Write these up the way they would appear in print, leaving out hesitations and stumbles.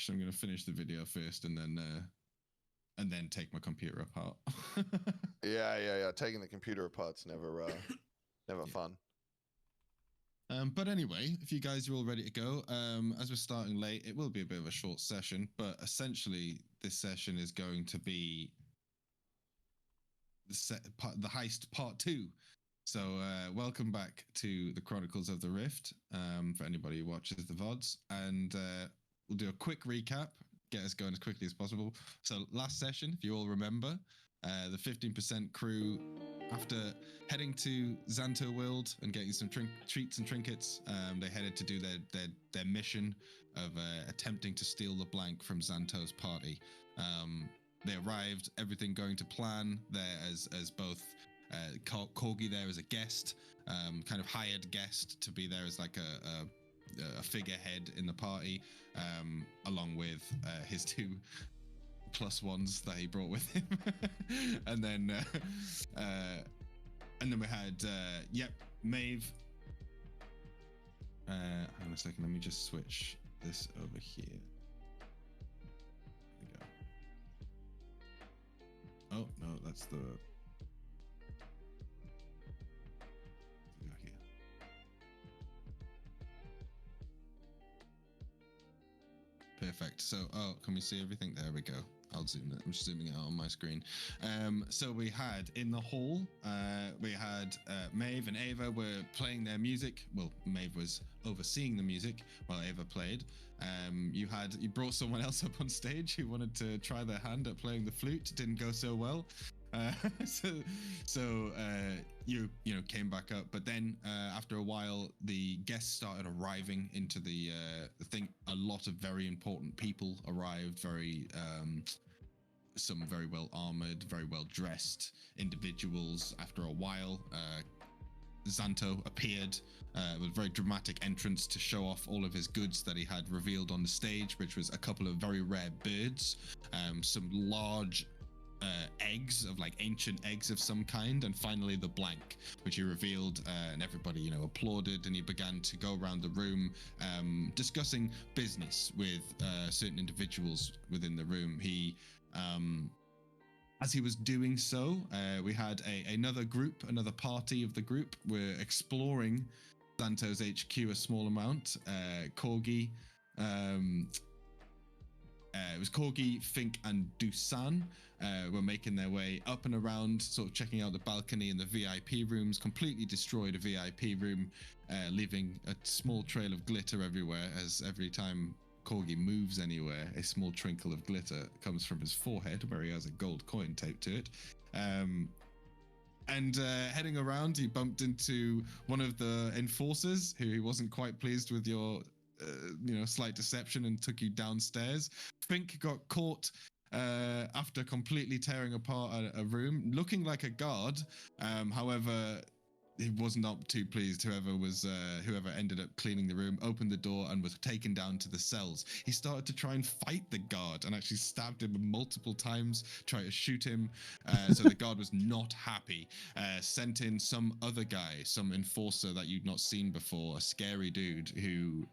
I'm going to finish the video first and then take my computer apart. Yeah. Taking the computer apart's never fun. But anyway, if you guys are all ready to go, as we're starting late, it will be a bit of a short session, but essentially this session is going to be the heist part 2. So welcome back to the Chronicles of the Rift, for anybody who watches the VODs, and we'll do a quick recap, get us going as quickly as possible. So last session, if you all remember, the 15% crew, after heading to Xanto World and getting some treats and trinkets, they headed to do their mission of attempting to steal the blank from Xanto's party. They arrived, everything going to plan there as both Corgi there as a guest, kind of hired guest to be there as like a figurehead in the party, along with his 2 +1s that he brought with him. and then we had Maeve. Hang on a second, let me just switch this over here. There we go. Oh no, that's the here. Perfect. So, can we see everything? There we go. I'll zoom it. I'm just zooming it out on my screen. So we had in the hall, we had Maeve and Ava were playing their music. Well, Maeve was overseeing the music while Ava played. You brought someone else up on stage who wanted to try their hand at playing the flute. Didn't go so well. You came back up, but then after a while, the guests started arriving into the thing. A lot of very important people arrived. Some very well armored, very well dressed individuals. After a while, Xanto appeared with a very dramatic entrance to show off all of his goods that he had revealed on the stage, which was a couple of very rare birds, some large eggs of like ancient eggs of some kind, and finally the blank, which he revealed, and everybody applauded, and he began to go around the room discussing business with certain individuals within the room. As he was doing so, we had another party of the group were exploring Xanto's HQ a small amount. Corgi, it was Corgi, Fink, and Dusan were making their way up and around, sort of checking out the balcony and the VIP rooms. Completely destroyed a VIP room, leaving a small trail of glitter everywhere, as every time Corgi moves anywhere, a small trinkle of glitter comes from his forehead, where he has a gold coin taped to it. Heading around, he bumped into one of the enforcers, who he wasn't quite pleased with your slight deception, and took you downstairs. Fink got caught after completely tearing apart a room, looking like a guard. However, he was not too pleased. Whoever ended up cleaning the room opened the door and was taken down to the cells. He started to try and fight the guard and actually stabbed him multiple times, tried to shoot him. So the guard was not happy. Sent in some other guy, some enforcer that you'd not seen before, a scary dude who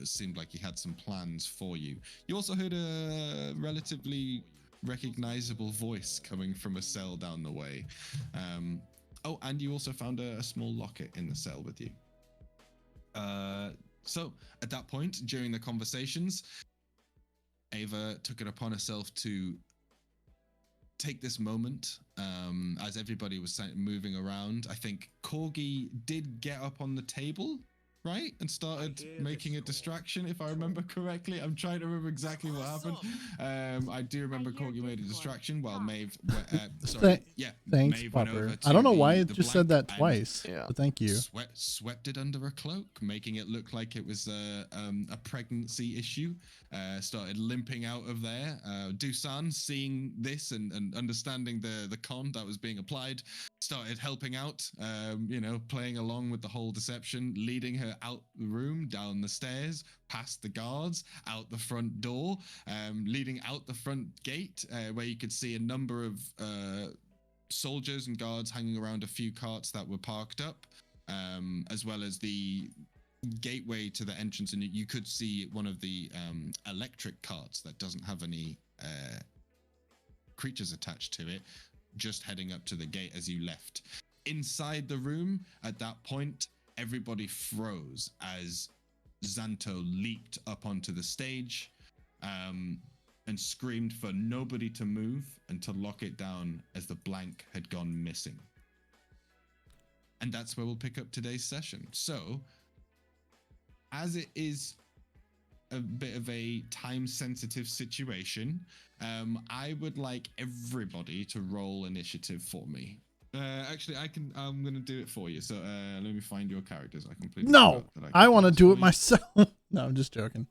seemed like he had some plans for you. You also heard a relatively recognizable voice coming from a cell down the way. Oh, and you also found a small locket in the cell with you. So at that point, during the conversations, Ava took it upon herself to take this moment, as everybody was moving around. I think Corgi did get up on the table, right? And started making a distraction, if I remember correctly. I'm trying to remember exactly what happened. I do remember Corgi made a distraction while Maeve, Thanks, Maeve Popper. went over to I don't know why it the just said that blank twice. Yeah. But thank you. Swept it under a cloak, making it look like it was a pregnancy issue. Started limping out of there. Dusan, seeing this and understanding the con that was being applied, started helping out, playing along with the whole deception, leading her out the room, down the stairs, past the guards, out the front door, leading out the front gate, where you could see a number of soldiers and guards hanging around a few carts that were parked up, as well as the gateway to the entrance, and you could see one of the electric carts that doesn't have any creatures attached to it, just heading up to the gate as you left. Inside the room, at that point, everybody froze as Xanto leaped up onto the stage and screamed for nobody to move and to lock it down as the blank had gone missing. And that's where we'll pick up today's session. So, as it is a bit of a time-sensitive situation, I would like everybody to roll initiative for me. Actually, I'm gonna do it for you. So let me find your characters. I completely No, forgot that I want to do it you. myself. No, I'm just joking.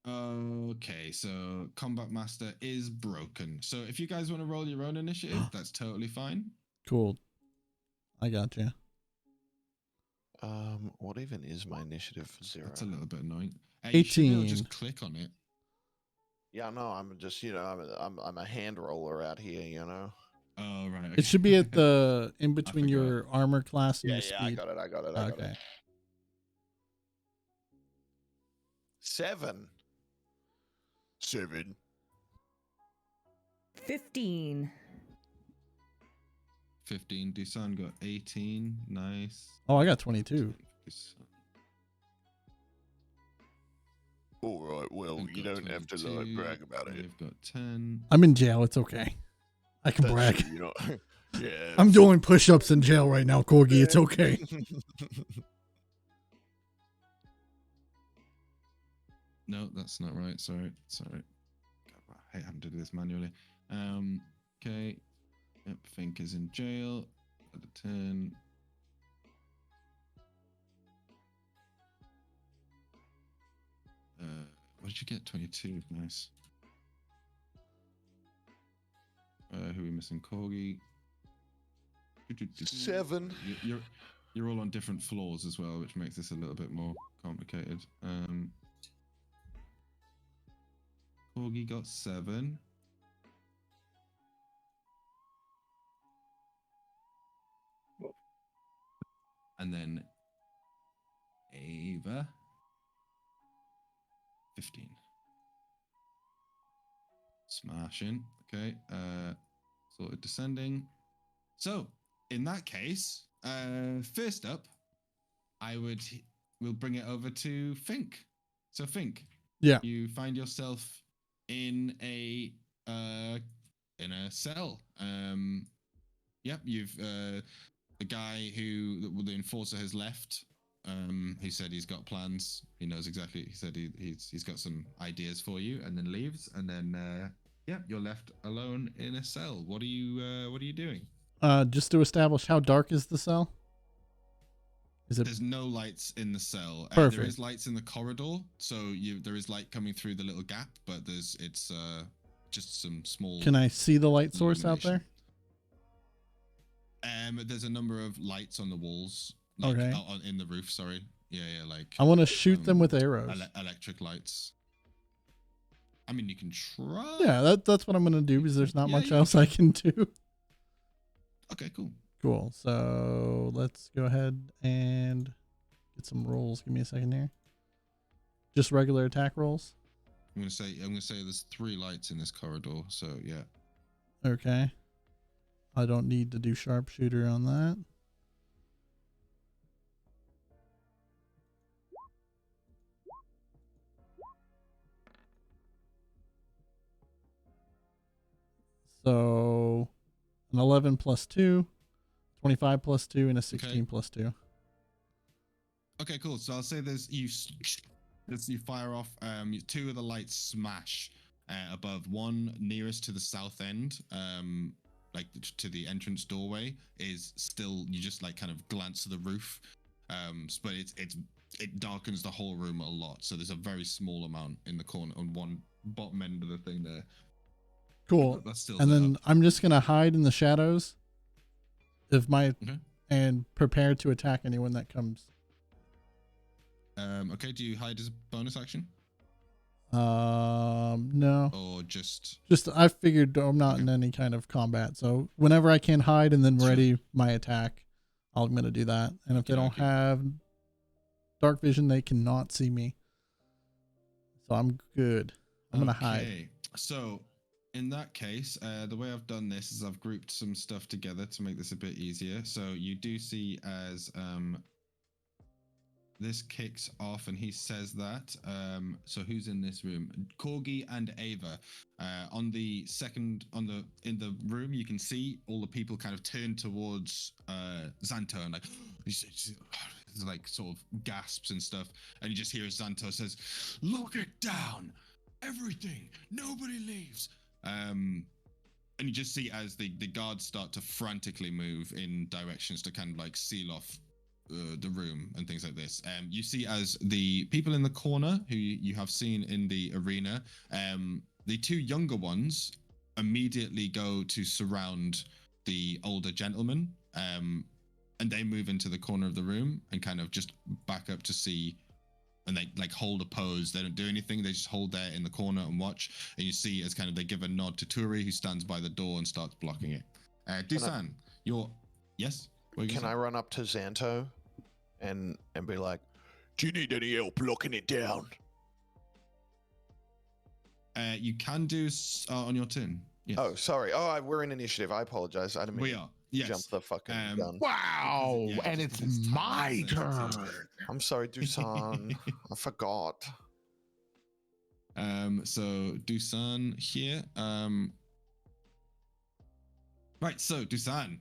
Okay, so Combat Master is broken. So if you guys want to roll your own initiative, that's totally fine. Cool. I got you. What even is my initiative? 0. That's a little bit annoying. 18. You should be able to just click on it. Yeah, no, I'm just, I'm a hand roller out here, you know. Oh, right. Okay. It should be at the in between forgot. your armor class and Yeah, your yeah, I speed. got it. Okay. 7. 7. 15. 15. Dusan got 18. Nice. Oh, I got 22. All right, well, I've you got don't have to 22, brag about it. You've got 10. I'm in jail. It's okay. I can brag. True, you know. Yeah. I'm doing push-ups in jail right now, Corgi. It's okay. No, that's not right. Sorry. God, I hate having to do this manually. Okay. Yep, Fink is in jail. At a 10. What did you get? 22. Nice. Who are we missing? Corgi. 7. You're all on different floors as well, which makes this a little bit more complicated. Corgi got 7. And then Ava 15. Smashing. Okay. Sorted descending. So in that case, first up, we'll bring it over to Fink. So Fink, Yeah. you find yourself in a cell. Yep, you've the guy who the enforcer has left. He said he's got plans. He knows exactly. He said he's got some ideas for you, and then leaves. And then you're left alone in a cell. What are you doing? Just to establish, how dark is the cell? Is it? There's no lights in the cell. Perfect. There is lights in the corridor, so there is light coming through the little gap, but it's just some small. Can I see the light source out there? There's a number of lights on the walls. Okay. In the roof. Sorry. Yeah. Like. I want to shoot them with arrows. Electric lights. I mean, you can try. Yeah, that's what I'm gonna do because there's not much else I can do. Okay, cool. Cool. So let's go ahead and get some rolls. Give me a second here. Just regular attack rolls. I'm gonna say there's 3 lights in this corridor. So yeah. Okay. I don't need to do sharpshooter on that. So an 11 plus 2, 25 plus 2, and a 16 plus 2. Okay, cool. So I'll say you fire off 2 of the lights smash above. One nearest to the south end, like to the entrance doorway, is still, you just like kind of glance to the roof, but it darkens the whole room a lot. So there's a very small amount in the corner on one bottom end of the thing there. Cool. That's still and then up. I'm just gonna hide in the shadows of my and prepare to attack anyone that comes. Okay, do you hide as a bonus action? No, No. or just I figured I'm not in any kind of combat, so whenever I can hide and then Sure. ready my attack, I'm gonna do that. And if they don't Okay. have dark vision, they cannot see me. So I'm good. I'm gonna hide. Okay. So in that case, the way I've done this is I've grouped some stuff together to make this a bit easier. So you do see as this kicks off and he says that. So who's in this room? Corgi and Ava. In the room, you can see all the people kind of turn towards Xanto and like sort of gasps and stuff. And you just hear Xanto says, "Lock it down, everything, nobody leaves." And you just see as the guards start to frantically move in directions to kind of like seal off the room and things like this. You see as the people in the corner who you have seen in the arena, the two younger ones immediately go to surround the older gentleman, and they move into the corner of the room and kind of just back up to see, and they like hold a pose. They don't do anything. They just hold there in the corner and watch. And you see as kind of they give a nod to Turi, who stands by the door and starts blocking it. Dusan, yes? Can I run up to Xanto and be like, "Do you need any help locking it down?" You can do on your turn. Yes. Oh, sorry. Oh, we're in initiative. I apologize. I didn't mean We to are. Yes. jump the fucking gun. Wow, Yeah, and just it's because time my is sensitive. turn. I'm sorry, Dusan. I forgot. So Dusan here. Right, so Dusan,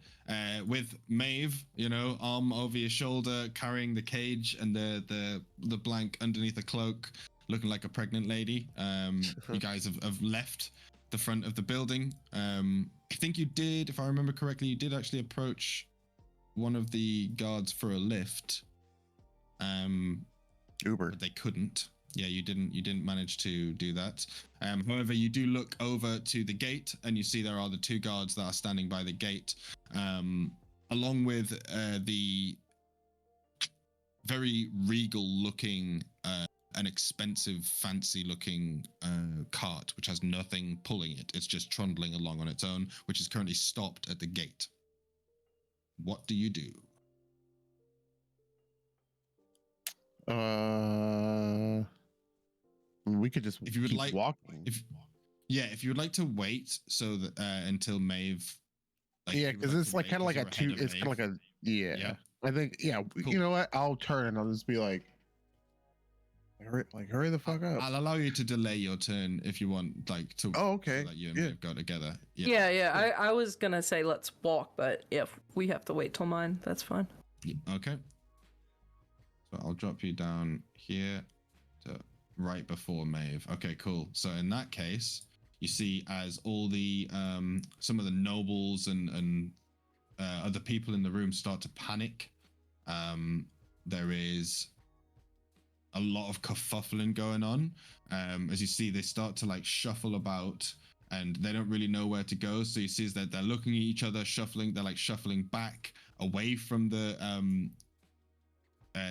with Maeve, arm over your shoulder, carrying the cage and the blank underneath the cloak, looking like a pregnant lady. You guys have left the front of the building. I think you did, if I remember correctly, you did actually approach one of the guards for a lift. Uber. But they couldn't. Yeah, you didn't manage to do that. However, you do look over to the gate and you see there are the two guards that are standing by the gate, along with the very regal looking and expensive, fancy looking cart, which has nothing pulling it. It's just trundling along on its own, which is currently stopped at the gate. What do you do? We could just If you would keep like, walking. if you would like to wait so that until Maeve, Yeah, because it's like kind of like a two. It's kind of like a yeah. I think Cool. You know what? I'll turn and I'll just be like, hurry the fuck up. I'll allow you to delay your turn if you want, like to. Oh, okay. So that you and Maeve go together. Yeah. I was gonna say let's walk, but if we have to wait till mine, that's fine. Okay. So I'll drop you down here to right before Maeve. Okay, cool. So in that case, you see as all the some of the nobles and other people in the room start to panic. There is a lot of kerfuffling going on. As you see, they start to like shuffle about and they don't really know where to go. So you see is that they're looking at each other, shuffling. They're like shuffling back away from the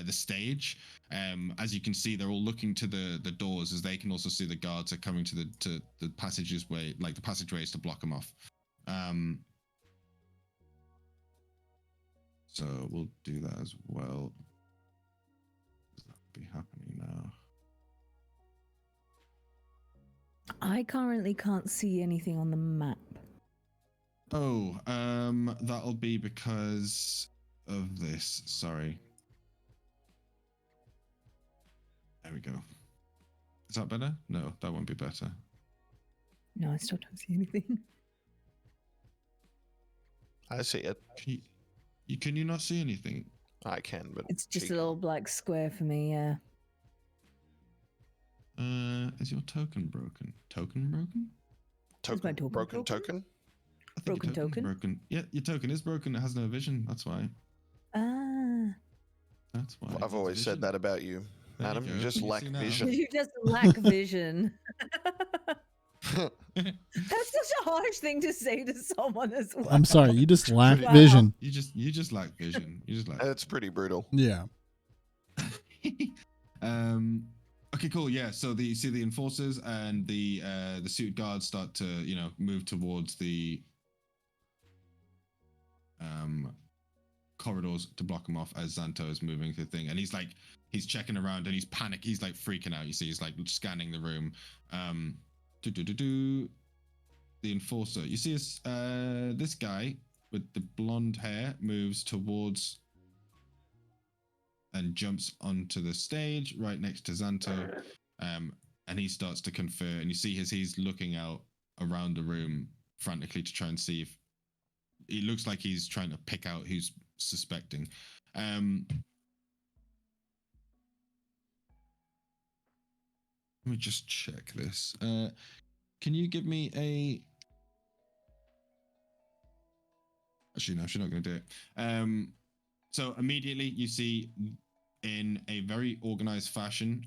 stage. As you can see, they're all looking to the doors, as they can also see the guards are coming to the passageways to block them off. So we'll do that as well. That'll be happening now. I currently can't see anything on the map. Oh, that'll be because of this. Sorry. There we go. Is that better? No, that won't be better. No, I still don't see anything. I see it. Can you not see anything? I can, but It's just a little black square for me, yeah. Is your token broken? Token broken? Is my token broken broken? token. I think Broken your token's token? broken. Yeah, your token is broken. It has no vision. That's why. Ah. That's why. I've always said that about you, There you madam. go. You just You lack see now. vision. You just lack vision. That's such a harsh thing to say to someone as well. I'm sorry, you just lack Wow. vision. You just lack vision. You just lack. That's pretty brutal. Yeah. Okay, cool. Yeah. So you see the enforcers and the suited guards start to move towards the corridors to block him off as Xanto is moving through the thing, and he's checking around and he's panic. He's like freaking out. You see, he's like scanning the room. The enforcer. You see this guy with the blonde hair moves towards and jumps onto the stage right next to Xanto, and he starts to confer. And you see he's looking out around the room frantically to try and see if it looks like he's trying to pick out who's suspecting. Let me just check this. Can you give me a? Actually, no, she's not going to do it. So immediately you see, in a very organized fashion,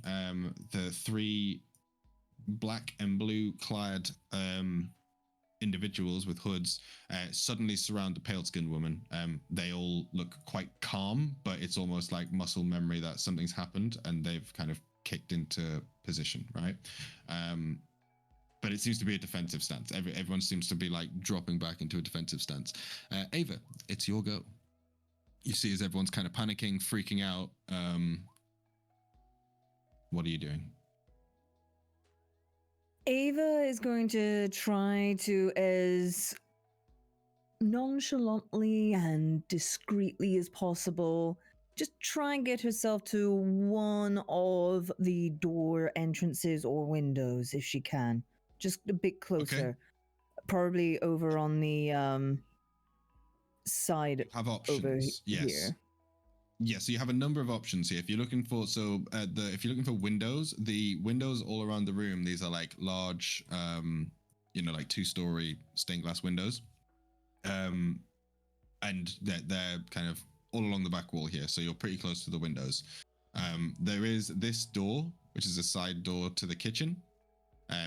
the three black and blue clad individuals with hoods suddenly surround the pale-skinned woman. They all look quite calm, but it's almost like muscle memory that something's happened and they've kind of kicked into position, right? But it seems to be a defensive stance. Everyone seems to be like dropping back into a defensive stance. Ava, it's your go. You see as everyone's kind of panicking, freaking out. What are you doing? Ava is going to try to, as nonchalantly and discreetly as possible, just try and get herself to one of the door entrances or windows if she can. Just a bit closer. Okay. Probably over on the side Have over options. Yes. here. Yeah, so you have a number of options here. If you're looking for if you're looking for windows, the windows all around the room, these are like large, like 2-story stained glass windows, and they're kind of all along the back wall here. So you're pretty close to the windows. There is this door, which is a side door to the kitchen,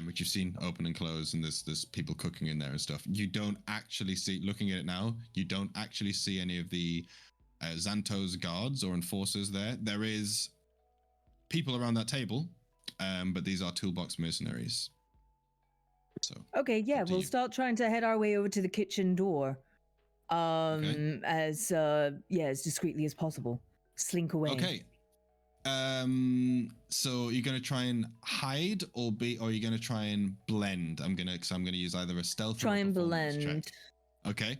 which you've seen open and close, and there's people cooking in there and stuff. You don't actually see, looking at it now, you don't actually see any of the Xanto's guards or enforcers there. There is people around that table, but these are toolbox mercenaries. So Okay, yeah, up to we'll you. start trying to head our way over to the kitchen door. Okay. As discreetly as possible. Slink away. Okay. So you're gonna try and hide, or are you gonna try and blend? I'm gonna use either a stealth or Try a and performance blend. check. Okay.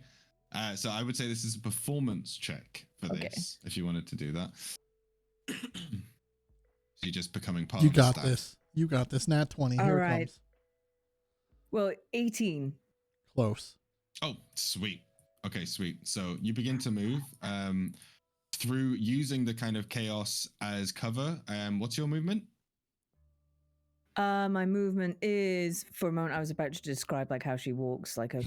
So I would say this is a performance check for this, if you wanted to do that. So you're just becoming part You of the got staff. this. You got this. Nat 20. All Here it right. comes. Well, 18. Close. Oh, sweet. Okay, sweet. So you begin to move through using the kind of chaos as cover. What's your movement? My movement is, for a moment, I was about to describe like how she walks, like a.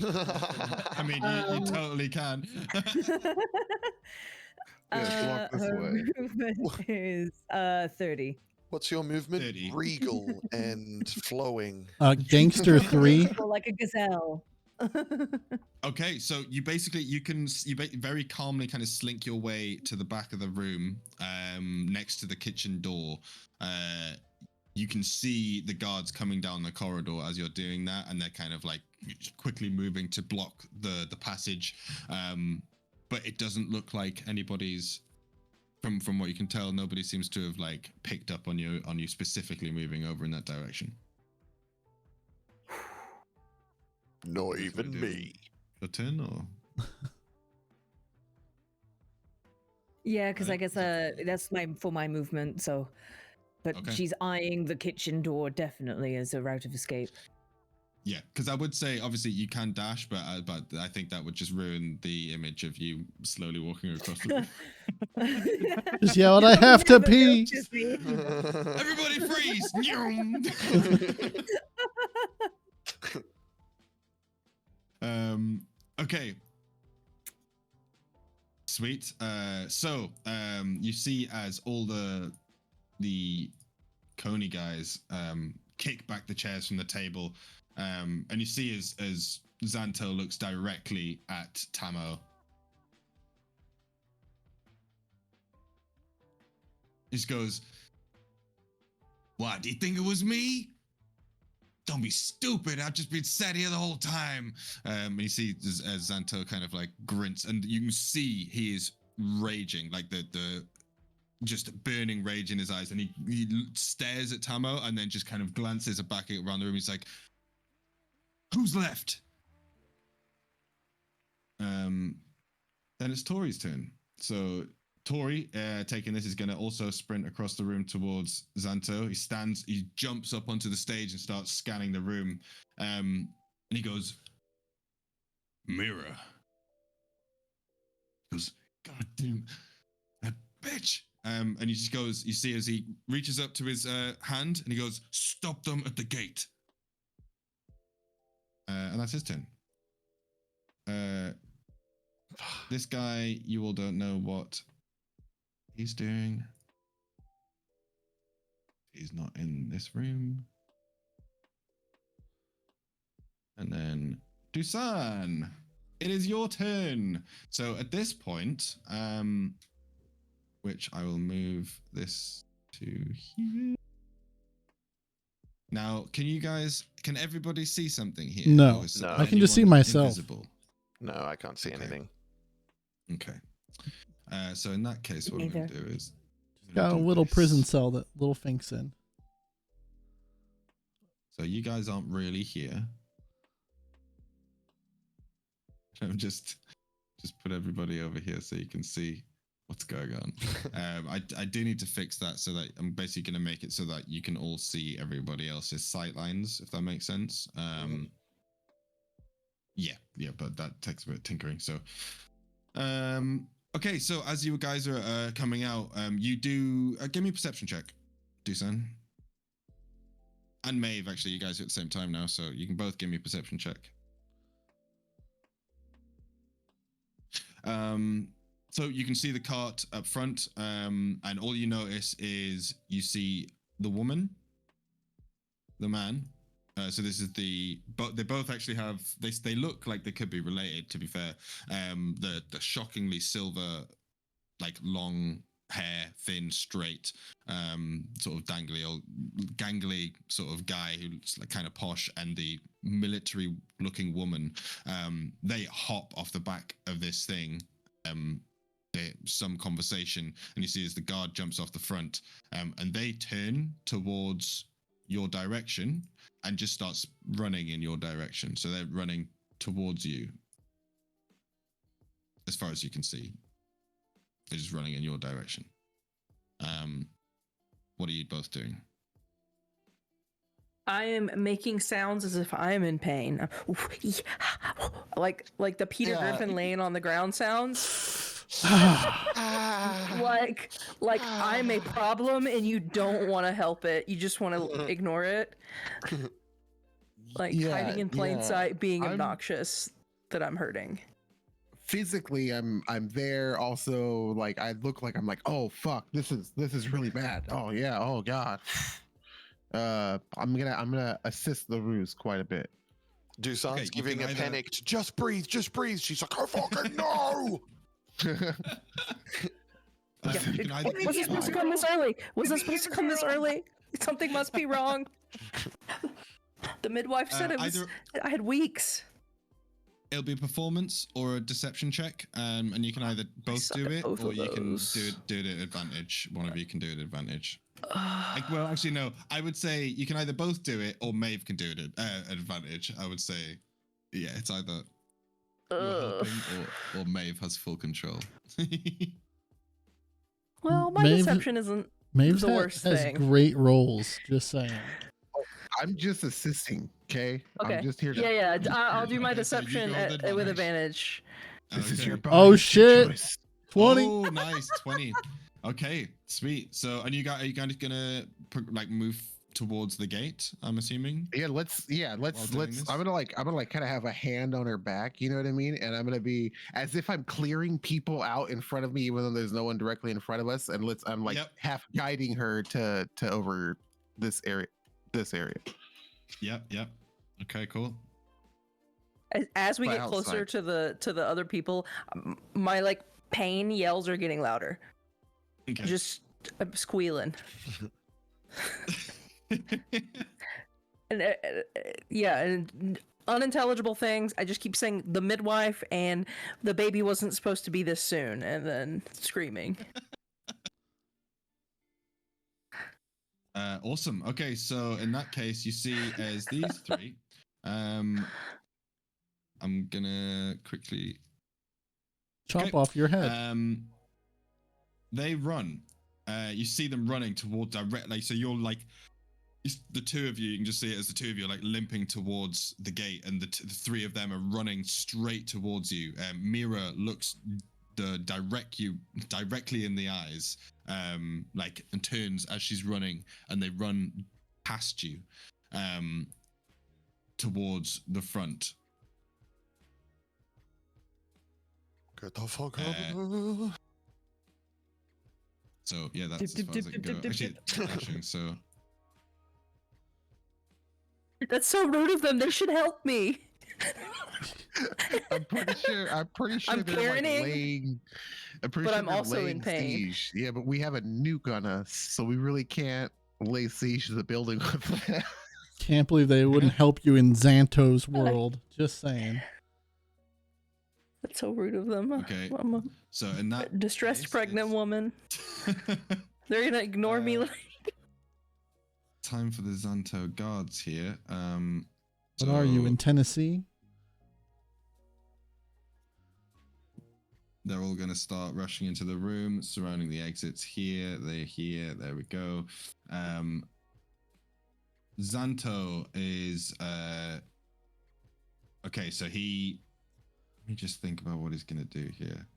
I mean, you totally can. Yeah, walk this her way. movement is 30. What's your movement? 30. Regal and flowing. Gangster 3. Well, like a gazelle. Okay, so you very calmly kind of slink your way to the back of the room, next to the kitchen door. You can see the guards coming down the corridor as you're doing that, and they're kind of like quickly moving to block the passage. But it doesn't look like anybody's, from what you can tell, nobody seems to have like picked up on you specifically moving over in that direction. Not even me. Your turn, or? Yeah, because I Right. guess that's my movement. So, but Okay. she's eyeing the kitchen door definitely as a route of escape. Yeah, because I would say obviously you can dash, but I think that would just ruin the image of you slowly walking across the room. Just yell out, I have to Never pee. noticed me. Everybody freeze! Okay. Sweet. So you see as all the Coney guys kick back the chairs from the table, and you see as Xanto looks directly at Tamo. He just goes, What, do you think it was me? Don't be stupid. I've just been sat here the whole time. And you see Xanto kind of like grunts, and you can see he is raging, like the just burning rage in his eyes. And he stares at Tamo and then just kind of glances back around the room. He's like, who's left? Then it's Tori's turn. So Tori, taking this, is going to also sprint across the room towards Xanto. He jumps up onto the stage and starts scanning the room. And he goes, mirror. He goes, God damn, that bitch. And he just goes, you see as he reaches up to his hand and he goes, stop them at the gate. And that's his turn. This guy, you all don't know what he's doing. He's not in this room. And then Dusan, it is your turn. So at this point, which I will move this to here. Now, can everybody see something here? No. No. I can just see myself. Invisible? No, I can't see anything. Okay. So in that case, what I'm going to do is... Got a little prison cell that little Fink's in. So you guys aren't really here. I'm just put everybody over here so you can see what's going on. I do need to fix that so that I'm basically going to make it so that you can all see everybody else's sight lines, if that makes sense. Yeah, but that takes a bit of tinkering. So, okay, so as you guys are coming out, you do give me a perception check, Dusan. And Maeve, actually, you guys are at the same time now, so you can both give me a perception check. So you can see the cart up front, and all you notice is you see the woman, the man. So this is they both actually have, they look like they could be related, to be fair. The shockingly silver, like long hair, thin, straight, sort of gangly sort of guy who's like kind of posh, and the military looking woman, they hop off the back of this thing, some conversation, and you see as the guard jumps off the front, and they turn towards your direction and just starts running in your direction. So they're running towards you as far as you can see. They're just running in your direction. What are you both doing? I am making sounds as if I am in pain. Like the Peter Griffin laying on the ground sounds. like I'm a problem and you don't want to help it. You just want to ignore it. Like hiding in plain sight, being obnoxious that I'm hurting. Physically, I'm there. Also, like I look like I'm like, oh fuck, this is really bad. Oh yeah, oh god. I'm gonna assist the ruse quite a bit. Dusan's giving a panicked, just breathe. She's like, oh fucking no! Was this supposed to come this early? Was this supposed to come this early? Something must be wrong. The midwife said it was. I had weeks. It'll be a performance or a deception check, and you can either both do it, or you can do it at advantage. One of you can do it at advantage. Well, actually, no. I would say you can either both do it, or Maeve can do it at advantage. I would say, yeah, it's either you're helping or Maeve has full control. Well, my deception isn't Maeve's the worst thing. Has great rolls, just saying. I'm just assisting, okay? Okay. I'm just here to... Yeah. I'll do my deception with advantage. This is your body. Oh shit! Choice. 20. Oh, nice, 20. Okay, sweet. So, and are you guys gonna like move towards the gate? I'm assuming. Yeah, let's. I'm gonna kind of have a hand on her back. You know what I mean? And I'm gonna be as if I'm clearing people out in front of me, even though there's no one directly in front of us. And I'm like half guiding her to over this area. Yep. Okay, cool. As we get closer to the other people, my like pain yells are getting louder. Okay. Just I'm squealing. And yeah, and unintelligible things. I just keep saying the midwife and the baby wasn't supposed to be this soon, and then screaming. Awesome. Okay, so in that case, you see as these three. I'm gonna quickly chop off your head. They run. You see them running toward directly. So you're like, the two of you. You can just see it as the two of you are like limping towards the gate, and the three of them are running straight towards you. Mira looks directly in the eyes, like, and turns as she's running, and they run past you, towards the front. Get the fuck out. So yeah, that's as far as I can go. Actually, dashing, so that's so rude of them. They should help me. I'm pretty sure I'm they're like laying. But I'm also in pain. Siege. Yeah, but we have a nuke on us, so we really can't lay siege to the building with that. Can't believe they wouldn't help you in Xanto's world. Just saying. That's so rude of them. Okay. So in that distressed pregnant woman. They're gonna ignore me. Time for the Xanto guards here. What are you in Tennessee? They're all going to start rushing into the room, surrounding the exits here. They're here. There we go. Xanto is okay. So let me just think about what he's going to do here.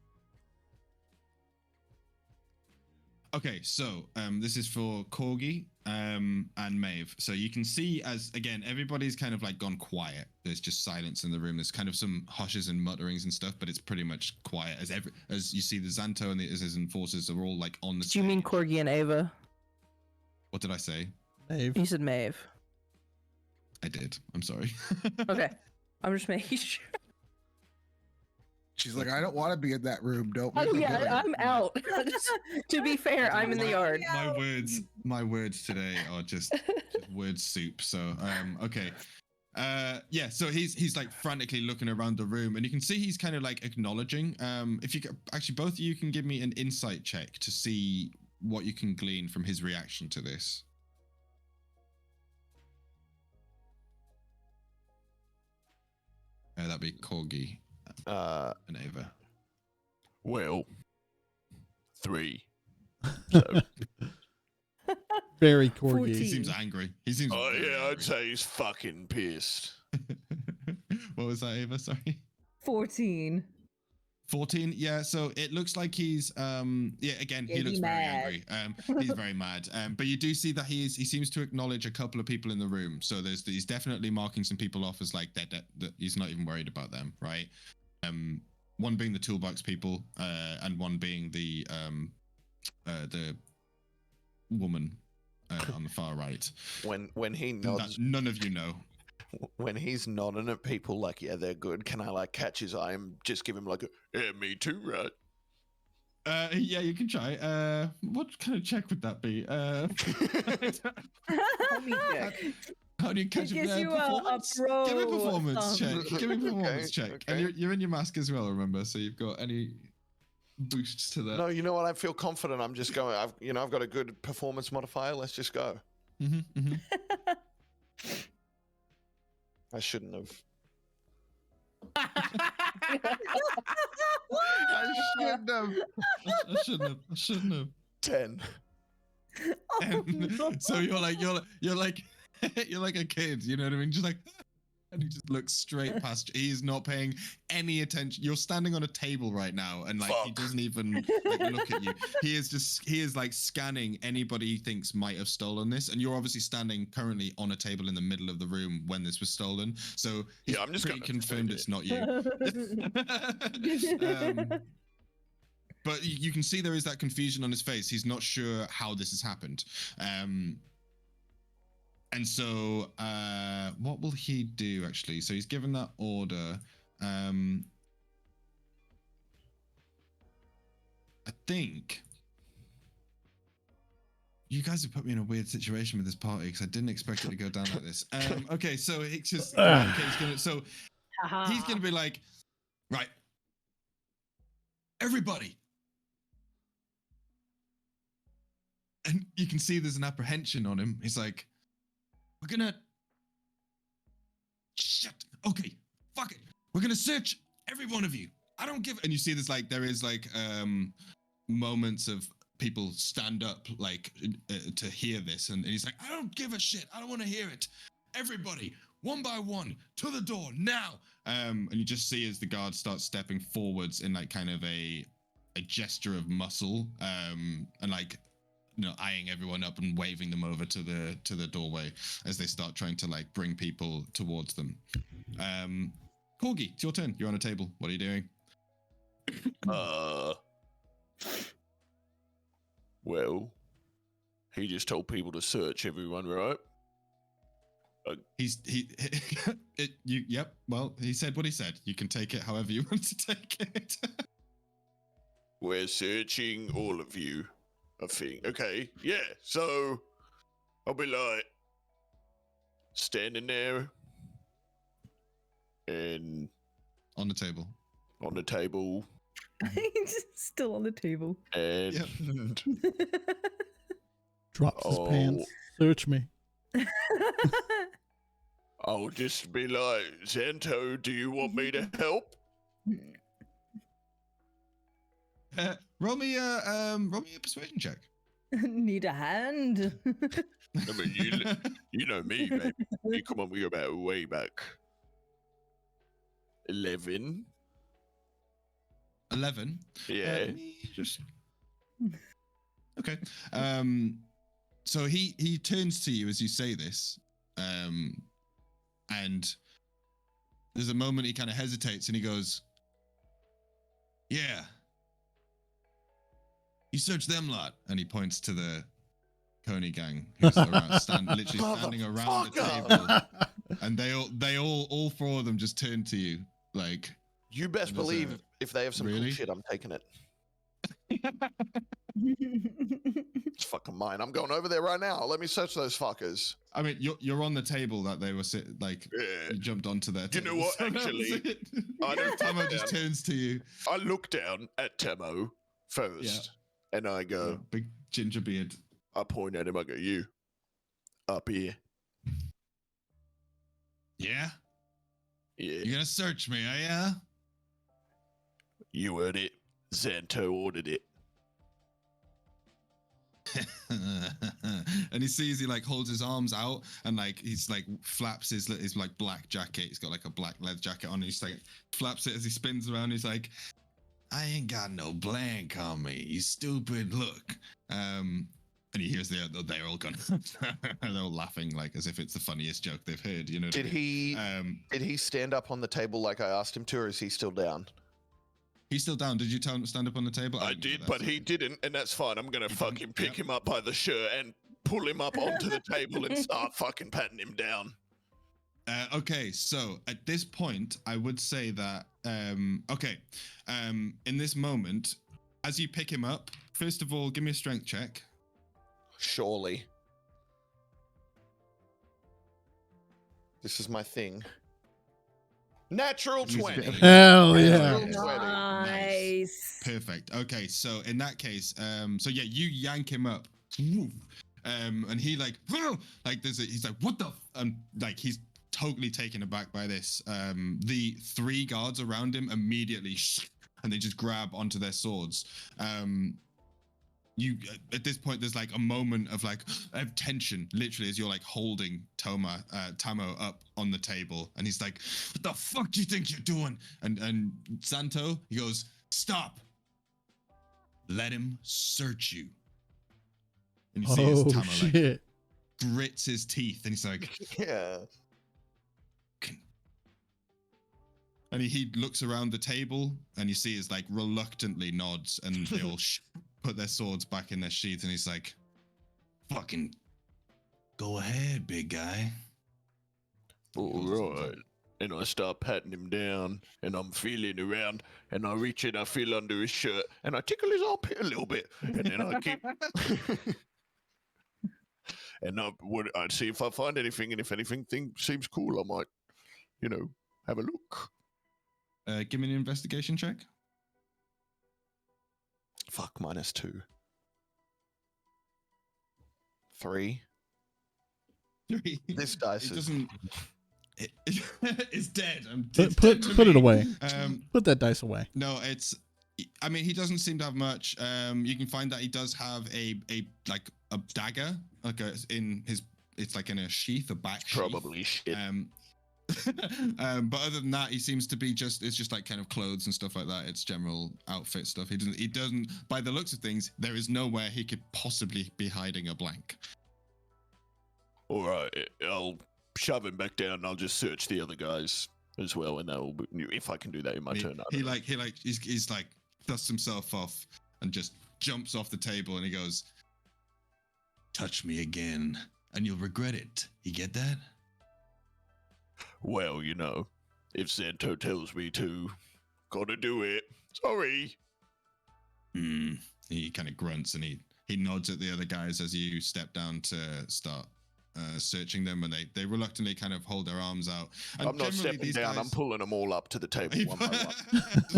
Okay, so this is for Corgi and Maeve. So you can see as, again, everybody's kind of like gone quiet. There's just silence in the room. There's kind of some hushes and mutterings and stuff, but it's pretty much quiet as you see the Xanto and his enforcers are all like on the stage. Do you mean Corgi and Ava? What did I say? Maeve. You said Maeve. I did. I'm sorry. Okay. I'm just making sure. She's like, I don't want to be in that room. Don't. Oh yeah, I'm out. To be fair, I'm in the yard. My words today are just word soup. So okay. Yeah, so he's like frantically looking around the room, and you can see he's kind of like acknowledging. If you actually, both of you can give me an insight check to see what you can glean from his reaction to this. That'd be Corgi and Ava. Well, 3. So. Very Corgi. 14. He seems angry. He seems. Oh yeah, I'd say he's fucking pissed. What was that, Ava? Sorry. 14. 14. Yeah. So it looks like he's yeah. Again, he looks very angry. He's very mad. But you do see that he seems to acknowledge a couple of people in the room. So he's definitely marking some people off as like that he's not even worried about them, right? One being the toolbox people, and one being the woman on the far right. When he nods, none of you know. When he's nodding at people like, yeah, they're good, can I like catch his eye and just give him like a, yeah, me too, right? Yeah, you can try. What kind of check would that be? How do you catch him? Performance? Give me a performance check. Give me a performance check. Okay. And you're in your mask as well, remember? So you've got any boosts to that? No, you know what? I feel confident. I'm just going. I've got a good performance modifier. Let's just go. I shouldn't have. I shouldn't have. 10. Oh, no. So you're like you're like a kid, you know what I mean? Just like, and he just looks straight past you. He's not paying any attention. You're standing on a table right now, and like he doesn't even like, look at you. He is like scanning anybody he thinks might have stolen this, and you're obviously standing currently on a table in the middle of the room when this was stolen. So he's I'm just pretty confirmed it's not you. But you can see there is that confusion on his face. He's not sure how this has happened. And so what will he do, actually? So he's given that order. I think You guys have put me in a weird situation with this party because I didn't expect it to go down like this. Okay, so it's just okay, he's gonna be like, right, everybody, and you can see there's an apprehension on him. He's like, we're gonna shit. Okay, fuck it. We're gonna search every one of you. I don't give. And you see there is moments of people stand up to hear this, and he's like, I don't give a shit. I don't want to hear it. Everybody, one by one, to the door now. And you just see as the guards start stepping forwards in like kind of a gesture of muscle, and like, you know, eyeing everyone up and waving them over to the doorway as they start trying to like bring people towards them. Corgi, it's your turn. You're on a table. What are you doing? Well, he just told people to search everyone, right? Yep. Well, he said what he said. You can take it however you want to take it. We're searching all of you, I think. Okay, yeah. So I'll be like standing there and on the table. Still on the table. And drops his pants. Search me. I'll just be like, Xanto, do you want me to help? Roll me a persuasion check. Need a hand. I mean, you know me, baby. Come on, we go back way back. 11. 11. Yeah. Okay. So he turns to you as you say this, and there's a moment he kind of hesitates, and he goes, "Yeah, you search them lot," and he points to the Coney gang who's literally standing around the table, and they all four of them just turn to you like. You best believe if they have some cool shit, I'm taking it. It's fucking mine. I'm going over there right now. Let me search those fuckers. I mean, you're on the table that they were you jumped onto their table. You know what? Actually, Tamo just turns to you. I look down at Tamo first, and I go, big ginger beard. I point at him. I go, you up here? Yeah. Yeah. You're gonna search me, are ya? You heard it. Xanto ordered it. And he sees he like holds his arms out and like he's like flaps his like black jacket. He's got like a black leather jacket on. He's like flaps it as he spins around. He's like, I ain't got no blank on me, you stupid look. And he hears they're all going. They're all laughing like as if it's the funniest joke they've heard. You know. Did he stand up on the table like I asked him to, or is he still down? He's still down. Did you tell him to stand up on the table? I did, but he didn't, and that's fine. I'm gonna fucking pick him up by the shirt and pull him up onto the table and start fucking patting him down. Okay, so at this point, I would say that in this moment, as you pick him up, first of all, give me a strength check. Surely. This is my thing. Natural 20. Hell yeah. Nice. Perfect. Okay, so in that case, you yank him up. And he like he's like, what the and like he's totally taken aback by this. The three guards around him immediately and they just grab onto their swords. You at this point there's like a moment of tension literally as you're like holding Tamo up on the table, and he's like, what the fuck do you think you're doing? And Xanto, he goes, stop, let him search you. And you see his Tamo like grits his teeth and he's like, yeah. And he looks around the table and you see his like reluctantly nods, and they all put their swords back in their sheaths, and he's like, fucking go ahead, big guy. All right. And I start patting him down, and I'm feeling around, and I reach in, I feel under his shirt, and I tickle his armpit a little bit, and then I keep... and I'd see if I find anything, and if anything seems cool, I might, have a look. Give me an investigation check. Fuck, -2. 3. This dice it's dead. Put it away. Put that dice away. No, I mean, he doesn't seem to have much. You can find that he does have a dagger, it's like in a sheath, a back sheath. Probably shit. But other than that, he seems to be it's just like kind of clothes and stuff like that. It's general outfit stuff. He doesn't, by the looks of things, there is nowhere he could possibly be hiding a blank. All right, I'll shove him back down and I'll just search the other guys as well, and if I can do that in my turn. He's like dusts himself off and just jumps off the table, and he goes, "Touch me again and you'll regret it. You get that?" Well, if Xanto tells me to, gotta do it. Sorry. He kind of grunts and he nods at the other guys as you step down to start searching them, and they reluctantly kind of hold their arms out. And I'm not stepping down. I'm pulling them all up to the table one by one.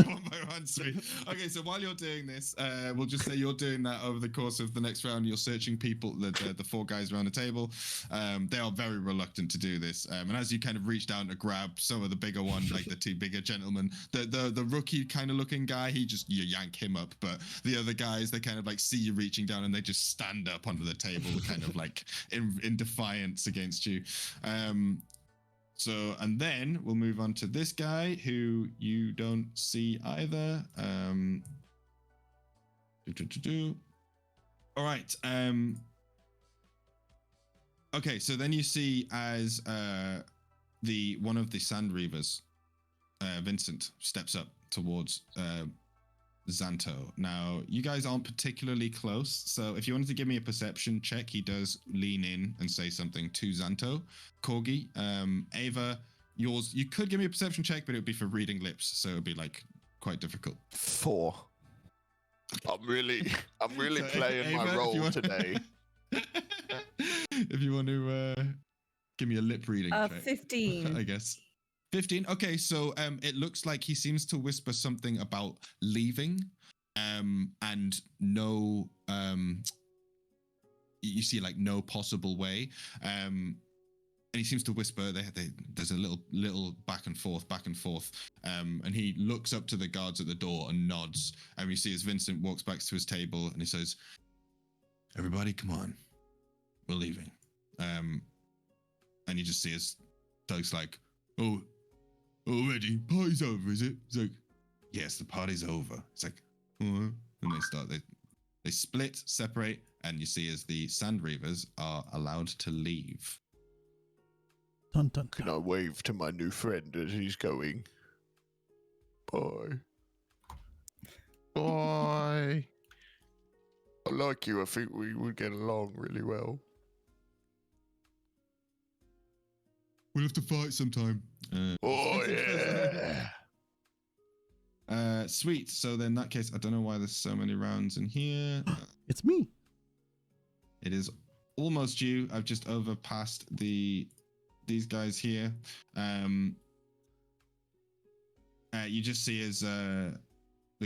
One by one, sweet. Okay, so while you're doing this, we'll just say you're doing that over the course of the next round. You're searching people, the 4 guys around the table. They are very reluctant to do this. And as you kind of reach down to grab some of the bigger one, like the 2 bigger gentlemen, the rookie kind of looking guy, you yank him up. But the other guys, they kind of like see you reaching down and they just stand up under the table, kind of like in defiance against you. So, and then we'll move on to this guy who you don't see either. All right. Okay, so then you see as one of the Sand Reavers, Vincent, steps up towards Xanto. Now, you guys aren't particularly close, so if you wanted to give me a perception check, he does lean in and say something to Xanto. Corgi, Ava, you could give me a perception check, but it would be for reading lips, so it would be like quite difficult. 4. I'm really so playing Ava, my role today. If you want to give me a lip reading check. 15. I guess. 15. Okay, so it looks like he seems to whisper something about leaving, and no, you see like no possible way, and he seems to whisper. There's a little back and forth, and he looks up to the guards at the door and nods, and we see as Vincent walks back to his table and he says, "Everybody, come on, we're leaving," and you just see as Doug's like, "Oh. Already? Party's over, is it?" It's like, "Yes, the party's over." It's like, and they split, separate, and you see as the Sand Reavers are allowed to leave. Dun, dun, dun. Can I wave to my new friend as he's going? Bye. Bye. I like you. I think we would get along really well. We'll have to fight sometime. Yeah. Sweet. So then in that case, I don't know why there's so many rounds in here. It's me. It is almost you. I've just overpassed these guys here. You just see as the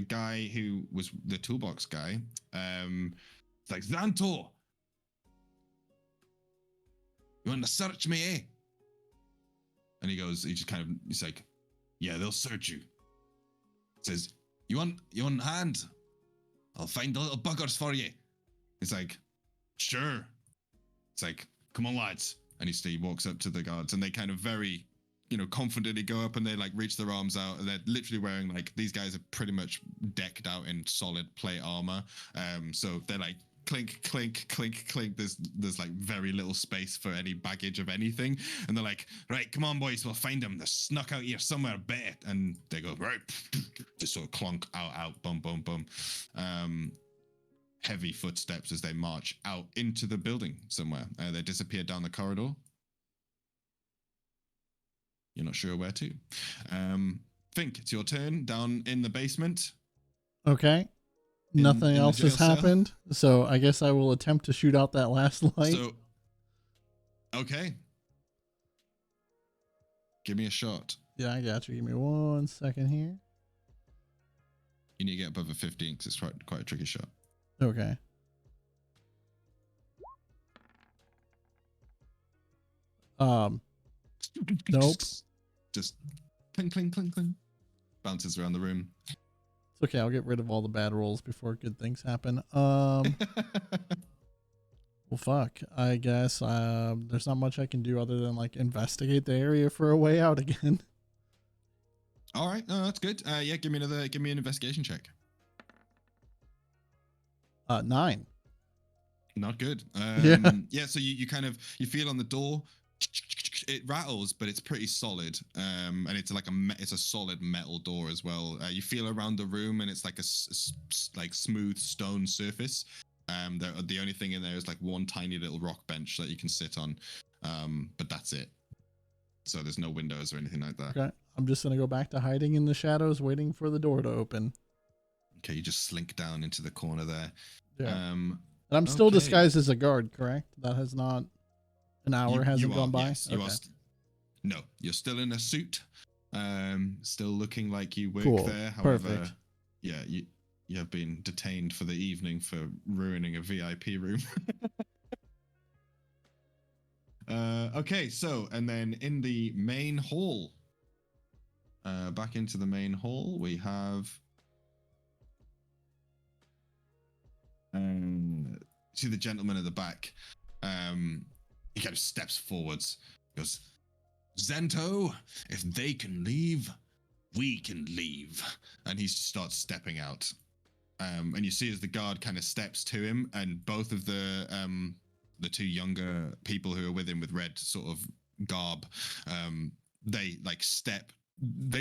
guy who was the toolbox guy. It's like, "Xanto, you want to search me, eh?" And he's like, "Yeah, they'll search you." Says, you want a hand? I'll find the little buggers for you." He's like, "Sure." It's like, "Come on, lads." And he walks up to the guards, and they kind of very, confidently go up and they like reach their arms out, and they're literally wearing like, these guys are pretty much decked out in solid plate armor. So they're like, clink, clink, clink, clink. There's like very little space for any baggage of anything. And they're like, "Right, come on, boys, we'll find them. They're snuck out here somewhere, bet." And they go, "Right." Just sort of clonk, out, bum, bum, bum. Heavy footsteps as they march out into the building somewhere. They disappear down the corridor. You're not sure where to. Fink, it's your turn down in the basement. Okay. Nothing else has happened, so I guess I will attempt to shoot out that last light. So, Okay. Give me a shot. Yeah, I got you. Give me 1 second here. You need to get above a 15 because it's quite a tricky shot. Okay. Nope. Just clink, clink, clink, clink. Bounces around the room. It's okay. I'll get rid of all the bad rolls before good things happen. Well, fuck. I guess there's not much I can do other than like investigate the area for a way out again. All right, no, that's good. Yeah, give me an investigation check. 9. Not good. Yeah. Yeah. So you kind of you feel on the door, it rattles, but it's pretty solid. And it's like it's a solid metal door as well. You feel around the room, and it's like like smooth stone surface. The only thing in there is like one tiny little rock bench that you can sit on, but that's it. So there's no windows or anything like that. Okay, I'm just gonna go back to hiding in the shadows, waiting for the door to open. Okay, you just slink down into the corner there. Yeah. And I'm still okay. disguised as a guard, correct? That has not an hour hasn't gone by. Yes, you okay. No, you're still in a suit. Still looking like you work Cool. there. However, Perfect. Yeah, you have been detained for the evening for ruining a VIP room. Okay, so, and then in the main hall, back into the main hall, we have, see the gentleman at the back. He kind of steps forwards, goes, Zento, if they can leave, we can leave. And he starts stepping out. And you see as the guard kind of steps to him, and both of the two younger people who are with him with red sort of garb, they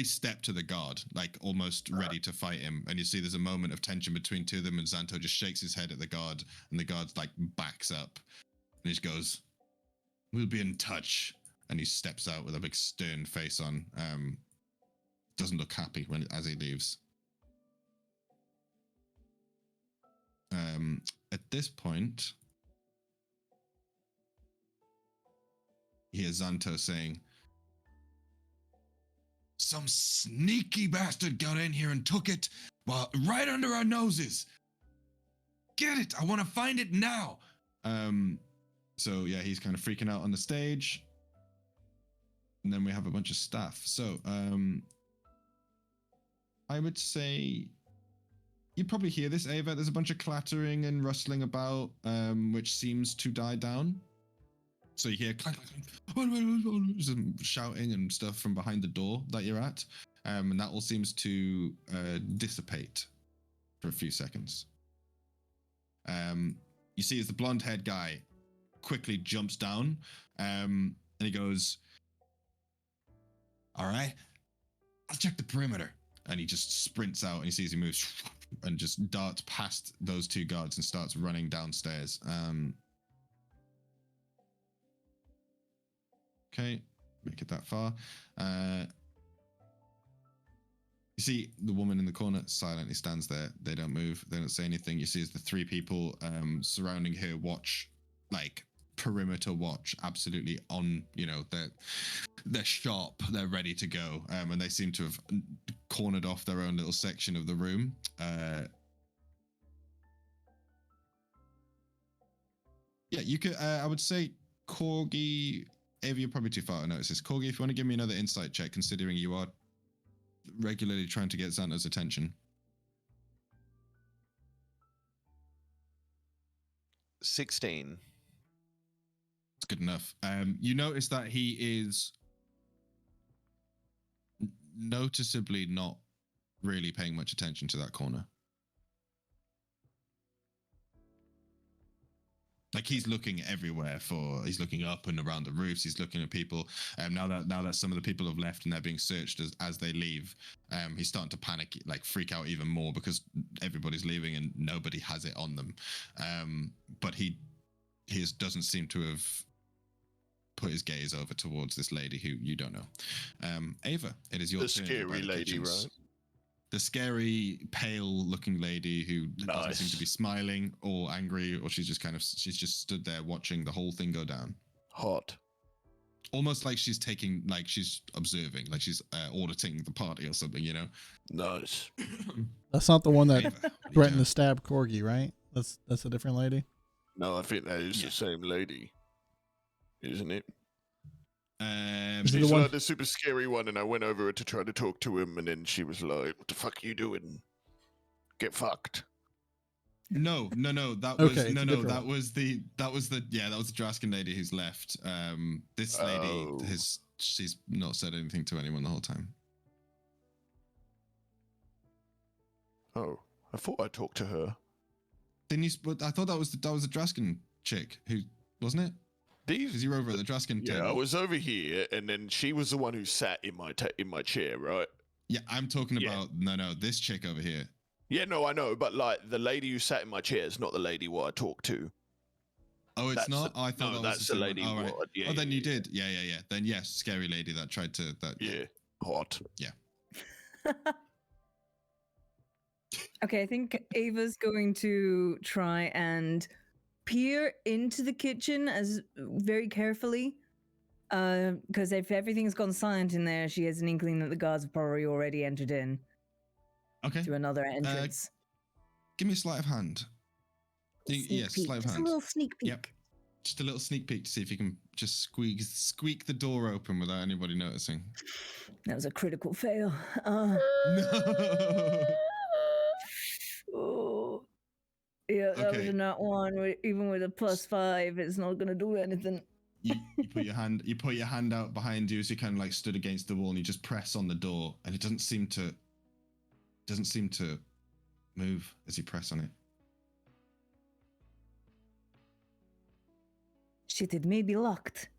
step to the guard, like almost ready to fight him. And you see there's a moment of tension between two of them, and Xanto just shakes his head at the guard, and the guard's like backs up, and he just goes, "We'll be in touch." And he steps out with a big stern face on. Doesn't look happy as he leaves. At this point, you hear Xanto saying, "Some sneaky bastard got in here and took it right under our noses. Get it! I want to find it now." So yeah, he's kind of freaking out on the stage. And then we have a bunch of staff. So I would say you probably hear this, Ava. There's a bunch of clattering and rustling about, which seems to die down. So you hear clank, clank, clank, some shouting and stuff from behind the door that you're at. And that all seems to dissipate for a few seconds. You see as the blonde-haired guy quickly jumps down, and he goes, "All right, I'll check the perimeter." And he just sprints out, and you see as he moves and just darts past those two guards and starts running downstairs. Okay, make it that far. You see the woman in the corner silently stands there. They don't move. They don't say anything. You see as the three people surrounding her watch, like perimeter watch, absolutely on, they're sharp. They're ready to go. And they seem to have cornered off their own little section of the room. Yeah, you could, I would say Corgi, Ava, you're probably too far to notice this. Corgi, if you want to give me another insight check, considering you are regularly trying to get Xanto's attention. 16. It's good enough. You notice that he is noticeably not really paying much attention to that corner. Like he's looking everywhere he's looking up and around the roofs. He's looking at people. Now that some of the people have left and they're being searched as they leave, he's starting to panic, like freak out even more because everybody's leaving and nobody has it on them. But he doesn't seem to have put his gaze over towards this lady who you don't know. Ava, it is your turn. The scary lady, right? The scary, pale-looking lady who doesn't seem to be smiling or angry, or she's just stood there watching the whole thing go down. Hot. Almost like she's taking, like she's observing, like she's auditing the party or something, you know? Nice. That's not the one that Ava, threatened to stab Corgi, right? That's a different lady. No, I think that is the same lady, isn't it? Is it She's the one? like the super scary one, and I went over to try to talk to him, and then she was like, "What the fuck are you doing? Get fucked." No. That was Okay, that was the Draskin lady who's left. This lady she's not said anything to anyone the whole time. Oh, I thought I talked to her. Then I thought that was the Draskin chick who wasn't it? Because you were over at the Draskin table. Yeah, I was over here, and then she was the one who sat in my chair, right? Yeah, I'm talking about this chick over here. Yeah, no, I know, but like the lady who sat in my chair is not the lady what I talked to. Oh, it's not? I thought that was that's the lady. Oh, right. Yeah, then you did. Yeah. Then yes, scary lady that tried to. Yeah, hot. Yeah. Okay, I think Ava's going to try and peer into the kitchen as very carefully. Because if everything's gone silent in there, she has an inkling that the guards have probably already entered in. Okay. To another entrance. Give me a sleight of hand. Yes, sleight of hand. Just a little sneak peek. Yep. Just a little sneak peek to see if you can just squeak the door open without anybody noticing. That was a critical fail. No. Oh. Yeah, that was a nat one. Even with a +5, it's not gonna do anything. You put your hand out behind you as you kind of like stood against the wall, and you just press on the door, and it doesn't seem to move as you press on it. Shit, it may be locked.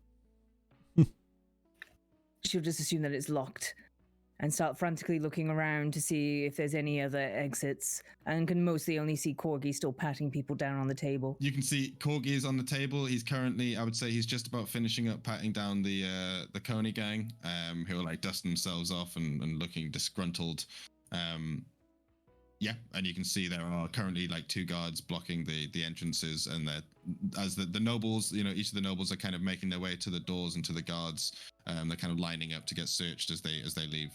She'll just assume that it's locked and start frantically looking around to see if there's any other exits, and can mostly only see Corgi still patting people down on the table. You can see Corgi is on the table. He's currently, I would say, he's just about finishing up patting down the Coney gang, who are like dusting themselves off and looking disgruntled. Yeah, and you can see there are currently like 2 guards blocking the entrances, and as the nobles, each of the nobles are kind of making their way to the doors and to the guards. They're kind of lining up to get searched as they leave.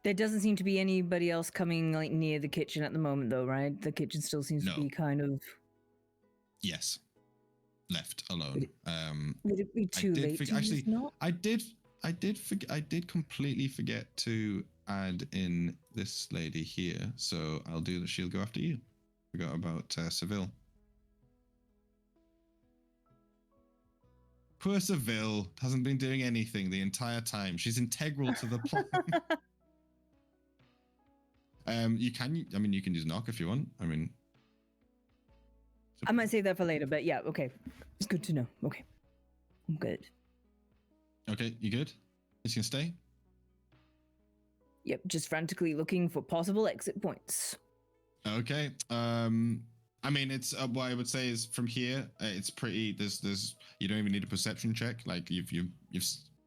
There doesn't seem to be anybody else coming like near the kitchen at the moment, though, right? The kitchen still seems to be kind of. Yes, left alone. Would it be too late to use not? I did completely forget to add in this lady here, so I'll do that. She'll go after you. Forgot about Seville. Poor Seville hasn't been doing anything the entire time. She's integral to the plot. You can use knock if you want. I might save that for later, but yeah, okay. It's good to know. Okay. I'm good. Okay, you good? Is you gonna stay? Yep, just frantically looking for possible exit points. Okay. It's what I would say is from here, it's pretty. There's you don't even need a perception check. Like you've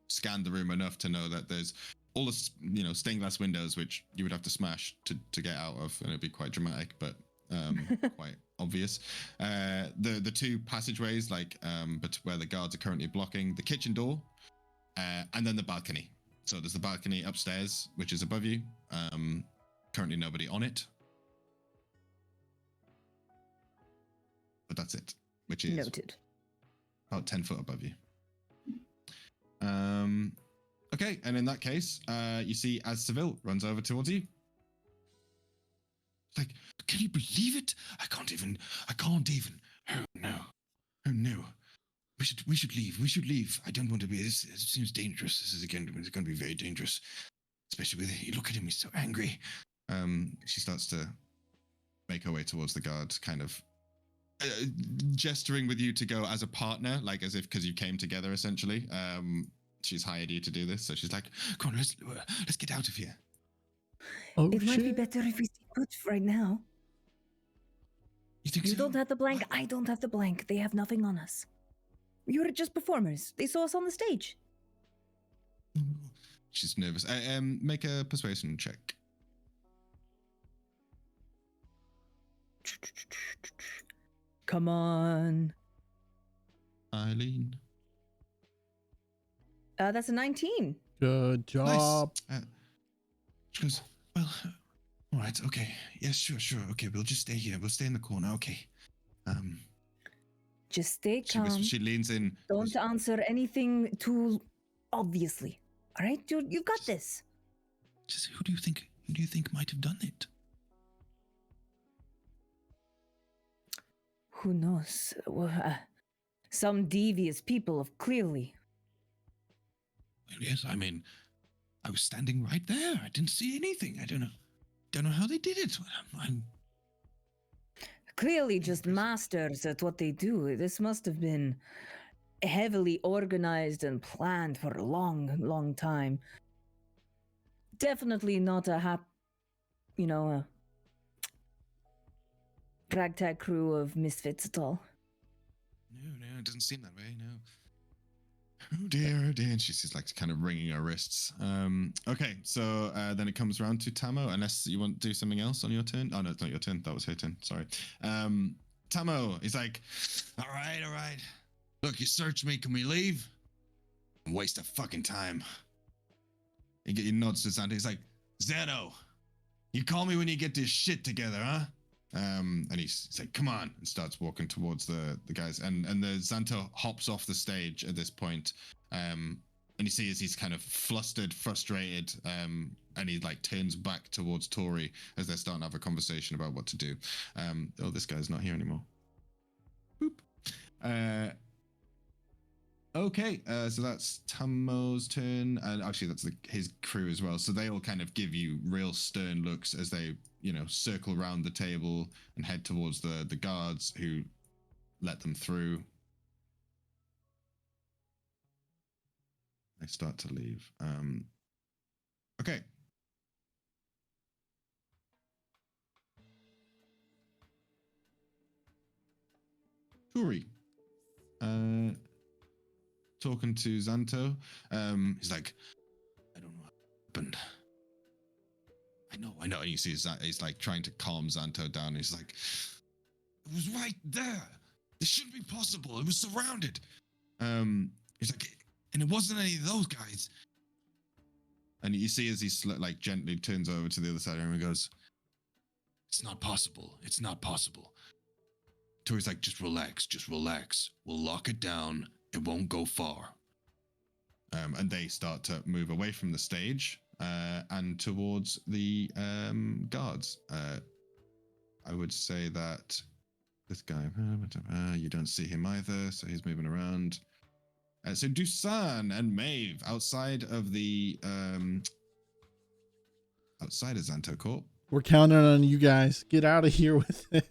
scanned the room enough to know that there's all the stained glass windows which you would have to smash to get out of, and it'd be quite dramatic, but quite obvious. The 2 passageways, but where the guards are currently blocking, the kitchen door. And then the balcony. So there's the balcony upstairs, which is above you. Currently nobody on it. But that's it, which is noted. About 10 foot above you. Okay, and in that case, you see as Seville runs over towards you. Like, can you believe it? I can't even. Oh no. We should leave. I don't want to be. It seems dangerous. This is going to be very dangerous, especially with you. Look at him; he's so angry. She starts to make her way towards the guard, kind of gesturing with you to go as a partner, like as if because you came together essentially. She's hired you to do this, so she's like, "Come on, let's get out of here." Oh, it might be better if we stay put right now. You think you don't have the blank. I don't have the blank. They have nothing on us. We were just performers. They saw us on the stage. She's nervous. Make a persuasion check. Come on. Eileen. That's a 19. Good job. Nice. She goes, well, all right, okay. Yes, sure. Okay, we'll just stay here. We'll stay in the corner. Okay. Just stay calm. She leans in. Don't answer anything too obviously. All right, dude, you got this. Just who do you think might have done it? Who knows? Well, some devious people, clearly. Well, yes, I mean, I was standing right there. I didn't see anything. I don't know how they did it. I'm Clearly just masters at what they do. This must have been heavily organized and planned for a long, long time. Definitely not a ragtag crew of misfits at all. No, it doesn't seem that way, no. Oh dear. And she's like kind of wringing her wrists. Okay, so then it comes around to Tamo, unless you want to do something else on your turn. Oh no, it's not your turn. That was her turn. Sorry. Tamo, he's like, all right. Look, you searched me. Can we leave? Waste of fucking time. He nods to Xanto. He's like, Xanto, you call me when you get this shit together, huh? And he's like, come on, and starts walking towards the guys. And the Xanto hops off the stage at this point. And you see as he's kind of flustered, frustrated, and he like turns back towards Tori as they're starting to have a conversation about what to do. Oh, this guy's not here anymore. Boop. Okay, so that's Tamo's turn, and actually that's his crew as well. So they all kind of give you real stern looks as they, circle around the table and head towards the guards who let them through. They start to leave. Okay. Tori. Talking to Xanto. He's like, I don't know what happened. I know. And you see he's like trying to calm Xanto down. He's like, it was right there. This shouldn't be possible. It was surrounded. He's like, and it wasn't any of those guys. And you see as he like gently turns over to the other side of him and goes, it's not possible. It's not possible. Tori's like, just relax. We'll lock it down. It won't go far. And they start to move away from the stage and towards the guards. I would say that this guy, you don't see him either, so he's moving around. So Dusan and Maeve outside of the outside of Xanto Corp. We're counting on you guys. Get out of here with it.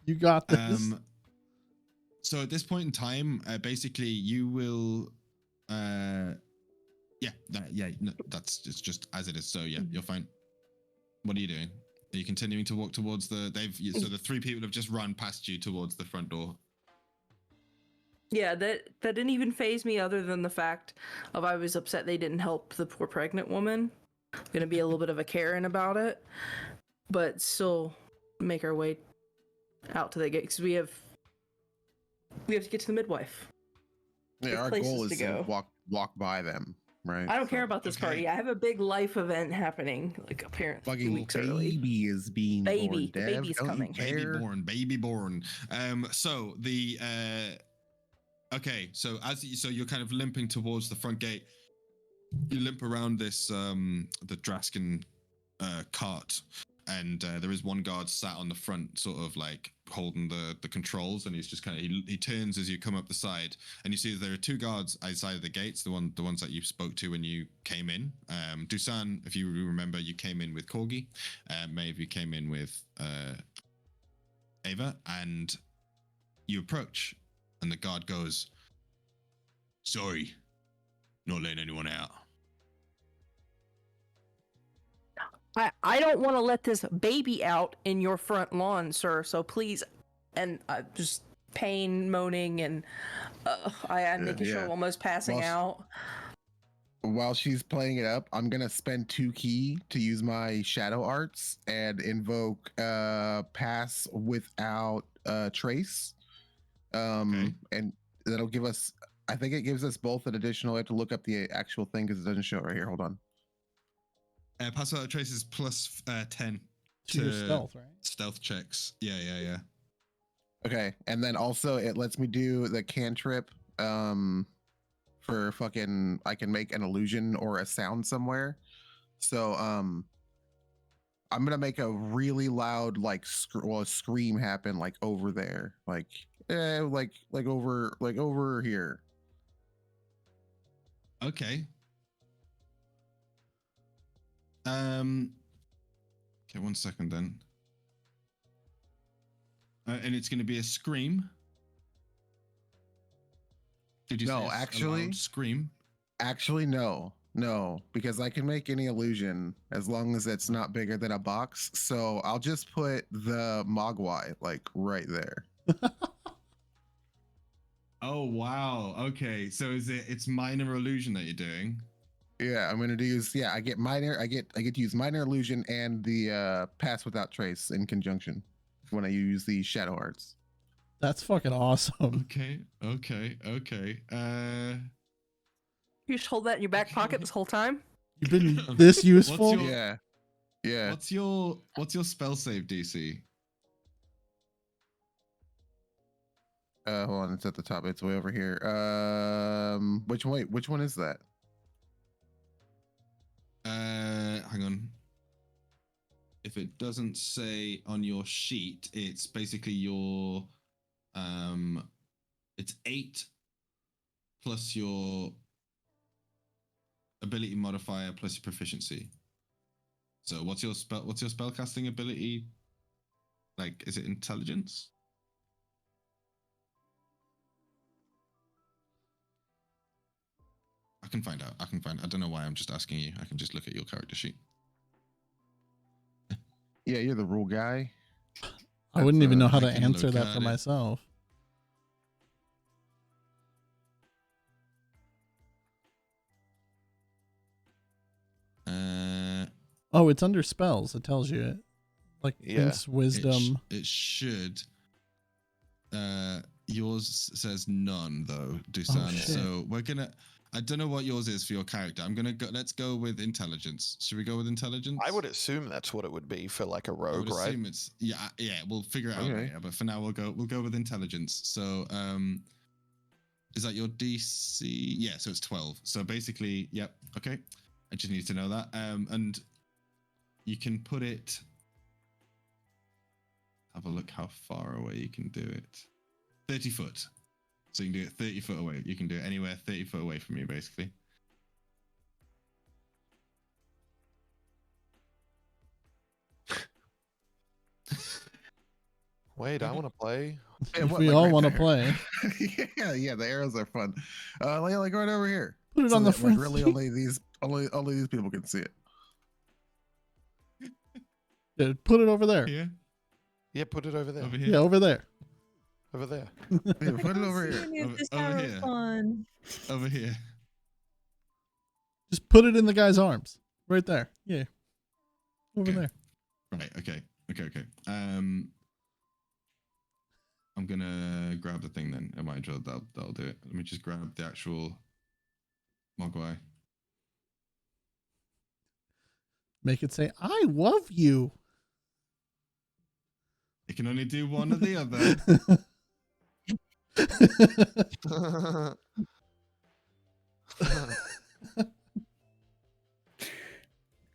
You got this. So at this point in time, basically you will, it's just as it is. So yeah, you're fine. What are you doing? Are you continuing to walk towards so the three people have just run past you towards the front door. Yeah, that didn't even faze me other than the fact of I was upset they didn't help the poor pregnant woman. Gonna be a little bit of a Karen about it, but still make our way out to the gate because we have to get to the midwife. Yeah, our goal is to walk by them, right? I don't care about this party. I have a big life event happening, like apparently fucking 2 weeks baby early. is being born. The baby's coming. Baby born. So the okay, so so you're kind of limping towards the front gate. You limp around this the Draskin cart, and there is one guard sat on the front, sort of like holding the controls, and he's just kind of he turns as you come up the side, and you see there are two guards outside of the gates, the ones that you spoke to when you came in. Dusan, if you remember, you came in with Corgi. Maeve, you came in with Ava, and you approach, and the guard goes, "Sorry, not letting anyone out." I don't want to let this baby out in your front lawn, sir. So please, and just pain, moaning, and I'm making sure I'm almost passing out. while she's playing it up, I'm gonna spend 2 key to use my shadow arts and invoke pass without trace. And that'll give us. I think it gives us both an additional. I have to look up the actual thing because it doesn't show it right here. Hold on. Pass without trace is plus 10 to your stealth, right? Stealth checks. Yeah. Okay, and then also it lets me do the cantrip. For fucking, I can make an illusion or a sound somewhere. So I'm gonna make a really loud like a scream happen like over there, like over here. Okay. Okay, 1 second then. And it's going to be a scream. Did you No, say actually, a loud scream? Actually, no, because I can make any illusion as long as it's not bigger than a box. So I'll just put the Mogwai like right there. Oh wow. Okay. So it's minor illusion that you're doing? Yeah, I'm gonna use. Yeah, I get to use minor illusion and the pass without trace in conjunction when I use the shadow arts. That's fucking awesome. Okay. You just hold that in your back pocket this whole time? You've been this useful? Yeah. What's your spell save DC? Hold on, it's at the top. It's way over here. Which one is that? Hang on. If it doesn't say on your sheet, it's basically your it's 8 plus your ability modifier plus your proficiency. So what's your spellcasting ability? Like, is it intelligence? I can find out. I don't know why I'm just asking you. I can just look at your character sheet. Yeah, you're the rule guy. I wouldn't even know how to I can answer look that at for it. myself. Oh, it's under spells. It tells you it. Like Think's wisdom. It should. Yours says none though, Dusan. So we're gonna. I don't know what yours is for your character. I'm gonna go. Let's go with intelligence. Should we go with intelligence? I would assume that's what it would be for like a rogue, I would right? assume it's yeah. We'll figure it out later. But for now, we'll go with intelligence. So is that your DC? Yeah. So it's 12. So basically, yep. Okay. I just need to know that. And you can put it. Have a look how far away you can do it. 30 foot. So you can do it 30 foot away. You can do it anywhere 30 foot away from you, basically. Wait, I want to play. If we all want to play. yeah, the arrows are fun. Like right over here. Put it on the front. Really, only these people can see it. Yeah, put it over there. Yeah. Yeah, put it over there. Over here. Yeah, over there. Over there. Yeah, put it over here. Over here. Fun. Over here. Just put it in the guy's arms. Right there. Yeah. Over there. Right. Okay. I'm gonna grab the thing then. I might as well. That'll do it. Let me just grab the actual Mogwai. Make it say, "I love you." It can only do one or the other.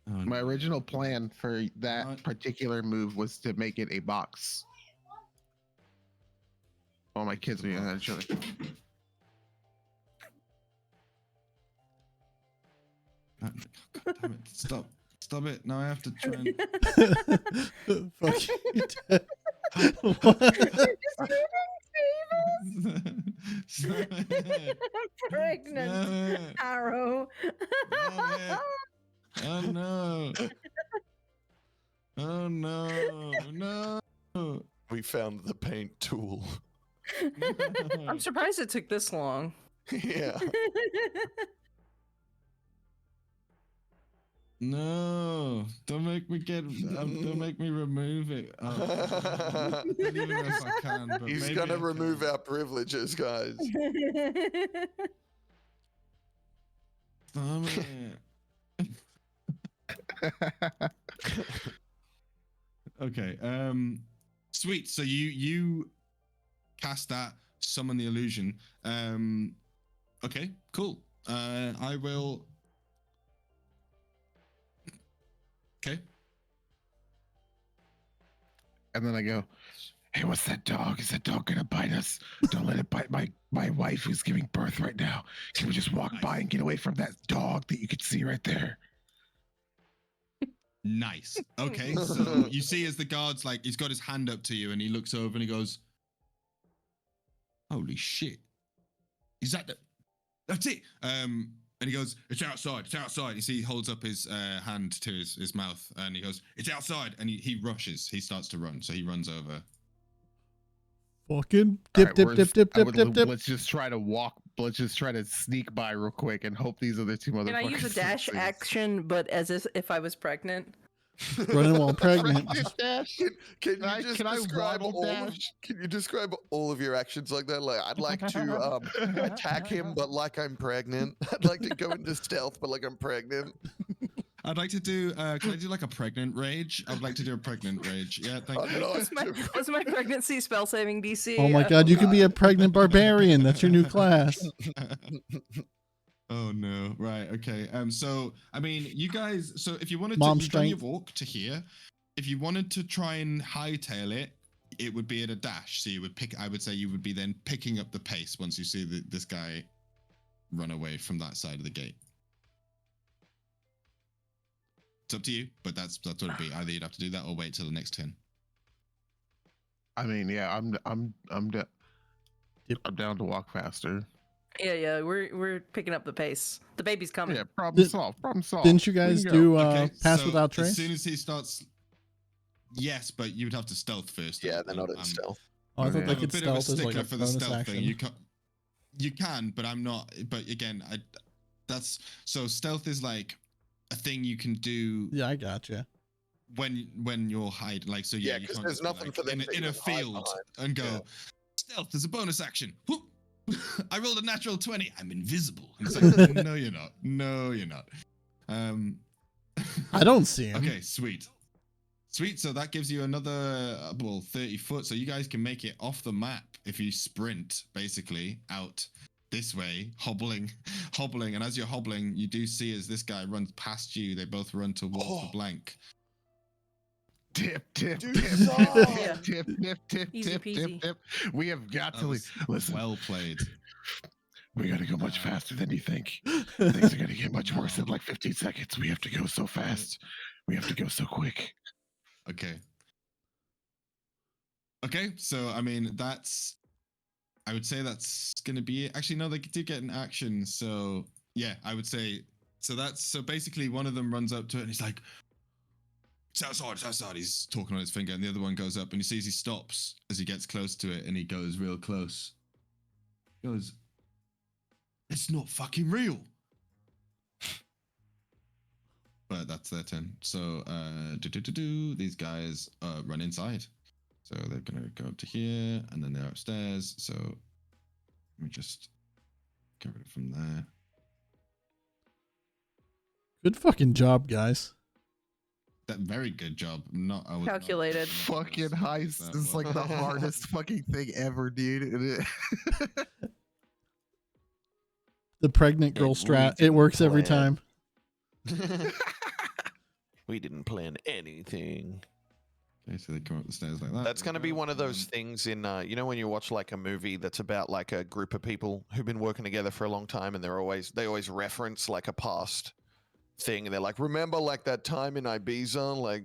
My original plan for that particular move was to make it a box. All my kids are yelling at each other. God damn it! Stop it! Now I have to try and. Fuck you, Ted. Pregnant arrow. Oh no! Oh no! We found the paint tool. I'm surprised it took this long. Yeah. No, don't make me don't make me remove it. Oh, I don't even know if I can. But He's maybe gonna I remove can. our privileges, guys. Damn it. Okay. Sweet. So you cast that, summon the illusion. Okay. Cool. I will. Okay. And then I go, hey, what's that dog? Is that dog gonna bite us? Don't let it bite my wife who's giving birth right now. Can we just walk by and get away from that dog that you can see right there? Nice. Okay. So you see as the guard's like, he's got his hand up to you and he looks over and he goes, holy shit. Is that that's it? And he goes, it's outside. It's outside. You see, he holds up his hand to his mouth and he goes, it's outside. And he rushes. He starts to run. So he runs over. Fucking dip. Let's just try to walk. Let's just try to sneak by real quick and hope these other two motherfuckers. Can I use a dash action, but as if I was pregnant? Running while pregnant. Can you just can I describe waddle all of, dash? can you describe all of your actions like that? Like, I'd like to attack him, but like I'm pregnant. I'd like to go into stealth, but like I'm pregnant. I'd like to do, can I do like a pregnant rage? I would like to do a pregnant rage. Yeah, thank you. What's my pregnancy spell saving DC? Oh my god, you could be a pregnant barbarian. That's your new class. Oh no, right, okay. So I mean, you guys. So if you wanted Mom to, you've done your strength. walk to here. If you wanted to try and hightail it, it would be at a dash. So you would pick. I would say you would be then picking up the pace once you see this guy run away from that side of the gate. It's up to you, but that's what it'd be. Either you'd have to do that or wait till the next turn. I mean, yeah, I'm down to walk faster. Yeah, we're picking up the pace. The baby's coming. Yeah, problem solved. Didn't you guys do pass so without trace? As soon as he starts, yes, but you would have to stealth first. Yeah, they're not in stealth. Oh, I thought they I'm a could bit of a stealth as like stickler a for the bonus stealth action. thing. You can, but I'm not. But again, that's so stealth is like a thing you can do. Yeah, I gotcha. When you're hiding, like so. Yeah, you because can't there's just be, nothing like, for them in a field and go. Yeah. Stealth is a bonus action. Whoop. I rolled a natural 20. I'm invisible. And it's like, no, you're not. No, you're not. I don't see him. Okay, sweet. Sweet. So that gives you another 30 foot. So you guys can make it off the map if you sprint basically out this way, hobbling. And as you're hobbling, you do see as this guy runs past you, they both run towards the blank. Tip. Easy peasy. We have got to listen. Well played. We got to go much faster than you think. Things are going to get much worse in like 15 seconds. We have to go so fast. We have to go so quick. Okay. So I mean, I would say that's going to be it. Actually, no, they did get an action. So yeah, I would say so basically one of them runs up to it and he's like, it's outside. He's talking on his finger, and the other one goes up, and he sees he stops as he gets close to it, and he goes real close. He goes, it's not fucking real. But that's their turn. So, these guys run inside. So they're gonna go up to here, and then they're upstairs. So let me just get rid of from there. Good fucking job, guys. That very good job. I was Calculated. Fucking heist is like the hardest fucking thing ever, dude. The pregnant girl strat. It works every time. We didn't plan anything. Okay, so they come up the stairs like that. That's going to be one of those things in, you know, when you watch like a movie that's about like a group of people who've been working together for a long time, and they always reference like a past thing, and they're like, remember like that time in Ibiza? Like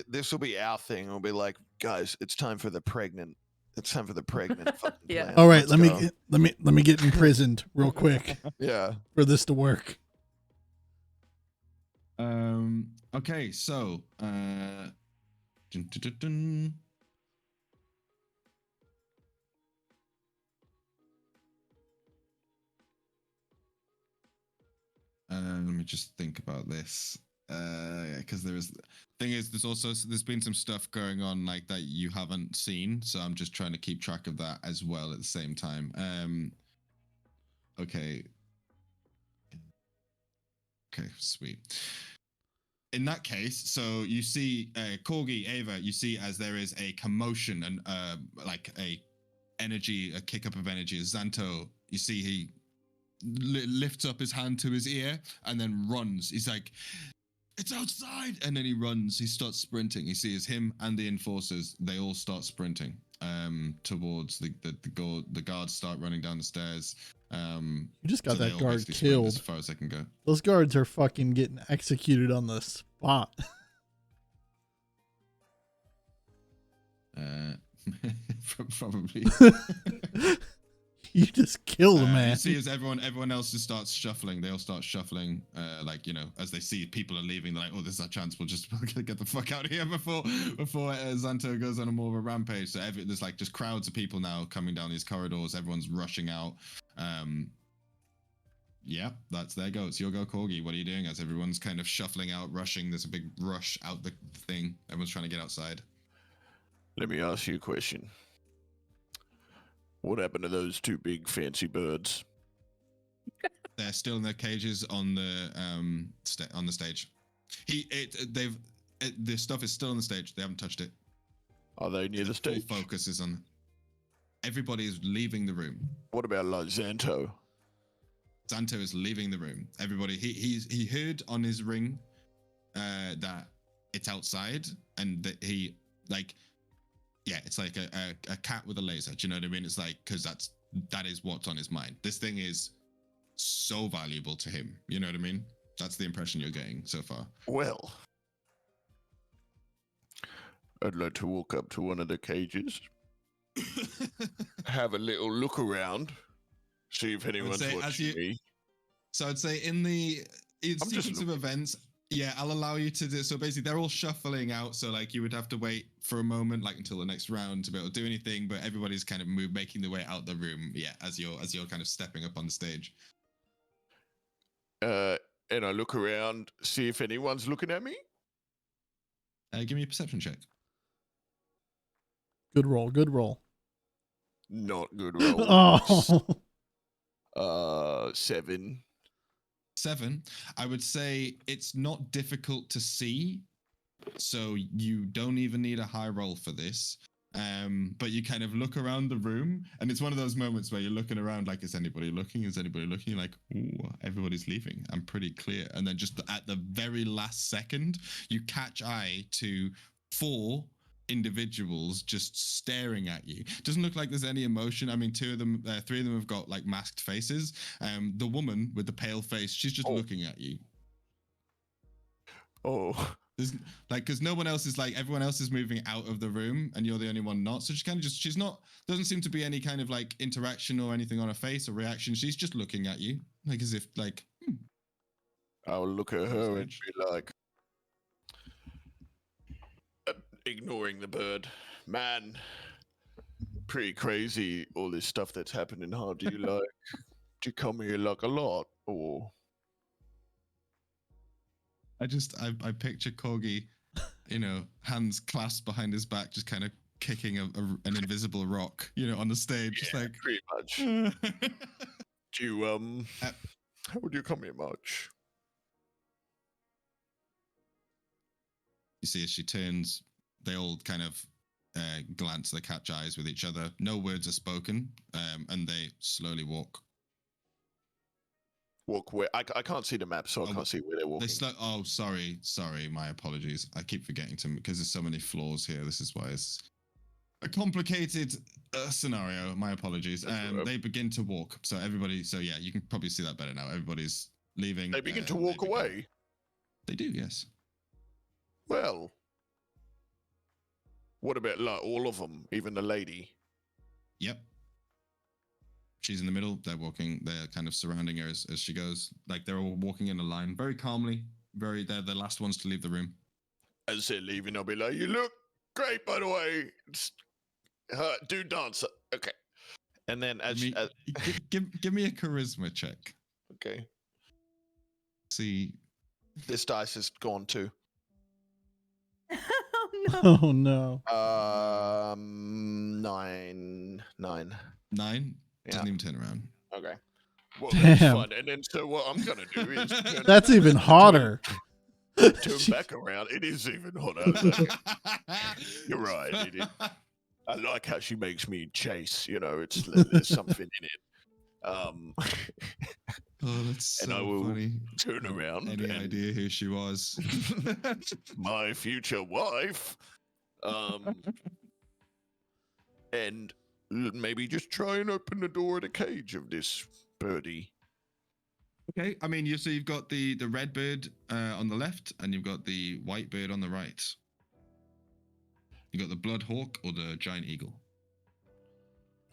this will be our thing. It'll be like, guys, it's time for the pregnant. It's time for the pregnant. Yeah. Plan. All right, Let's let me get imprisoned real quick yeah. for this to work. Okay, so let me just think about this. because there's been some stuff going on like that you haven't seen, so I'm just trying to keep track of that as well at the same time. Okay, sweet. In that case, so you see Corgi, Ava, you see as there is a commotion and like a kick up of energy. Xanto, you see he lifts up his hand to his ear and then runs. He's like, it's outside, and then he runs. He starts sprinting. You see as him and the enforcers, they all start sprinting towards the guards start running down the stairs. You just got so that guard killed as far as they can go. Those guards are fucking getting executed on the spot. Probably. You just killed a man. You see as everyone else just starts shuffling. They all start shuffling, like, you know, as they see people are leaving, they're like, oh, this is our chance. We'll just get the fuck out of here before Xanto goes on a more of a rampage. So there's like just crowds of people now coming down these corridors. Everyone's rushing out. Yeah, that's their go. It's your go, Corgi. What are you doing as everyone's kind of shuffling out, rushing? There's a big rush out the thing. Everyone's trying to get outside. Let me ask you a question. What happened to those two big fancy birds? They're still in their cages on the stage. The stuff is still on the stage. They haven't touched it. Are they near the stage? Full focus is on. Everybody is leaving the room. What about like Xanto? Xanto is leaving the room. Everybody, he heard on his ring that it's outside, and that he like. Yeah, it's like a cat with a laser. Do you know what I mean? It's like, because that is what's on his mind. This thing is so valuable to him. You know what I mean? That's the impression you're getting so far. Well, I'd like to walk up to one of the cages, have a little look around, see if anyone's watching me. So I'd say in sequence of events, yeah, I'll allow you to do. So basically, they're all shuffling out. So like, you would have to wait for a moment, like until the next round, to be able to do anything. But everybody's kind of making their way out the room. Yeah, as you're kind of stepping up on the stage. And I look around, see if anyone's looking at me. Give me a perception check. Good roll. Good roll. Not good roll. Oh. 7. 7. I would say it's not difficult to see, so you don't even need a high roll for this. But you kind of look around the room, and it's one of those moments where you're looking around like, is anybody looking? Is anybody looking? You're like, ooh, everybody's leaving. I'm pretty clear. And then just at the very last second, you catch eye to 4 individuals just staring at you. Doesn't look like there's any emotion. I mean, 3 of them have got like masked faces. The woman with the pale face, she's just looking at you. Oh. There's like, because no one else is like, everyone else is moving out of the room and you're the only one not. So she's not, doesn't seem to be any kind of like interaction or anything on her face or reaction. She's just looking at you, like as if like, I'll look at her and be like, ignoring the bird. Man, pretty crazy, all this stuff that's happening. How do you come here like a lot, or? I picture Corgi, you know, hands clasped behind his back, just kind of kicking an invisible rock, you know, on the stage. Yeah, just like pretty much. Do you how would you come here much? You see as she turns, they all kind of glance, they catch eyes with each other. No words are spoken, and they slowly walk. Walk where? I can't see the map, so I can't see where they're walking. Sorry, my apologies. I keep forgetting to, because there's so many floors here. This is why it's a complicated scenario. My apologies. They begin to walk. So yeah, you can probably see that better now. Everybody's leaving. They begin to walk away. They do, yes. Well, what about like all of them, even the lady? Yep. She's in the middle. They're walking. They're kind of surrounding her as she goes. Like they're all walking in a line, very calmly. They're the last ones to leave the room. As they're leaving, I'll be like, "You look great, by the way. Do dance, okay?" And then give me a charisma check. Okay. See This dice is gone too. Oh no. Oh no. 9. 9 Yeah. doesn't even turn around. Okay. Well, Damn. that's fun. And then so what I'm gonna do is That's even hotter. turn back around. It is even hotter. You're right. It is. I like how she makes me chase. You know, there's something in it. Oh, that's so and I will funny. turn around. Any idea who she was? My future wife. And maybe just try and open the door of the cage of this birdie. Okay, I mean, you've got the red bird on the left, and you've got the white bird on the right. You got the blood hawk or the giant eagle.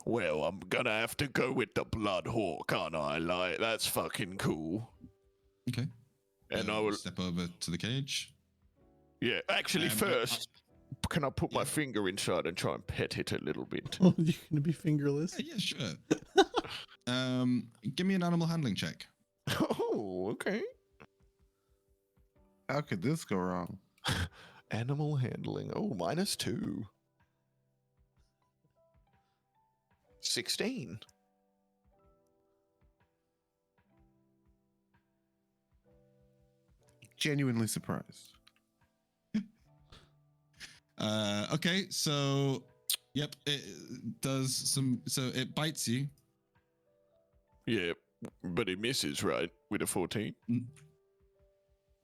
Well, I'm gonna have to go with the blood hawk, aren't I? Like, that's fucking cool. Okay. And I will step over to the cage. Yeah, actually, first, can I put my finger inside and try and pet it a little bit? Oh, you're gonna be fingerless? Yeah, sure. Give me an animal handling check. Oh, okay. How could this go wrong? Animal handling. Oh, -2. 16. Genuinely surprised. Okay, so yep, it does some. So it bites you. Yeah, but it misses, right? With a 14.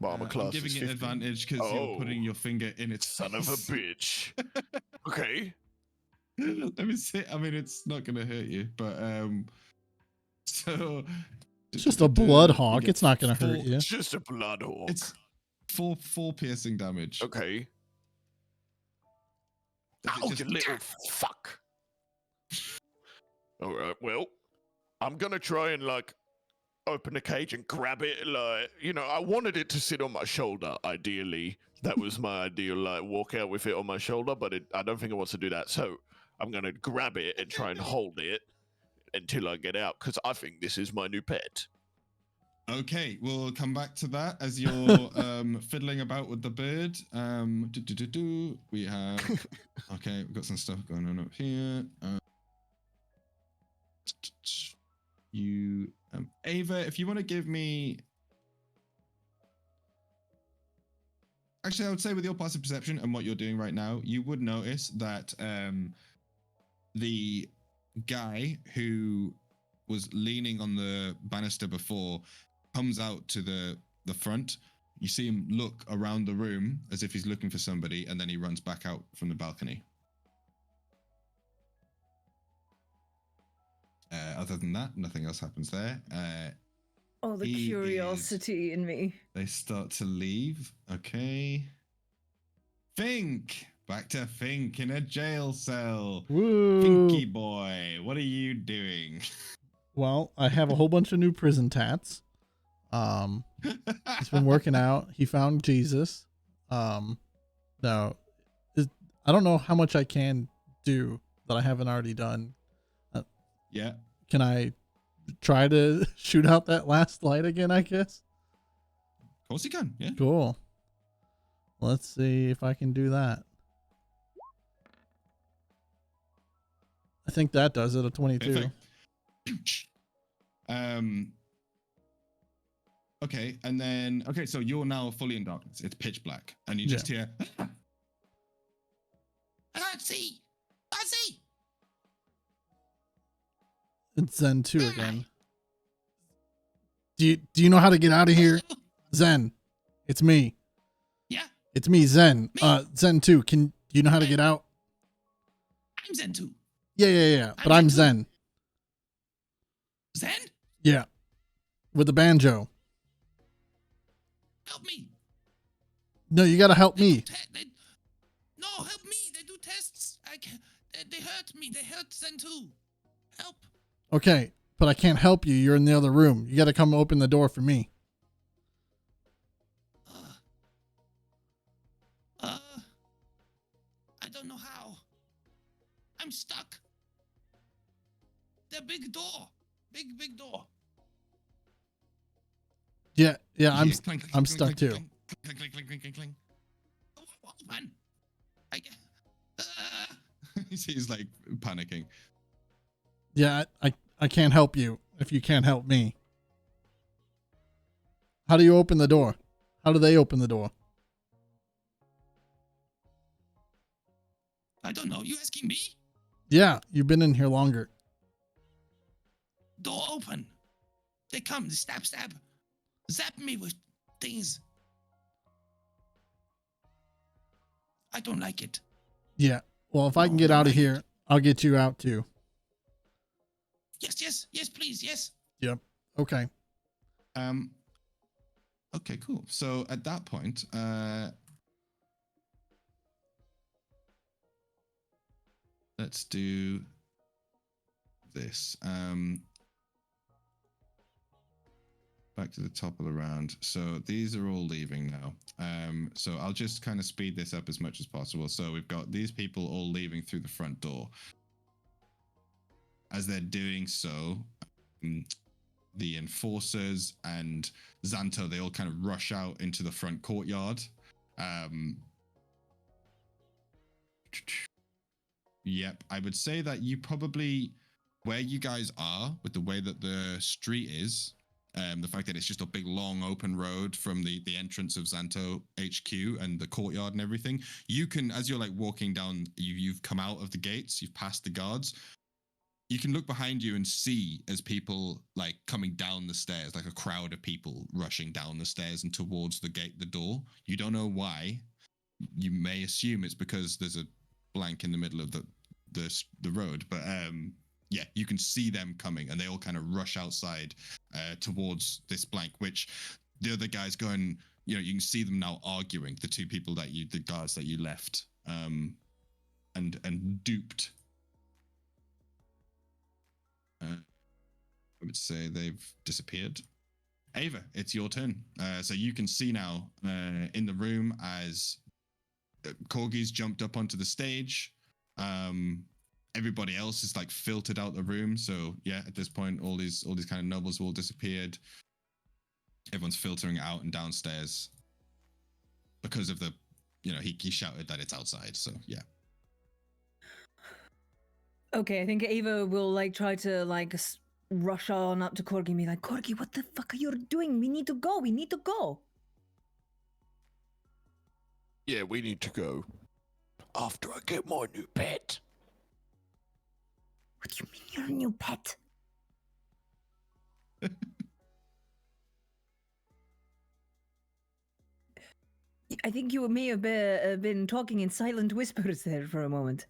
Armor class I'm giving is it 15. advantage because you're putting your finger in its son of a bitch. Okay. Let me see. I mean, it's not gonna hurt you, but so It's just a blood hawk. It's not gonna hurt you. It's just a blood hawk. It's four piercing damage. Okay. Oh, you little fuck. All right. Well, I'm gonna try and open the cage and grab it. I wanted it to sit on my shoulder. Ideally, that was my ideal. Walk out with it on my shoulder, but I don't think it wants to do that. So I'm gonna grab it and try and hold it until I get out, because I think this is my new pet. Okay, we'll come back to that as you're fiddling about with the bird. We have okay, we've got some stuff going on up here. Ava, if you want to give me, actually, I would say with your passive perception and what you're doing right now, you would notice that the guy who was leaning on the banister before comes out to the front. You see him look around the room as if he's looking for somebody, and then he runs back out from the balcony. Other than that, nothing else happens there. Oh, the curiosity in me. They start to leave. Okay. Fink! Back to Fink in a jail cell. Woo! Finky boy, what are you doing? Well, I have a whole bunch of new prison tats. He's been working out. He found Jesus. Now, I don't know how much I can do that I haven't already done. Yeah. Can I try to shoot out that last light again, I guess? Of course you can, yeah. Cool. Let's see if I can do that. I think that does it, a 22. Perfect. Okay, and then so you're now fully in darkness. It's pitch black, and you just hear. I can't see. I see. It's Zen 2 again. Do you know how to get out of here? Zen, it's me. Yeah. It's me, Zen. Me? Zen 2. Do you know how to get out? I'm Zen 2. Yeah. But I'm Zen. Zen? Yeah. With the banjo. Help me. No, you gotta help me. No, help me. They do tests. They hurt me. They hurt Zen 2. Help. Okay, but I can't help you. You're in the other room. You gotta come open the door for me. I don't know how. I'm stuck. The big door. Big door. Yeah, Yeah, You I'm hear clink, clink, I'm clink, stuck clink, too. clink, clink, clink, clink, clink, clink, clink. Man, he's like panicking. Yeah, I can't help you if you can't help me. How do you open the door? How do they open the door? I don't know. You asking me? Yeah, you've been in here longer. Door open. They come. They stab, zap me with things. I don't like it. Yeah. Well, if I can No, get don't out of like it. here, I'll get you out too. Yes, please, yes. Yep. Okay. Okay, cool. So at that point, let's do this. Back to the top of the round. So these are all leaving now. So I'll just kind of speed this up as much as possible. So we've got these people all leaving through the front door. As they're doing so, the enforcers and Xanto, they all kind of rush out into the front courtyard. Yep, I would say that you probably, where you guys are, with the way that the street is, the fact that it's just a big long open road from the entrance of Xanto HQ and the courtyard and everything, you can, as you're like walking down, you've come out of the gates, you've passed the guards, you can look behind you and see as people like coming down the stairs, like a crowd of people rushing down the stairs and towards the gate, the door. You don't know why. You may assume it's because there's a blank in the middle of the road, but yeah, you can see them coming and they all kind of rush outside towards this blank, which the other guys going, you know, you can see them now arguing, the two people that the guards that you left and duped. I would say they've disappeared. Ava, it's your turn. So you can see now in the room as Corgi's jumped up onto the stage. Everybody else is like filtered out the room. So yeah, at this point, all these kind of nobles have all disappeared. Everyone's filtering out and downstairs because of the, you know, he shouted that it's outside. So yeah. Okay, I think Ava will like try to like rush on up to Corgi and be like, Corgi, what the fuck are you doing? We need to go. We need to go. Yeah, we need to go. After I get my new pet. What do you mean you're a new pet? I think you may have been talking in silent whispers there for a moment.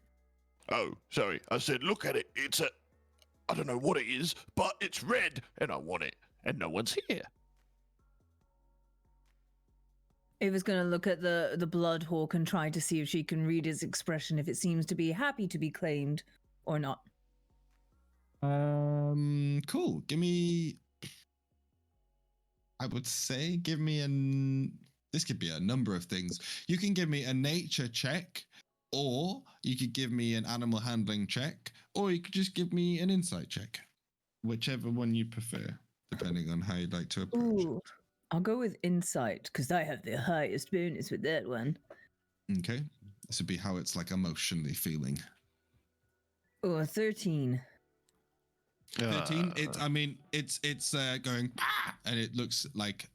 Oh, sorry. I said, look at it. It's a... I don't know what it is, but it's red, and I want it, and no one's here. Ava's gonna look at the blood hawk and try to see if she can read his expression, if it seems to be happy to be claimed or not. Cool. Give me, I would say, give me this could be a number of things. You can give me a nature check, or you could give me an animal handling check, or you could just give me an insight check. Whichever one you prefer, depending on how you'd like to approach. Ooh, I'll go with insight, because I have the highest bonus with that one. Okay. This would be how it's like emotionally feeling. Oh, 13. 13. It's going and it looks like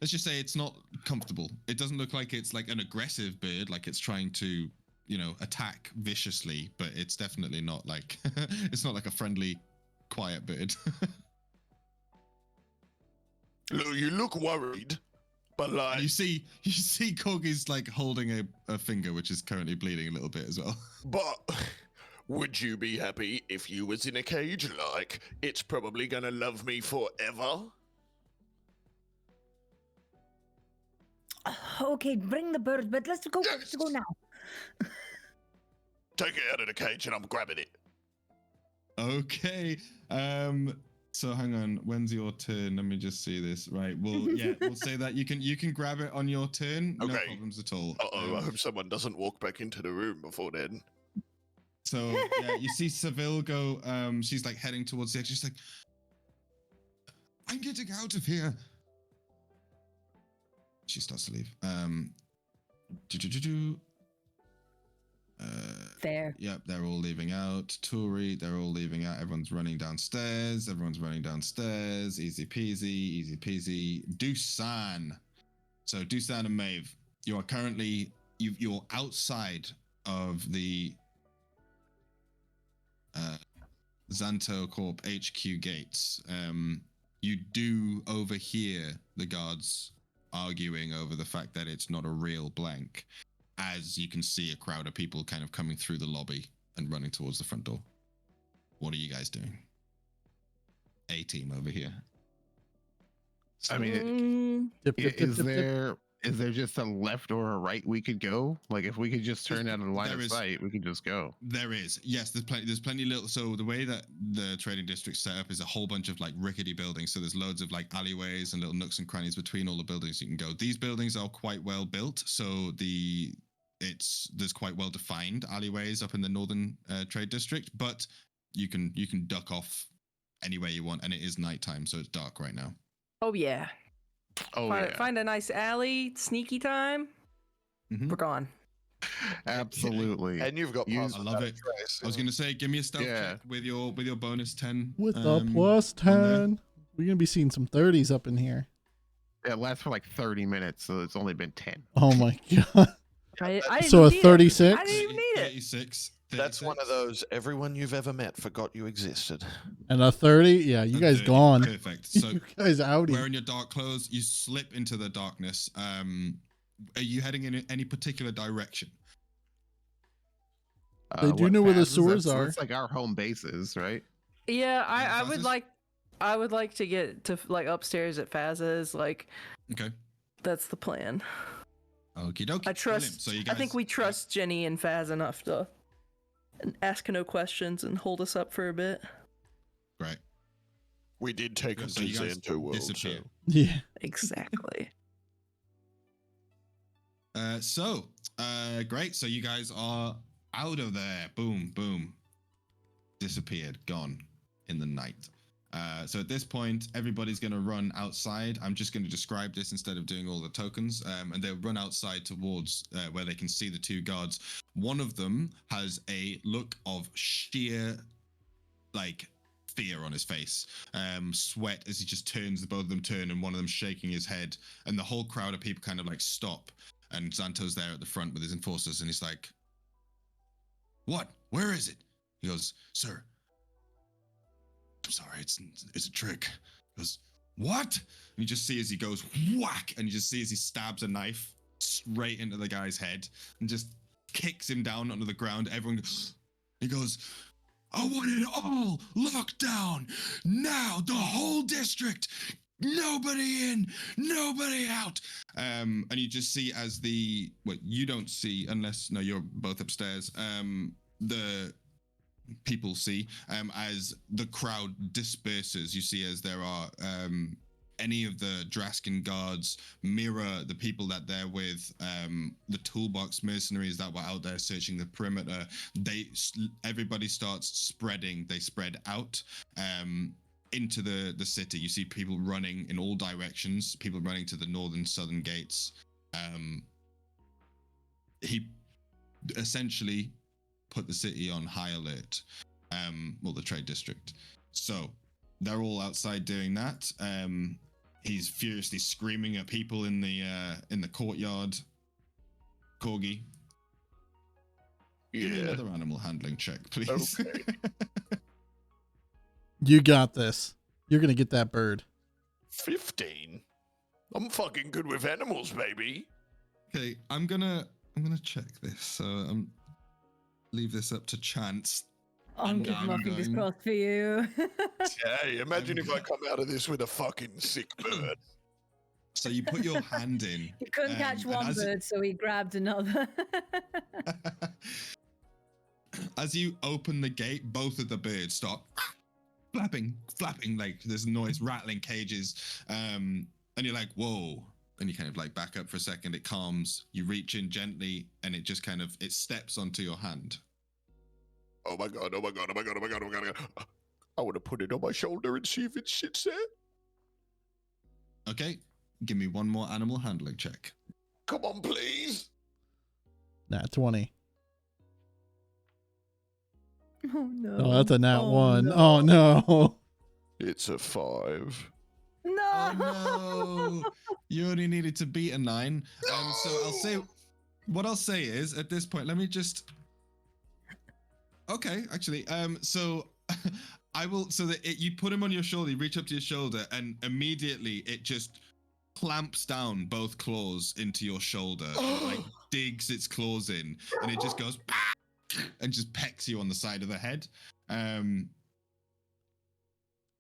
let's just say it's not comfortable. It doesn't look like it's like an aggressive bird, like it's trying to, you know, attack viciously, but it's definitely not like it's not like a friendly, quiet bird. Look, you look worried, but like... And you see Corgi's like holding a finger, which is currently bleeding a little bit as well. But would you be happy if you was in a cage? Like, it's probably gonna love me forever? Okay, bring the bird, but let's go. Yes. Let's go now. Take it out of the cage and I'm grabbing it. Okay. So hang on. When's your turn? Let me just see this. Right. Well, yeah. We'll say that you can grab it on your turn. Okay. No problems at all. Uh-oh, I hope someone doesn't walk back into the room before then. So yeah, you see Seville go. She's like heading towards the edge. She's like, "I'm getting out of here. She starts to leave. Do. Fair. Yep, they're all leaving out. Tori, they're all leaving out. Everyone's running downstairs. Easy peasy. Dusan. So Dusan and Maeve, you are currently you're outside of the Xanto Corp HQ gates. You do overhear the guards arguing over the fact that it's not a real blank, as you can see a crowd of people kind of coming through the lobby and running towards the front door. What are you guys doing? A team over here. I mean, is there just a left or a right we could go? Like, if we could just turn out of the line of sight, we could just go. There is, yes. There's plenty little. So the way that the trading district's set up is a whole bunch of like rickety buildings. So there's loads of like alleyways and little nooks and crannies between all the buildings you can go. These buildings are quite well built, so there's quite well defined alleyways up in the northern trade district. But you can duck off anywhere you want, and it is nighttime, so it's dark right now. Oh yeah. Find a nice alley, sneaky time. Mm-hmm. We're gone. Absolutely. And you've got I love it. I was gonna say, give me a stealth check with your bonus 10. With the plus 10. We're gonna be seeing some 30s up in here. It lasts for like 30 minutes, so it's only been 10. Oh my god. So a 36? I didn't even need it. 36. That's one of those everyone you've ever met forgot you existed. And a 30? Yeah, you guys 30. gone. Perfect. So you guys outie. Wearing your dark clothes, you slip into the darkness. Are you heading in any particular direction? They do know where the sewers are. It's like our home bases, right? Yeah, I would like to get to like upstairs at Faz's. Like, okay, that's the plan. Okie dokie. I trust. So you guys, I think we trust Jenny and Faz enough to ask no questions and hold us up for a bit. Right. We did take So a you guys Xanto world. disappear. Yeah. Exactly. Great. So you guys are out of there. Boom, boom. Disappeared. Gone in the night. So at this point, everybody's going to run outside. I'm just going to describe this instead of doing all the tokens. And they'll run outside towards where they can see the two guards. One of them has a look of sheer, like, fear on his face. Sweat as he just turns, both of them turn, and one of them shaking his head. And the whole crowd of people kind of, like, stop. And Xanto's there at the front with his enforcers, and he's like, "What? Where is it?" He goes, "Sir, I'm sorry, it's a trick." He goes, "What?" And you just see as he goes whack, and you just see as he stabs a knife straight into the guy's head and just kicks him down onto the ground. Everyone goes, he goes, "I want it all locked down now, the whole district. Nobody in, nobody out." And you just see as you don't see unless, no, you're both upstairs. The people see as the crowd disperses. You see as there are any of the Draskin guards mirror the people that they're with, the toolbox mercenaries that were out there searching the perimeter. Everybody starts spreading. They spread out into the city. You see people running in all directions, people running to the northern southern gates. He essentially put the city on high alert, the trade district. So they're all outside doing that. He's furiously screaming at people in the courtyard. Corgi, give me another animal handling check, please. Okay. You got this. You're gonna get that bird. 15. I'm fucking good with animals, baby. Okay, I'm gonna check this. So leave this up to chance. I'm keeping my fingers crossed for you. Hey, imagine if I come out of this with a fucking sick bird. So you put your hand in. He couldn't catch one bird, so he grabbed another. As you open the gate, both of the birds start flapping, like there's noise, rattling cages. And you're like, whoa. And you kind of like back up for a second. It calms. You reach in gently, and it just kind of, it steps onto your hand. Oh my god, oh my god, oh my god, oh my god, oh my god. I want to put it on my shoulder and see if it sits there. Okay. give me one more animal handling check. Come on, please. Nat 20. Oh no. Oh, that's a nat 1. No. Oh no. It's a 5. No. Oh no! You only needed to beat a 9. So I'll say is at this point, let me just. Okay, actually, so I will. So that you put him on your shoulder, you reach up to your shoulder, and immediately it just clamps down both claws into your shoulder, and like digs its claws in, and it just goes and just pecks you on the side of the head. I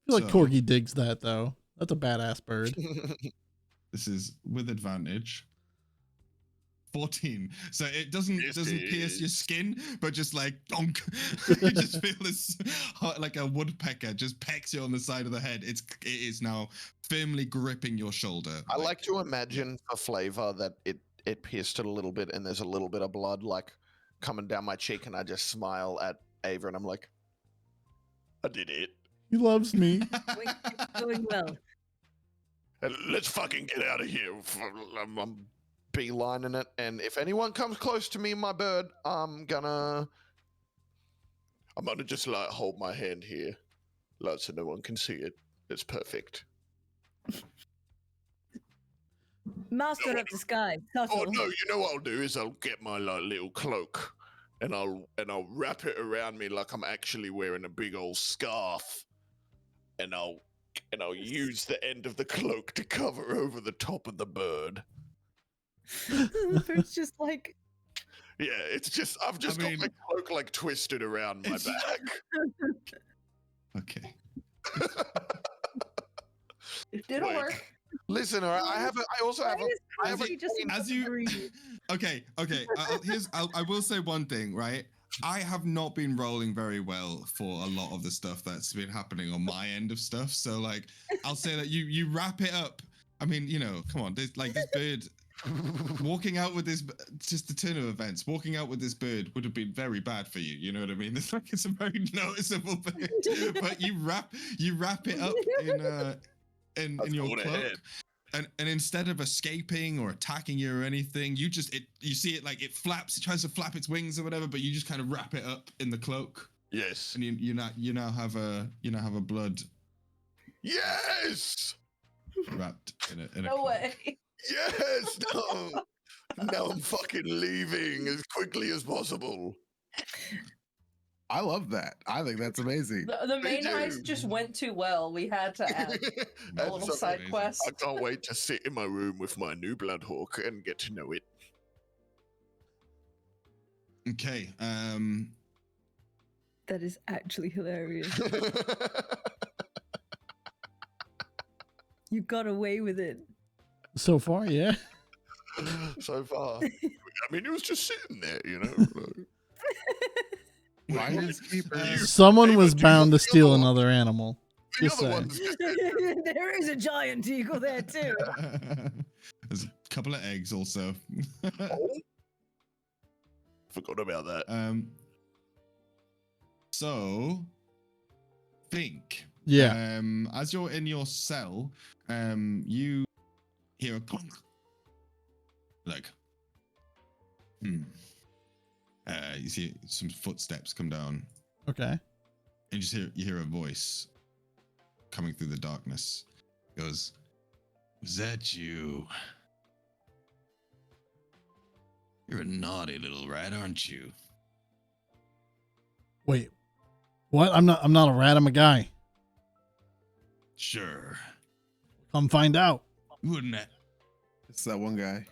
feel like Corgi digs that though. That's a badass bird. This is with advantage. 14. So it doesn't pierce your skin, but just like donk. You just feel this like a woodpecker just pecks you on the side of the head. It is now firmly gripping your shoulder. I like to imagine for flavor that it pierced it a little bit and there's a little bit of blood like coming down my cheek, and I just smile at Ava and I'm like, I did it. He loves me. It's going well. Let's fucking get out of here. I'm beelining it, and if anyone comes close to me, my bird, I'm gonna just like hold my hand here, like so no one can see it. It's perfect. Master of the sky. Subtle. Oh no! You know what I'll do is I'll get my like little cloak, and I'll wrap it around me like I'm actually wearing a big old scarf, and I'll use the end of the cloak to cover over the top of the bird. The bird's just like. Yeah, it's just I've just got my cloak like twisted around my back. Okay. It'll work. Listen, all right, I also have Okay. I will say one thing, right? I have not been rolling very well for a lot of the stuff that's been happening on my end of stuff. So like, I'll say that you wrap it up. I mean, you know, come on, there's like this bird walking out with this, just the turn of events, walking out with this bird would have been very bad for you. You know what I mean? It's like, it's a very noticeable bird, but you wrap it up in your cloak. And instead of escaping or attacking you or anything, you see it like it flaps, it tries to flap its wings or whatever, but you just kind of wrap it up in the cloak. Yes. And you now have a blood. Yes. Wrapped in a No way. Yes. No. Now I'm fucking leaving as quickly as possible. I love that. I think that's amazing. The main heist just went too well. We had to add a little side quest. I can't wait to sit in my room with my new Bloodhawk and get to know it. Okay. That is actually hilarious. You got away with it. So far, yeah. So far. I mean, it was just sitting there, you know. Someone was bound to steal another animal. Just saying. There is a giant eagle there too. There's a couple of eggs also. Forgot about that. So think. Yeah. As you're in your cell, you hear a clunk. Like, you see some footsteps come down. Okay. And you hear a voice coming through the darkness. It goes, "Was that you? You're a naughty little rat, aren't you?" Wait. What? I'm not a rat, I'm a guy. Sure. Come find out. Wouldn't it? It's that one guy.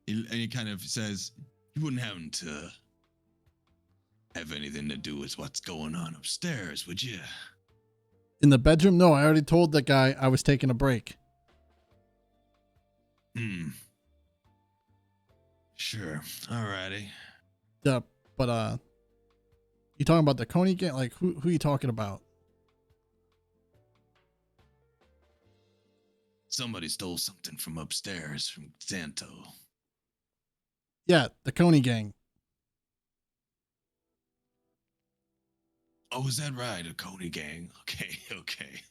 And he kind of says, "You wouldn't happen to have anything to do with what's going on upstairs, would you?" In the bedroom? No, I already told that guy I was taking a break. Sure. Alrighty. Yeah, but you talking about the Coney gang? Like who you talking about? Somebody stole something from upstairs from Santo. Yeah, the Coney gang. Oh, is that right? A Coney gang? Okay.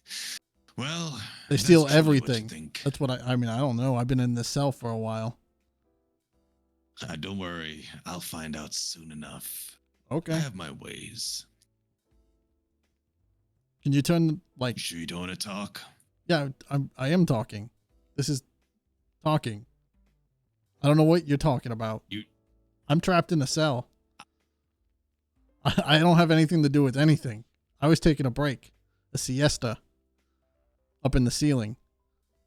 Well, They steal everything. That's what I mean, I don't know. I've been in this cell for a while. Don't worry. I'll find out soon enough. Okay. I have my ways. Can you turn like? You sure you don't want to talk? Yeah, I am talking. This is talking. I don't know what you're talking about. I'm trapped in a cell. I don't have anything to do with anything. I was taking a break, a siesta, up in the ceiling,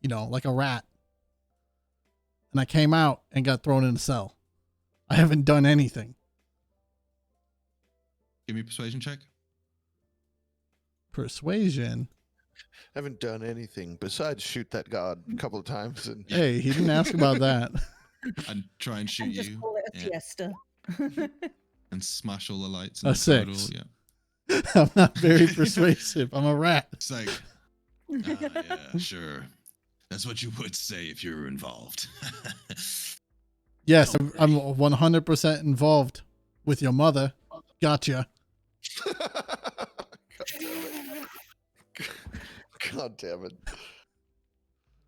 you know, like a rat. And I came out and got thrown in a cell. I haven't done anything. Give me a persuasion check. Persuasion? Haven't done anything besides shoot that guard a couple of times. And Hey, he didn't ask about that. And try and shoot And just you. call it a siesta. And smash all the lights. In A the 6. Total. Yeah. I'm not very persuasive. I'm a rat. It's like, yeah, sure. That's what you would say if you were involved. Yes, I'm 100% involved with your mother. Gotcha. God damn it.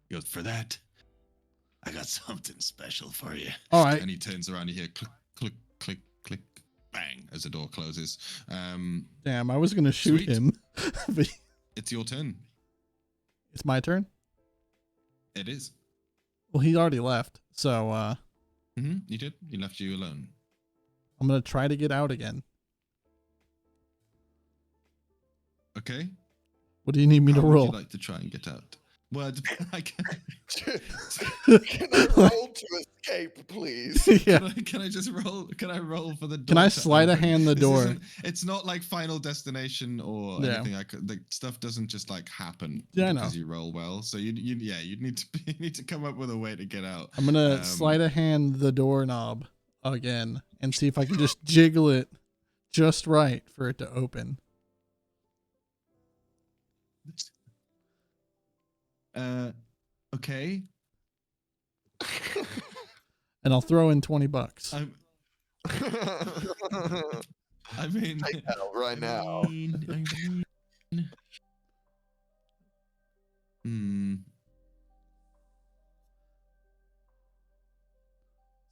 He goes, for that, I got something special for you. All right. And he turns around, you hear click, click, click, click, bang, as the door closes. Damn, I was going to shoot Sweet. him. But It's your turn. it's my turn? It is. Well, he already left. So You did. He left you alone. I'm going to try to get out again. Okay. What do you need me to How roll? would you like to try and get out? Well, I can. Can I roll to escape, please? Yeah. Can I just roll? Can I roll for the door? Can I to sleight of open? hand the This door? It's not like Final Destination or Yeah. anything. The stuff doesn't just like happen Yeah, I know. because you roll well. So you'd need to you need to come up with a way to get out. I'm going to sleight of hand the doorknob again and see if I can just jiggle it just right for it to open. Okay. And I'll throw in $20. I mean, Take that right now.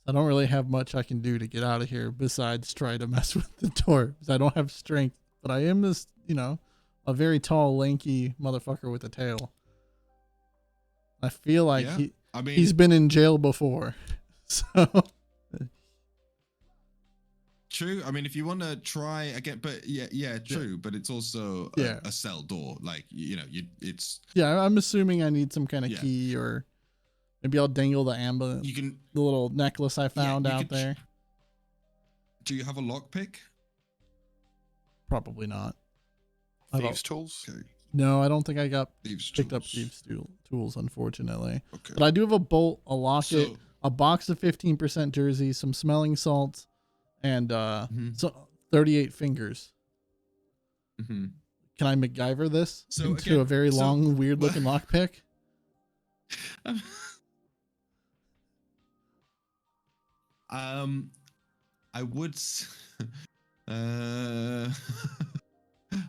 I don't really have much I can do to get out of here besides try to mess with the door because I don't have strength. But I am this, you know, a very tall, lanky motherfucker with a tail. I feel like I mean, he's been in jail before. So true. I mean, if you want to try again, but yeah, true. But it's also a cell door. Like, you know, it's. Yeah, I'm assuming I need some kind of Yeah. key, or maybe I'll dangle the ambulance. You can. The little necklace I found you out could there. Do you have a lockpick? Probably not. Thieves' tools? Okay. No, I don't think I got Thieves' picked up tools. thieves' tools, unfortunately. Okay. But I do have a bolt, a locket, So- a box of 15% jerseys, some smelling salts, and so 38 fingers. Mm-hmm. Can I MacGyver this So into again- a very so- long, weird-looking lockpick? I would.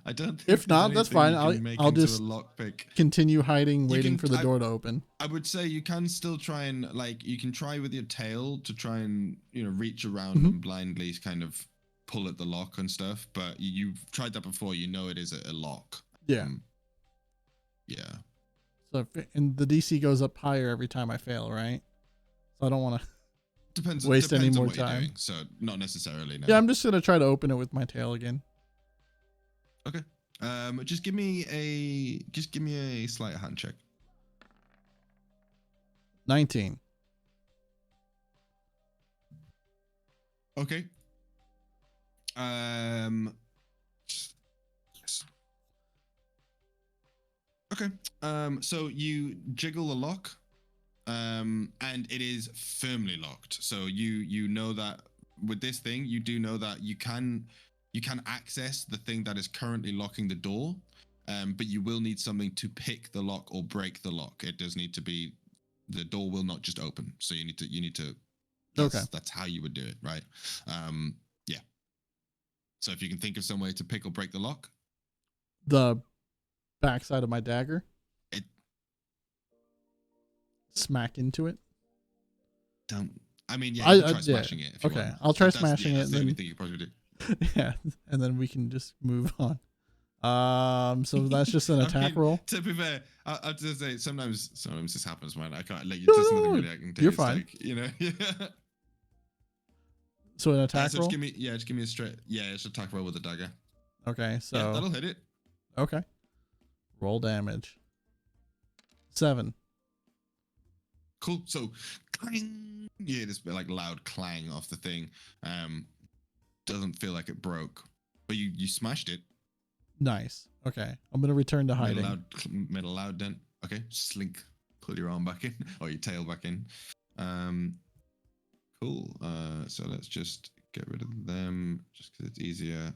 I don't think. If not, there's that's fine. anything you can make I'll into just a lockpick. Continue hiding, waiting can- for the I- door to open. I would say you can still try and you can try with your tail to try and reach around Mhm. and blindly kind of pull at the lock and stuff. But you've tried that before. You know it is a lock. Yeah. Yeah. So and the DC goes up higher every time I fail, right? So I don't want to. Depends. Waste any depends on more what you're time. doing, so not necessarily. No. Yeah, I'm just gonna try to open it with my tail again. Okay. Just give me a sleight of hand check. 19. Okay. Okay. So you jiggle the lock, and it is firmly locked. So you know that with this thing, you do know that you can access the thing that is currently locking the door, but you will need something to pick the lock or break the lock. It does need to be, the door will not just open. So you need to. That's how you would do it, right? Yeah. So if you can think of some way to pick or break the lock, The backside of my dagger. smack into it? Don't. I mean, yeah, you can try smashing it. If you Okay, want. I'll try That's- smashing it. That's the And only then, thing you probably do. yeah, and then we can just move on. So that's just an attack roll. To be fair, I'll just say sometimes this happens, man. I can't let you. No, There's no, nothing no, really I can do. you're It's fine. like, you know. So an attack so roll. just give me a straight. Yeah, it's attack roll with a dagger. Okay, so Yeah, that'll hit it. okay. Roll damage. 7. Cool. So, clang. Yeah, this like loud clang off the thing. Doesn't feel like it broke, but you smashed it. Nice. Okay, I'm gonna return to hiding. Made a loud dent. Okay, slink. Pull your arm back in or your tail back in. Cool. So let's just get rid of them just because it's easier.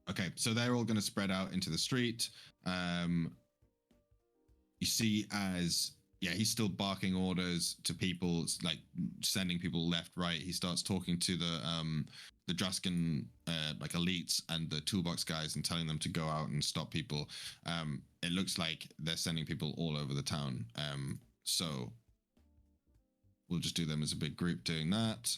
Okay, so they're all going to spread out into the street. You see as, yeah, he's still barking orders to people, like sending people left, right. He starts talking to the Draskin like elites and the toolbox guys and telling them to go out and stop people. It looks like they're sending people all over the town. So we'll just do them as a big group doing that.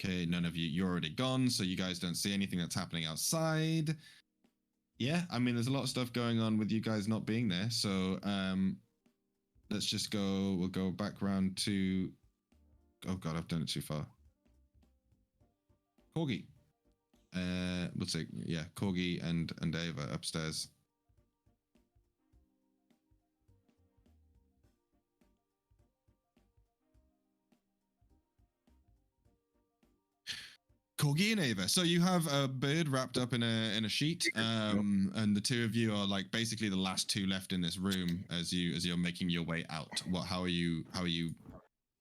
Okay, none of you're already gone, so you guys don't see anything that's happening outside. Yeah, I mean, there's a lot of stuff going on with you guys not being there, so let's just go, we'll go back round to, oh god, I've done it too far. Corgi. We'll say, yeah, Corgi and Ava upstairs. Corgi and Ava. So you have a bird wrapped up in a sheet, and the two of you are like basically the last two left in this room as you're making your way out. How are you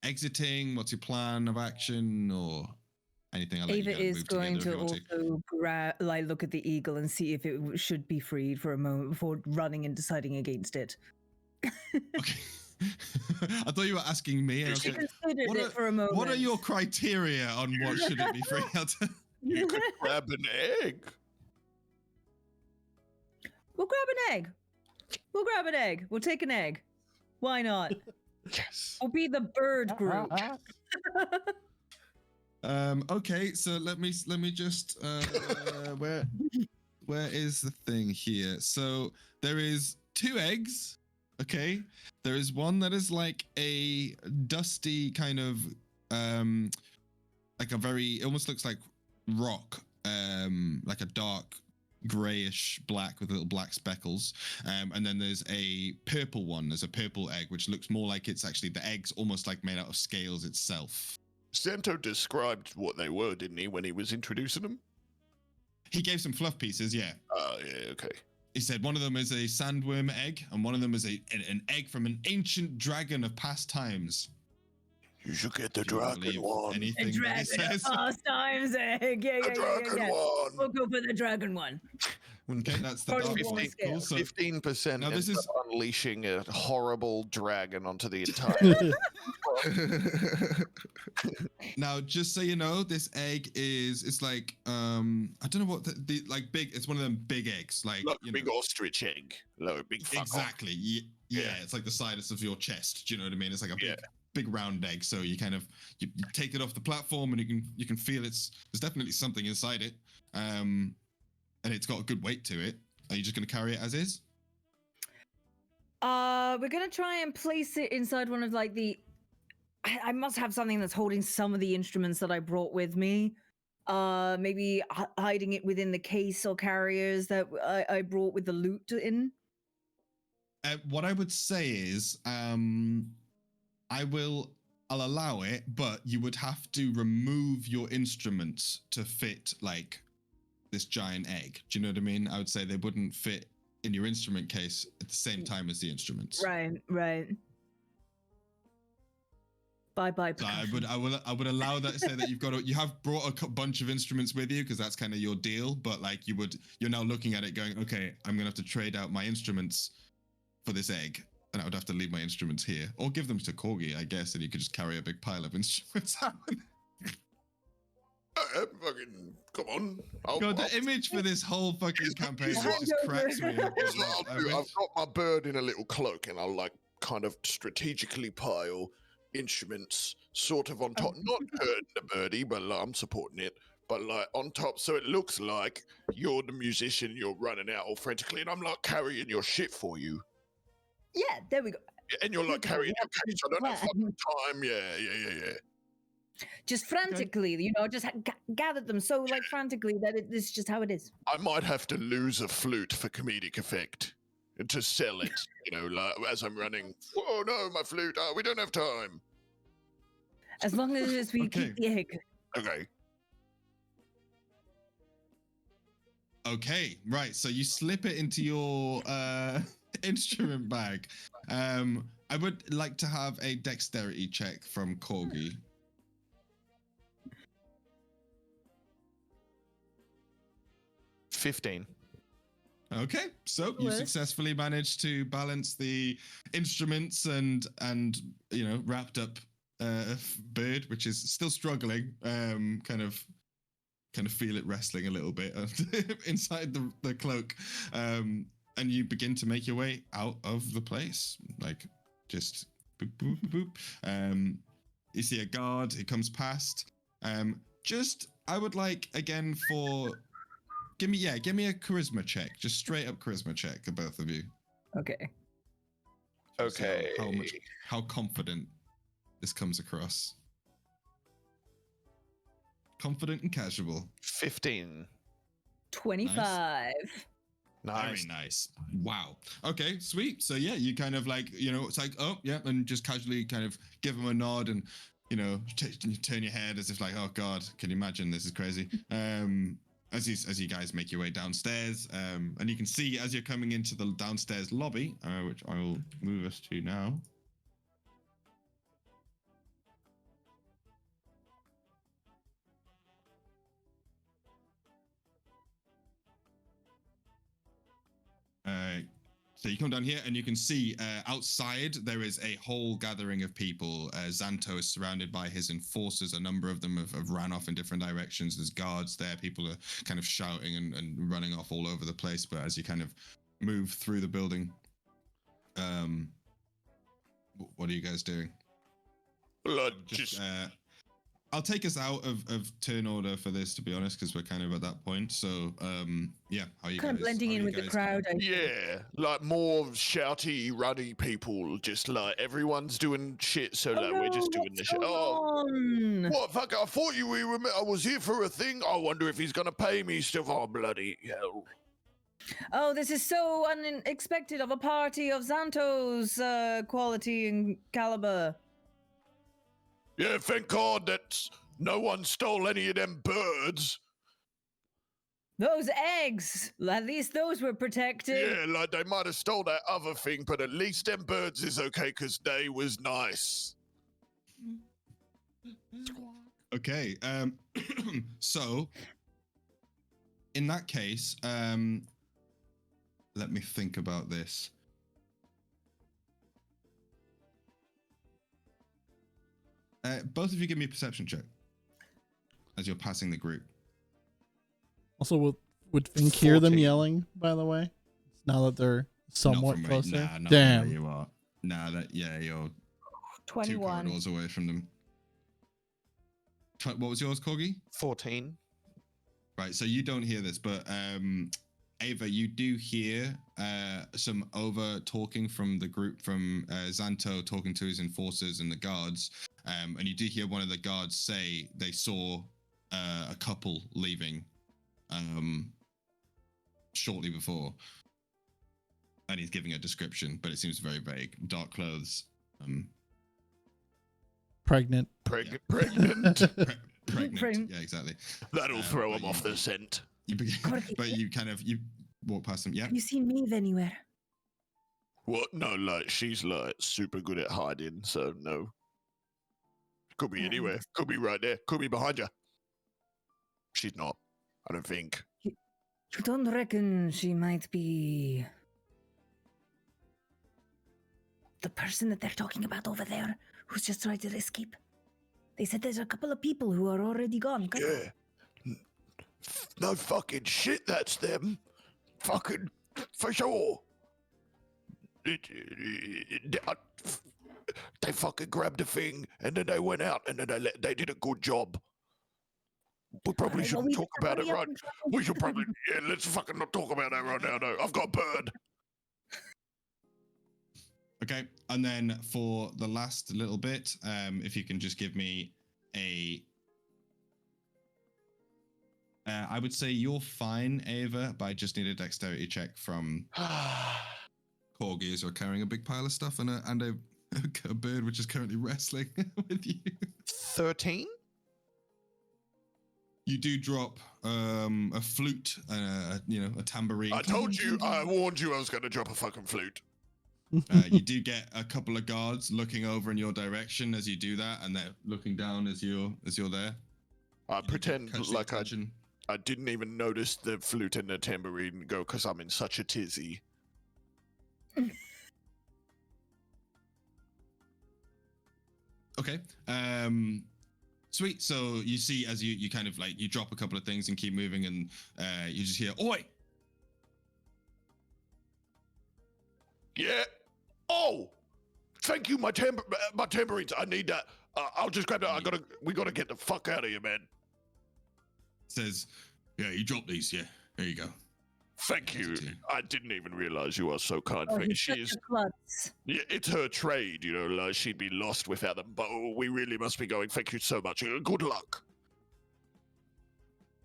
exiting? What's your plan of action or anything? Ava is going to also look at the eagle and see if it should be freed for a moment before running and deciding against it. Okay. I thought you were asking me. And she considered it for a moment. What are your criteria on what should it be free? You could grab an egg. We'll grab an egg. We'll grab an egg. We'll take an egg. Why not? Yes. We'll be the bird group. Okay, so let me just where is the thing here? So there is 2 eggs. Okay, there is one that is like a dusty kind of like a very, it almost looks like rock, like a dark grayish black with little black speckles, and then there's a purple one. There's a purple egg which looks more like it's actually, the egg's almost like made out of scales itself. Santo described what they were, didn't he, when he was introducing them? He gave some fluff pieces, yeah. Yeah, okay. He said one of them is a sandworm egg, and one of them is an egg from an ancient dragon of past times. You should get the dragon one. A dragon of past times egg. Yeah. One. We'll go for the dragon one. Okay, that's the 15%. Now this is unleashing a horrible dragon onto the entire. Now, just so you know, this egg it's like I don't know what the like big. It's one of them big eggs, like big ostrich egg, big fuck exactly. Yeah, it's like the size of your chest. Do you know what I mean? It's like a big round egg. So you kind of you take it off the platform, and you can feel there's definitely something inside it. And it's got a good weight to it. Are you just going to carry it as is? We're going to try and place it inside one of like I must have something that's holding some of the instruments that I brought with me. Maybe hiding it within the case or carriers that I brought with the loot in. What I would say is, I'll allow it, but you would have to remove your instruments to fit like this giant egg. Do you know what I mean? I would say they wouldn't fit in your instrument case at the same time as the instruments. Right. Bye. So I would allow that. Say that you have brought a bunch of instruments with you because that's kind of your deal. But like you're now looking at it going, okay, I'm gonna have to trade out my instruments for this egg, and I would have to leave my instruments here or give them to Corgi, I guess, and you could just carry a big pile of instruments out. Fucking, come on. God, the image for this whole fucking campaign here's just cracks me up. Here's what Like, I'll do. I've got my bird in a little cloak, and I'll like kind of strategically pile instruments sort of on top, not hurting the birdie, but like, I'm supporting it. But like on top, so it looks like you're the musician, you're running out all frantically, and I'm like carrying your shit for you. Yeah, there we go. And you're like carrying your case. I don't have fucking time. Yeah. Just frantically, just gather them so like frantically that it's just how it is. I might have to lose a flute for comedic effect and to sell it, like as I'm running. Oh no, my flute. Oh, we don't have time. As long as we keep the egg. Okay. Okay, right. So you slip it into your instrument bag. I would like to have a dexterity check from Corgi. 15. Okay, so you successfully managed to balance the instruments and wrapped up bird, which is still struggling. Kind of feel it wrestling a little bit inside the cloak. And you begin to make your way out of the place, like just boop boop boop boop. You see a guard. He comes past. I would like again for. Give me a charisma check. Just straight up charisma check, the both of you. Okay. Okay. How confident this comes across. Confident and casual. 15. 25. Nice. Very nice. Wow. Okay, sweet. So yeah, you kind of like, it's like, oh yeah, and just casually kind of give him a nod and, you turn your head as if like, oh God, can you imagine? This is crazy. As you guys make your way downstairs, and you can see as you're coming into the downstairs lobby, which I will move us to now. So you come down here and you can see outside there is a whole gathering of people. Xanto is surrounded by his enforcers. A number of them have ran off in different directions. There's guards there. People are kind of shouting and running off all over the place. But as you kind of move through the building, what are you guys doing? I'll take us out of turn order for this, to be honest, because we're kind of at that point. So, yeah, how are you kind of blending in with the crowd. Yeah, like more shouty, ruddy people. Just like everyone's doing shit, so like we're just doing the shit. Oh, what fuck? I thought I was here for a thing. I wonder if he's gonna pay me stuff. Oh, bloody hell! Oh, this is so unexpected of a party of Xanto's quality and caliber. Yeah, thank God that no one stole any of them birds. Those eggs, at least those were protected. Yeah, like they might have stole that other thing, but at least them birds is okay because they was nice. Okay, so in that case, let me think about this. Both of you give me a perception check as you're passing the group. Also, would Fink hear them yelling, by the way? Now that they're somewhat closer? Damn. You are. You're 21. 2 corridors away from them. What was yours, Corgi? 14. Right, so you don't hear this, but Ava, you do hear some over talking from the group, from Xanto talking to his enforcers and the guards. And you do hear one of the guards say they saw a couple leaving shortly before. And he's giving a description, but it seems very vague. Dark clothes. Pregnant. Pregnant. Pregnant. Yeah, exactly. That'll throw him off the scent. But you walk past them. Yeah. Have you seen Maeve anywhere? What? No, like she's like super good at hiding, so no. Could be anywhere. Could be right there. Could be behind you. She's not. I don't think. You don't reckon she might be the person that they're talking about over there, who's just tried to escape? They said there's a couple of people who are already gone. Yeah. No fucking shit, that's them. Fucking for sure. They fucking grabbed a thing and then they went out and then they did a good job. We probably shouldn't talk about it, right? We should probably, let's fucking not talk about that right now. No, I've got a bird. Okay, and then for the last little bit, if you can just give me a... I would say you're fine, Ava, but I just need a dexterity check from Corgi as you're carrying a big pile of stuff and a bird which is currently wrestling with you. 13? You do drop a flute, a tambourine. I told you, I warned you I was going to drop a fucking flute. You do get a couple of guards looking over in your direction as you do that, and they're looking down as you're there. I pretend like I didn't even notice the flute and the tambourine go because I'm in such a tizzy. Okay. Sweet. So you see as you kind of like, you drop a couple of things and keep moving, and you just hear, "Oi!" Yeah. Oh, thank you, my tambourines. I need that. I'll just grab that. We gotta get the fuck out of here, man. Says, "Yeah, you drop these. Yeah, there you go." Thank you. I didn't even realize you are so kind. She's yeah, it's her trade, like she'd be lost without them. But we really must be going. Thank you so much. Good luck.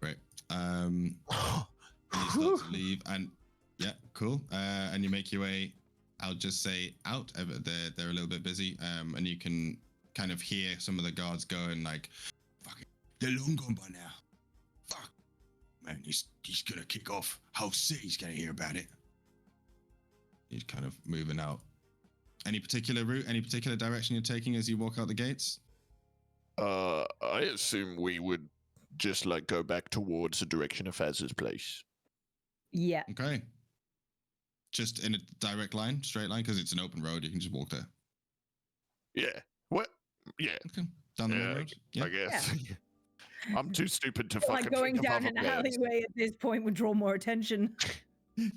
Great. You start to leave, and yeah, cool. And you make your way. I'll just say out. They're a little bit busy. And you can kind of hear some of the guards going like, "Fuck it, they're long gone by now. Fuck, man, he's gonna kick off. Whole city's gonna hear about it." He's kind of moving out. Any particular route? Any particular direction you're taking as you walk out the gates? I assume we would just like go back towards the direction of Faz's place. Yeah. Okay. Just in a direct line, straight line, because it's an open road. You can just walk there. Yeah. What? Yeah. Okay. Down the main road. Yeah. I guess. Yeah. I'm too stupid to fucking. Like going down an alleyway at this point would draw more attention.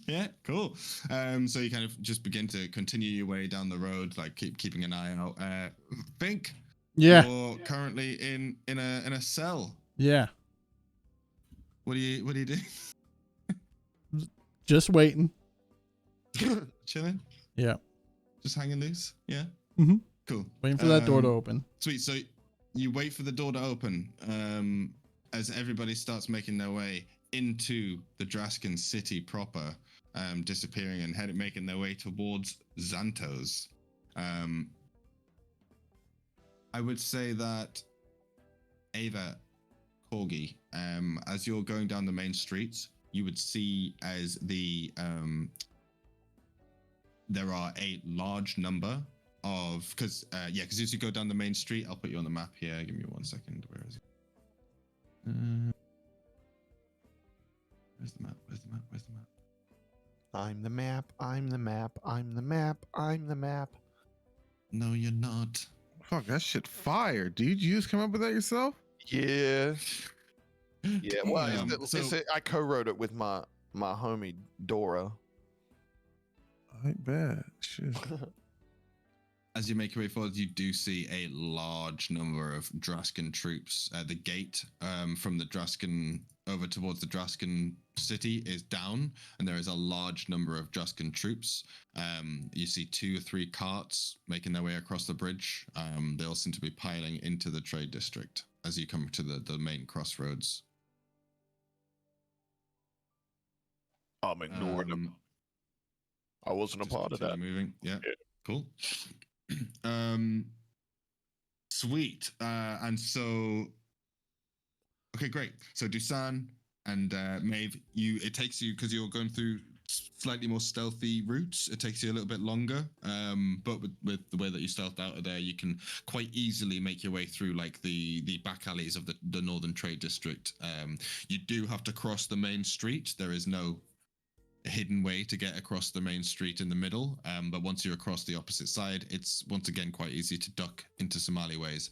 Yeah, cool. So you kind of just begin to continue your way down the road, like keeping an eye out. Fink. Yeah. You're currently in a cell. Yeah. What do you do? Just waiting. Chilling. Yeah. Just hanging loose. Yeah. Mm-hmm. Cool. Waiting for that door to open. Sweet. So you wait for the door to open as everybody starts making their way into the Draskin city proper, disappearing and making their way towards Xantos. I would say that Ava, Corgi, as you're going down the main streets, you would see as there are a large number of, because as you go down the main street, I'll put you on the map here. Give me 1 second. Where is it? Where's the map? I'm the map. I'm the map. I'm the map. I'm the map. No, you're not. Fuck, that shit fire, dude. You just come up with that yourself? Yeah. Yeah. Well, I co-wrote it with my homie Dora. I bet. Shit. As you make your way forward, you do see a large number of Draskin troops. The gate from the Draskin over towards the Draskin city is down, and there is a large number of Draskin troops. You see 2 or 3 carts making their way across the bridge. They all seem to be piling into the trade district as you come to the main crossroads. I'm ignoring them. I wasn't a part of that. Moving. Yeah. Cool. Sweet. And so, okay, great. So Dusan and Maeve, it takes you, because you're going through slightly more stealthy routes, it takes you a little bit longer. But with the way that you stealthed out of there, you can quite easily make your way through like the back alleys of the northern trade district. You do have to cross the main street. There is no hidden way to get across the main street in the middle, but once you're across the opposite side, it's once again quite easy to duck into some alleyways.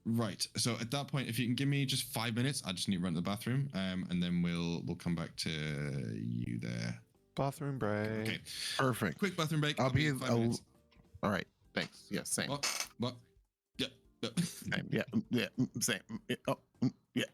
Right. So at that point, if you can give me just 5 minutes, I just need to run to the bathroom, and then we'll come back to you there. Bathroom break. Okay. Perfect. Quick bathroom break. I'll be 5 minutes. All right. Thanks. Yeah. Same. What? Yeah. Same. Yeah. Yeah. Same. Yeah. Oh. Yeah.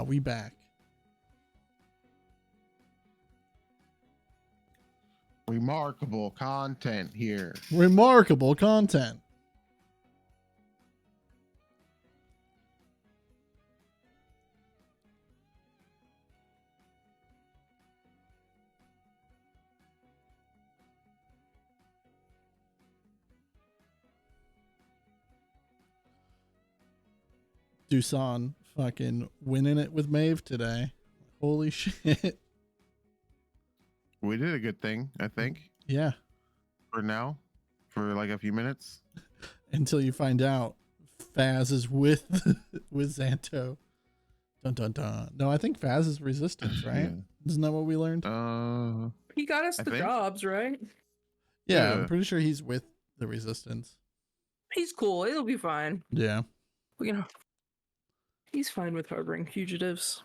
We back. Remarkable content here. Remarkable content. Dusan fucking winning it with Maeve today. Holy shit. We did a good thing, I think. Yeah. For now, for like a few minutes. Until you find out Faz is with with Xanto. Dun dun dun. No, I think Faz is resistance, right? Yeah. Isn't that what we learned? He got us I the think. jobs, right? Yeah, Yeah. I'm pretty sure he's with the resistance. He's cool. It'll be fine. Yeah. You know, he's fine with harboring fugitives.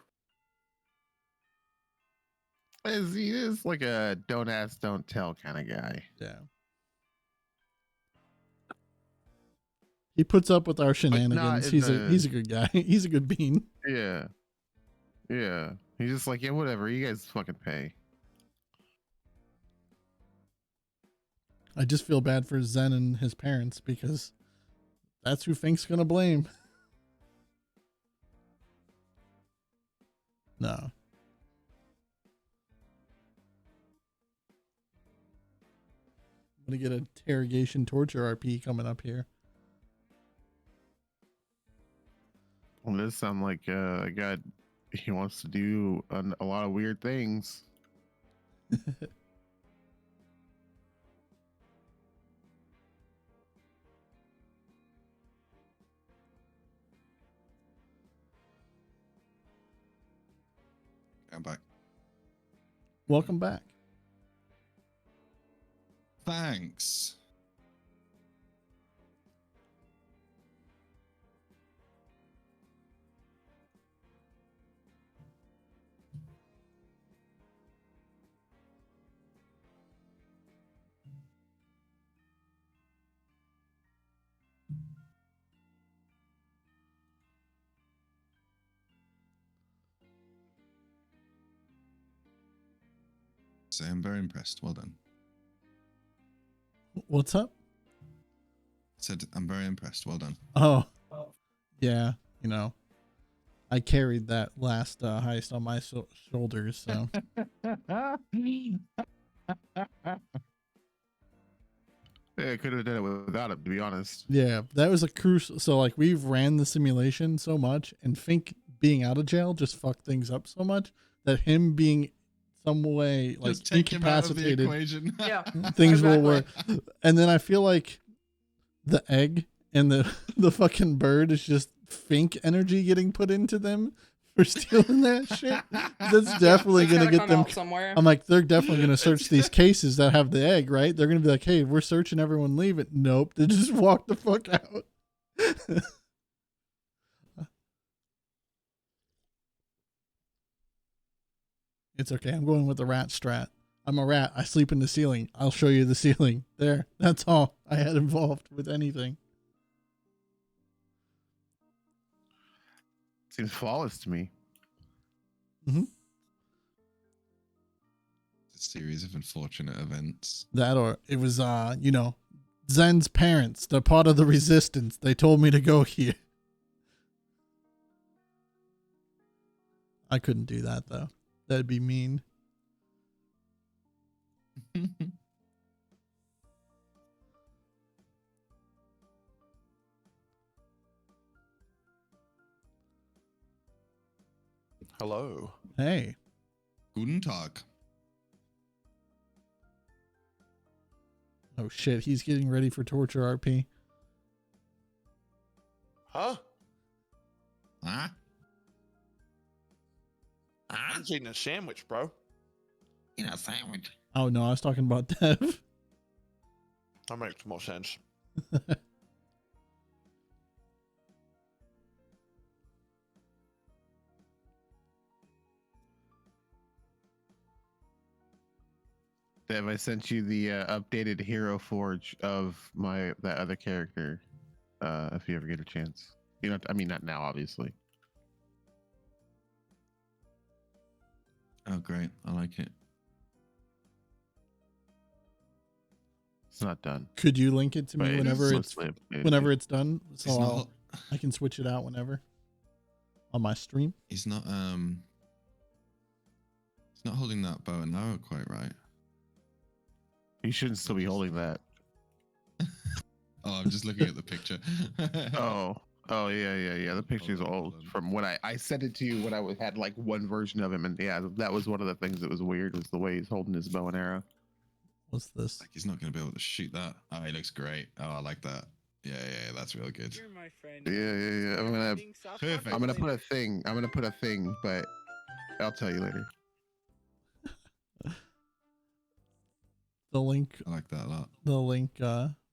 He is like a don't ask, don't tell kind of guy. Yeah. He puts up with our shenanigans. He's a good guy. He's a good bean. Yeah. Yeah. He's just like, yeah, whatever. You guys fucking pay. I just feel bad for Zen and his parents because that's who Fink's gonna blame. No. I'm gonna get an interrogation torture RP coming up here. Well, this sound like a guy. He wants to do a lot of weird things. I'm back. Welcome back. Thanks. So I'm very impressed. Well done. What's up? Said I'm very impressed. Well done. Oh, yeah. You know, I carried that last heist on my shoulders. So Yeah, I could have done it without him, to be honest. yeah, that was a crucial. So like we've ran the simulation so much, and Fink being out of jail just fucked things up so much that him being some way like Just take him out of the incapacitated, equation. Yeah. things will Exactly. work. And then I feel like the egg and the fucking bird is just Fink energy getting put into them for stealing that shit. That's definitely It's gonna gotta get come them. out somewhere. I'm like, they're definitely gonna search these cases that have the egg, right? They're gonna be like, hey, we're searching, everyone leave it. Nope, they just walk the fuck out. It's okay. I'm going with the rat strat. I'm a rat. I sleep in the ceiling. I'll show you the ceiling. There. That's all I had involved with anything. Seems flawless to me. A series of unfortunate events. That or it was you know, Zen's parents. They're part of the resistance. They told me to go here. I couldn't do that though. That'd be mean. Hello. Hey. Guten Tag. Oh shit, he's getting ready for torture RP. Huh? Huh? I'm just eating a sandwich, bro. You know, sandwich. Oh no, I was talking about Dev. That makes more sense. Dev, I sent you the updated hero forge of that other character. If you ever get a chance, you know, I mean, not now, obviously. Oh, great. I like it. It's not done. Could you link it to But me it whenever is it's mostly updated. whenever it's done? So He's not. I can switch it out whenever on my stream. He's not. He's not holding that bow and arrow quite right. You shouldn't still be holding that. Oh, I'm just looking at the picture. Oh yeah. The picture's old from when I sent it to you when I had like one version of him, and yeah, that was one of the things that was weird, was the way he's holding his bow and arrow. What's this? Like he's not going to be able to shoot that. Oh, he looks great. Oh, I like that. Yeah, that's real good. You're my friend. Yeah. Perfect. I'm gonna put a thing, but I'll tell you later. The link I like that a lot. the link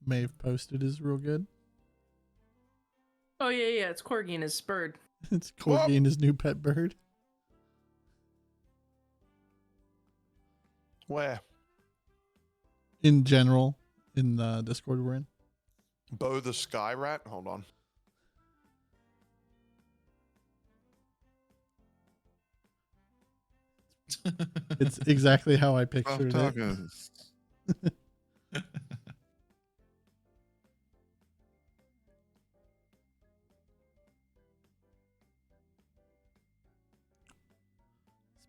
Maeve posted is real good. Oh yeah. It's Corgi and his bird. It's Corgi and his new pet bird. Where? In general, in the Discord we're in. Bo the Sky Rat? Hold on. It's exactly how I pictured it.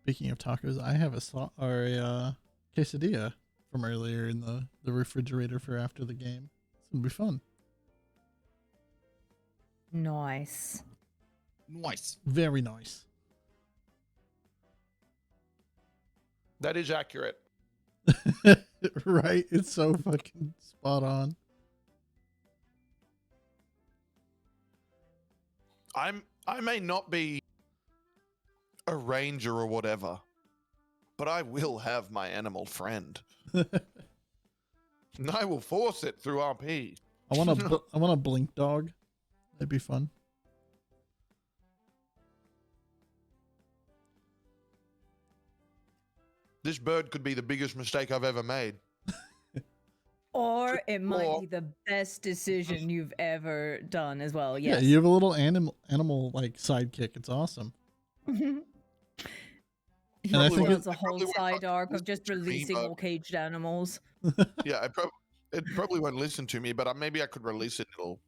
Speaking of tacos, I have a quesadilla from earlier in the refrigerator for after the game. It's gonna be fun. Nice. Nice. Very nice. That is accurate. Right? It's so fucking spot on. I may not be a ranger or whatever, but I will have my animal friend. And I will force it through RP. I want a blink dog. That'd be fun. This bird could be the biggest mistake I've ever made. Or it might be the best decision you've ever done as well. Yes. Yeah, you have a little animal like sidekick. It's awesome. And I think it's a whole side arc of just releasing all caged animals. Yeah, it probably won't listen to me, but maybe I could release it. It'll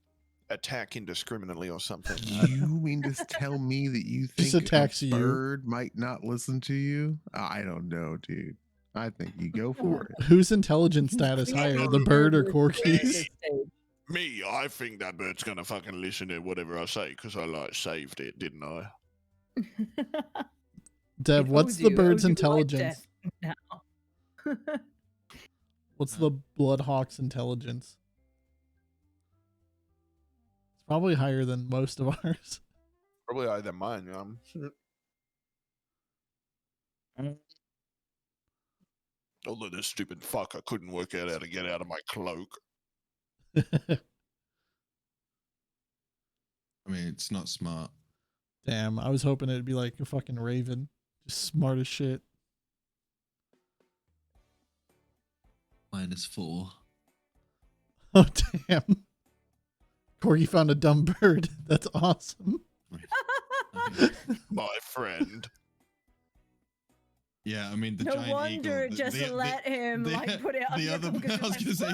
attack indiscriminately or something. You mean to tell me that you think attacks a you. bird might not listen to you? I don't know, dude. I think you go for it. Whose intelligence status higher, the bird or Corky's? Me, I think that bird's gonna fucking listen to whatever I say because I saved it, didn't I? Dev, what's the bird's intelligence? What's the Bloodhawk's intelligence? It's probably higher than most of ours. Probably higher than mine, Although this stupid fucker couldn't work out how to get out of my cloak. I mean, it's not smart. Damn, I was hoping it'd be like a fucking raven. Just smart as shit. -4. Oh, damn. Corgi found a dumb bird. That's awesome. My friend. Yeah, I mean, the no giant wonder eagle. just let him like put it on the other. I was gonna say,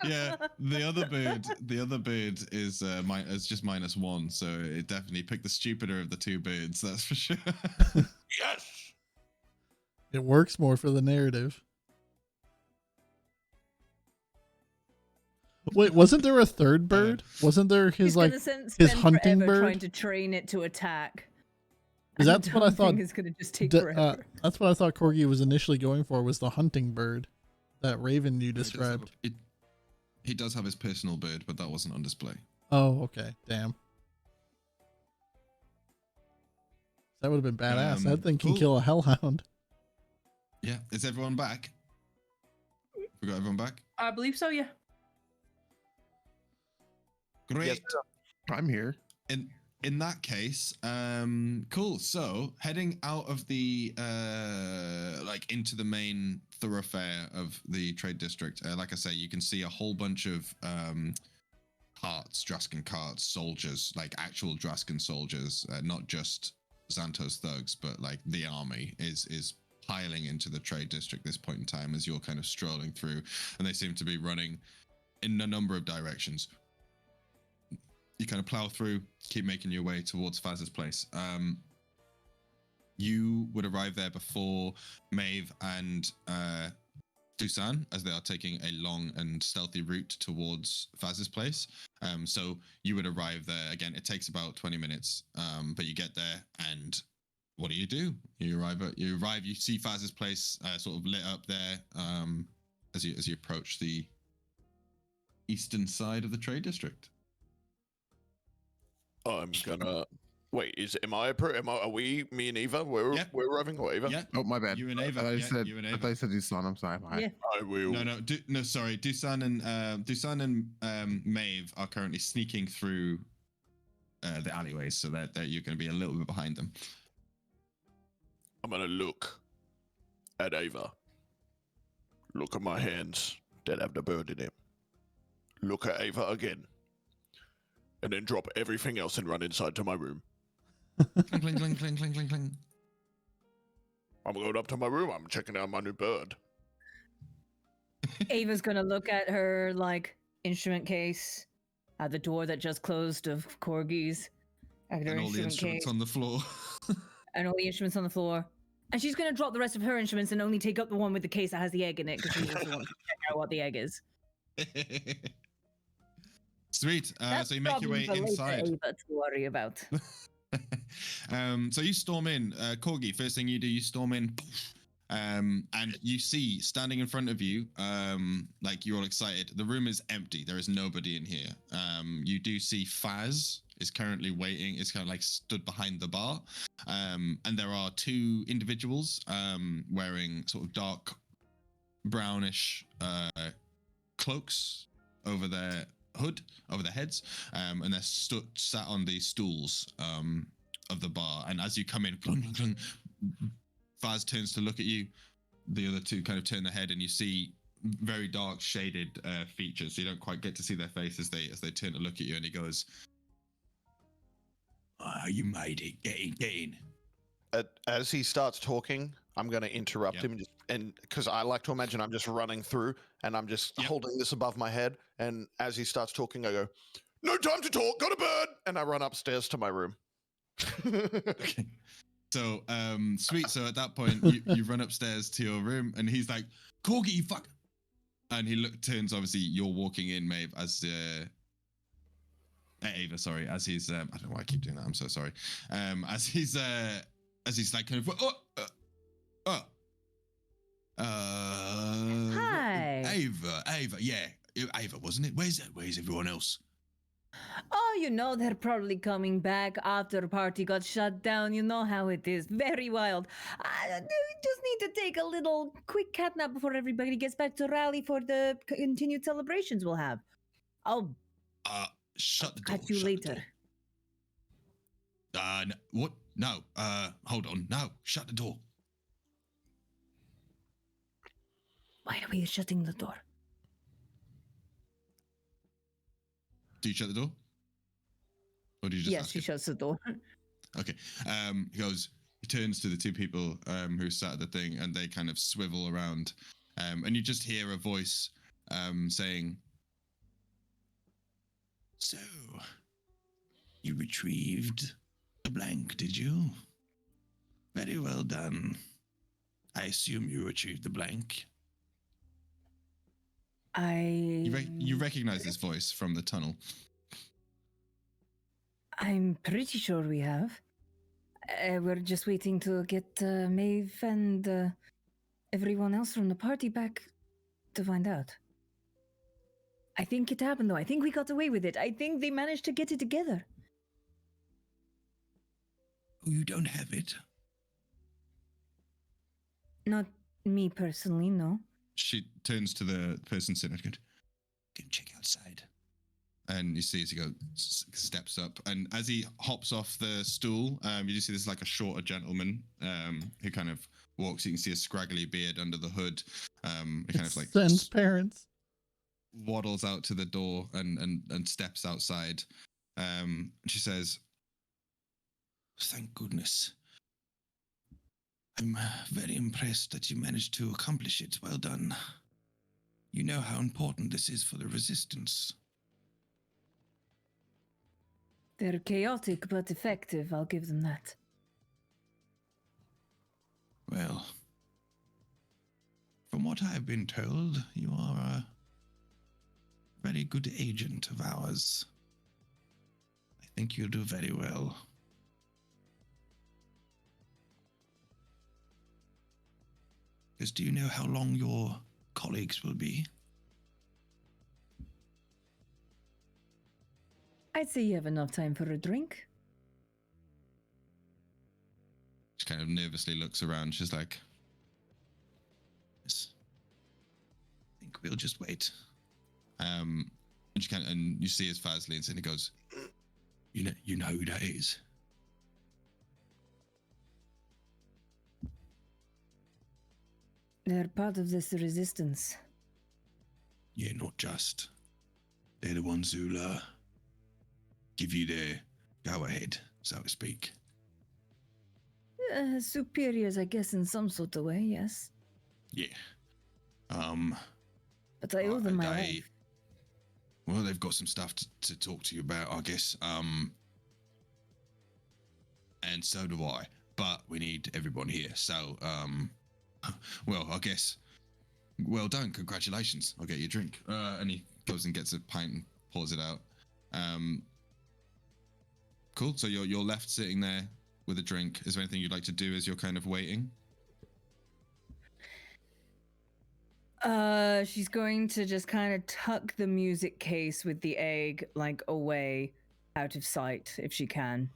yeah. The other bird is is just -1, so it definitely picked the stupider of the two birds. That's for sure. Yes. It works more for the narrative. Wait, wasn't there a third bird? Wasn't there his like his hunting bird? Trying to train it to attack. That's what I thought. Is going to just take forever. That's what I thought Corgi was initially going for, was the hunting bird, that raven you described. He does have his personal bird, but that wasn't on display. Oh, okay. Damn. That would have been badass. That thing can kill a hellhound. Yeah. Is everyone back? We got everyone back? I believe so, yeah. Great. Yes, I'm here. In that case, cool. So heading out of the into the main thoroughfare of the trade district, like I say, you can see a whole bunch of carts, Draskan carts, soldiers, like actual Draskan soldiers, not just Xantos thugs, but like the army is piling into the trade district this point in time as you're kind of strolling through, and they seem to be running in a number of directions. You kind of plow through, keep making your way towards Faz's place. You would arrive there before Maeve and Dusan, as they are taking a long and stealthy route towards Faz's place. So you would arrive there. Again, it takes about 20 minutes, but you get there, and what do? You arrive, you see Faz's place sort of lit up there as you approach the eastern side of the trade district. I'm gonna wait. Are we? Me and Eva? We're arriving. Or Eva? Yeah. Oh, my bad. You and Eva. I You said Dusan. I'm sorry. Yeah. I will. No. Sorry. Dusan and Maeve are currently sneaking through the alleyways, so that you're going to be a little bit behind them. I'm gonna look at Eva. Look at my hands that have the bird in them. Look at Eva again. And then drop everything else and run inside to my room. Cling, cling, cling, cling, cling, cling, cling. I'm going up to my room. I'm checking out my new bird. Ava's gonna look at her like instrument case at the door that just closed of Corgi's. And all the instruments on the floor. And all the instruments on the floor. And she's gonna drop the rest of her instruments and only take up the one with the case that has the egg in it, because she also wants to check out what the egg is. Sweet. So you make your way inside. Ava to worry about. So you storm in. Corgi, first thing you do, you storm in. And you see, standing in front of you, like you're all excited, the room is empty. There is nobody in here. You do see Faz is currently waiting. It's kind of like stood behind the bar, and there are two individuals wearing sort of dark brownish cloaks over their hood, over their heads, and they're sat on the stools of the bar. And as you come in, Faz turns to look at you. The other two kind of turn their head, and you see very dark shaded features, so you don't quite get to see their face as they turn to look at you. And he goes, "You made it. Get in." As he starts talking, I'm going to interrupt him, and because I like to imagine I'm just running through and I'm just holding this above my head. And as he starts talking, I go, "No time to talk. Got a bird," and I run upstairs to my room. Okay. So, sweet. So at that point, you run upstairs to your room, and he's like, "Corgi, you fuck!" And he turns. Obviously, you're walking in, Maeve, as Ava. Sorry, as he's. I don't know why I keep doing that. I'm so sorry. As he's like kind of. Hi. Ava. Yeah, Ava, wasn't it? Where's everyone else? Oh, you know they're probably coming back after party got shut down. You know how it is. Very wild. I just need to take a little quick cat nap before everybody gets back to rally for the continued celebrations we'll have. I'll shut the door. catch you later. No, what? No. Hold on. No, shut the door. Why are we shutting the door? Do you shut the door? Or do you just Yes, he shuts the door. Okay. He turns to the two people who sat at the thing, and they kind of swivel around. And you just hear a voice saying, "So, you retrieved the blank, did you? Very well done. I assume you retrieved the blank." You recognize this voice from the tunnel. I'm pretty sure we have. We're just waiting to get Maeve and everyone else from the party back to find out. I think it happened, though. I think we got away with it. I think they managed to get it together. Oh, you don't have it? Not me personally, no. She turns to the person sitting there and goes, "Go check outside." And you see as he steps up, and as he hops off the stool, you just see this like a shorter gentleman who kind of walks. You can see a scraggly beard under the hood. He kind of like Sen's parents. Waddles out to the door and steps outside. She says, "Thank goodness. I'm very impressed that you managed to accomplish it. Well done. You know how important this is for the resistance." They're chaotic but effective, I'll give them that. Well, from what I've been told, you are a very good agent of ours. I think you'll do very well. Because do you know how long your colleagues will be? I'd say you have enough time for a drink. She kind of nervously looks around. She's like, "Yes, I think we'll just wait." And she and you see as Faz leans in, he goes, You know who that is?" They're part of this resistance. Yeah, not just. They're the ones who'll give you their go-ahead, so to speak. Superiors, I guess, in some sort of way, yes. Yeah. But I owe them my life. Well, they've got some stuff to talk to you about, I guess. And so do I. But we need everyone here. So, well, I guess. Well done. Congratulations. I'll get you a drink. And he goes and gets a pint and pours it out. Cool. So you're left sitting there with a drink. Is there anything you'd like to do as you're kind of waiting? She's going to just kind of tuck the music case with the egg, like, away out of sight if she can.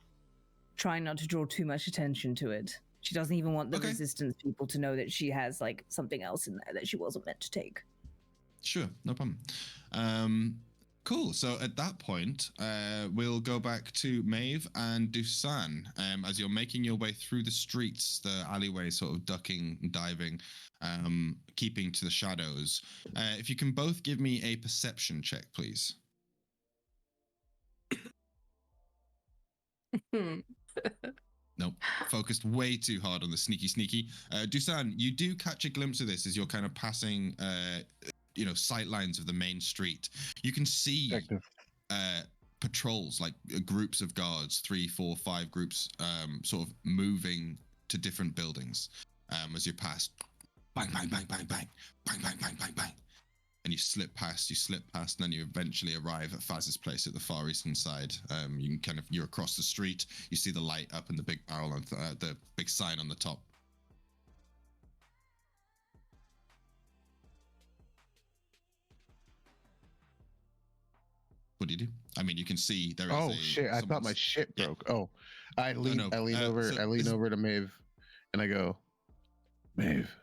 Trying not to draw too much attention to it. She doesn't even want the resistance people to know that she has like something else in there that she wasn't meant to take. Sure, no problem. Cool. So at that point, we'll go back to Maeve and Dusan. As you're making your way through the streets, the alleyway, sort of ducking, diving, keeping to the shadows. If you can both give me a perception check, please. Nope. Focused way too hard on the sneaky. Dusan, you do catch a glimpse of this as you're kind of passing sight lines of the main street. You can see patrols, like groups of guards, 3, 4, 5 groups, sort of moving to different buildings as you pass. Bang, bang, bang, bang, bang, bang, bang, bang, bang, bang. And you slip past, and then you eventually arrive at Faz's place at the far eastern side. You're across the street. You see the light up and the big barrel on the big sign on the top. What do you do? I mean, you can see there is. Oh shit! I thought my shit broke. Yeah. Oh, I lean over to Maeve, and I go, Maeve,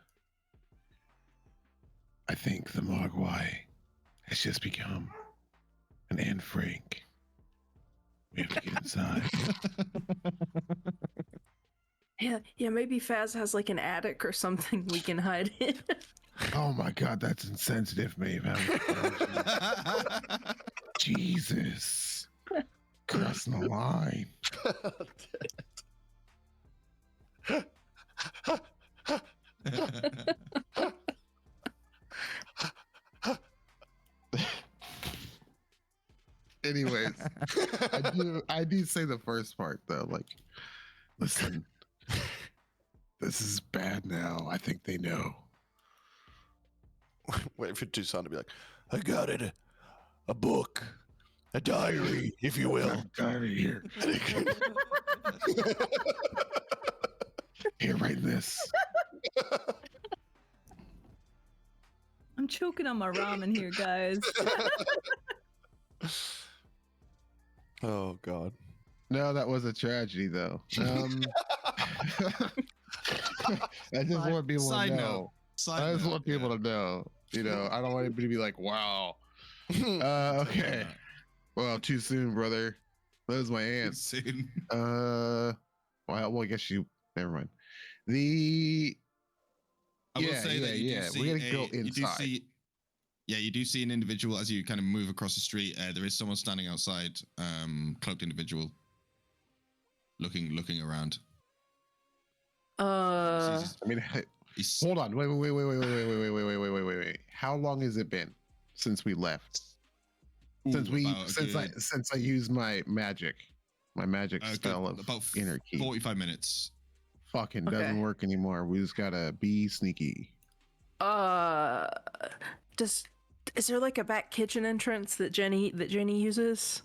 I think the Mogwai has just become an Anne Frank. We have to get inside. Yeah, maybe Faz has like an attic or something we can hide in. Oh my god, that's insensitive, Maeve. Jesus. Crossing the line. Anyways, I do say the first part though, like, listen, this is bad now. I think they know. Wait for Tucson to be like, I got it. A book. A diary, if you will. A diary here. Here, write this. I'm choking on my ramen here, guys. Oh, God. No, that was a tragedy, though. I just want people to know. I just want people to know. You know, I don't want anybody to be like, wow. Okay. Well, too soon, brother. That was my aunt. Too soon. Well, I guess you. Never mind. I will say that you do see we're gonna go inside. You do see an individual as you kind of move across the street. There is someone standing outside, cloaked individual, looking around. I mean, hold on. Wait. How long has it been since we left? Since I used my magic spell of about inner key. 45 minutes. Fucking doesn't work anymore. We just gotta be sneaky. Is there like a back kitchen entrance that Jenny uses?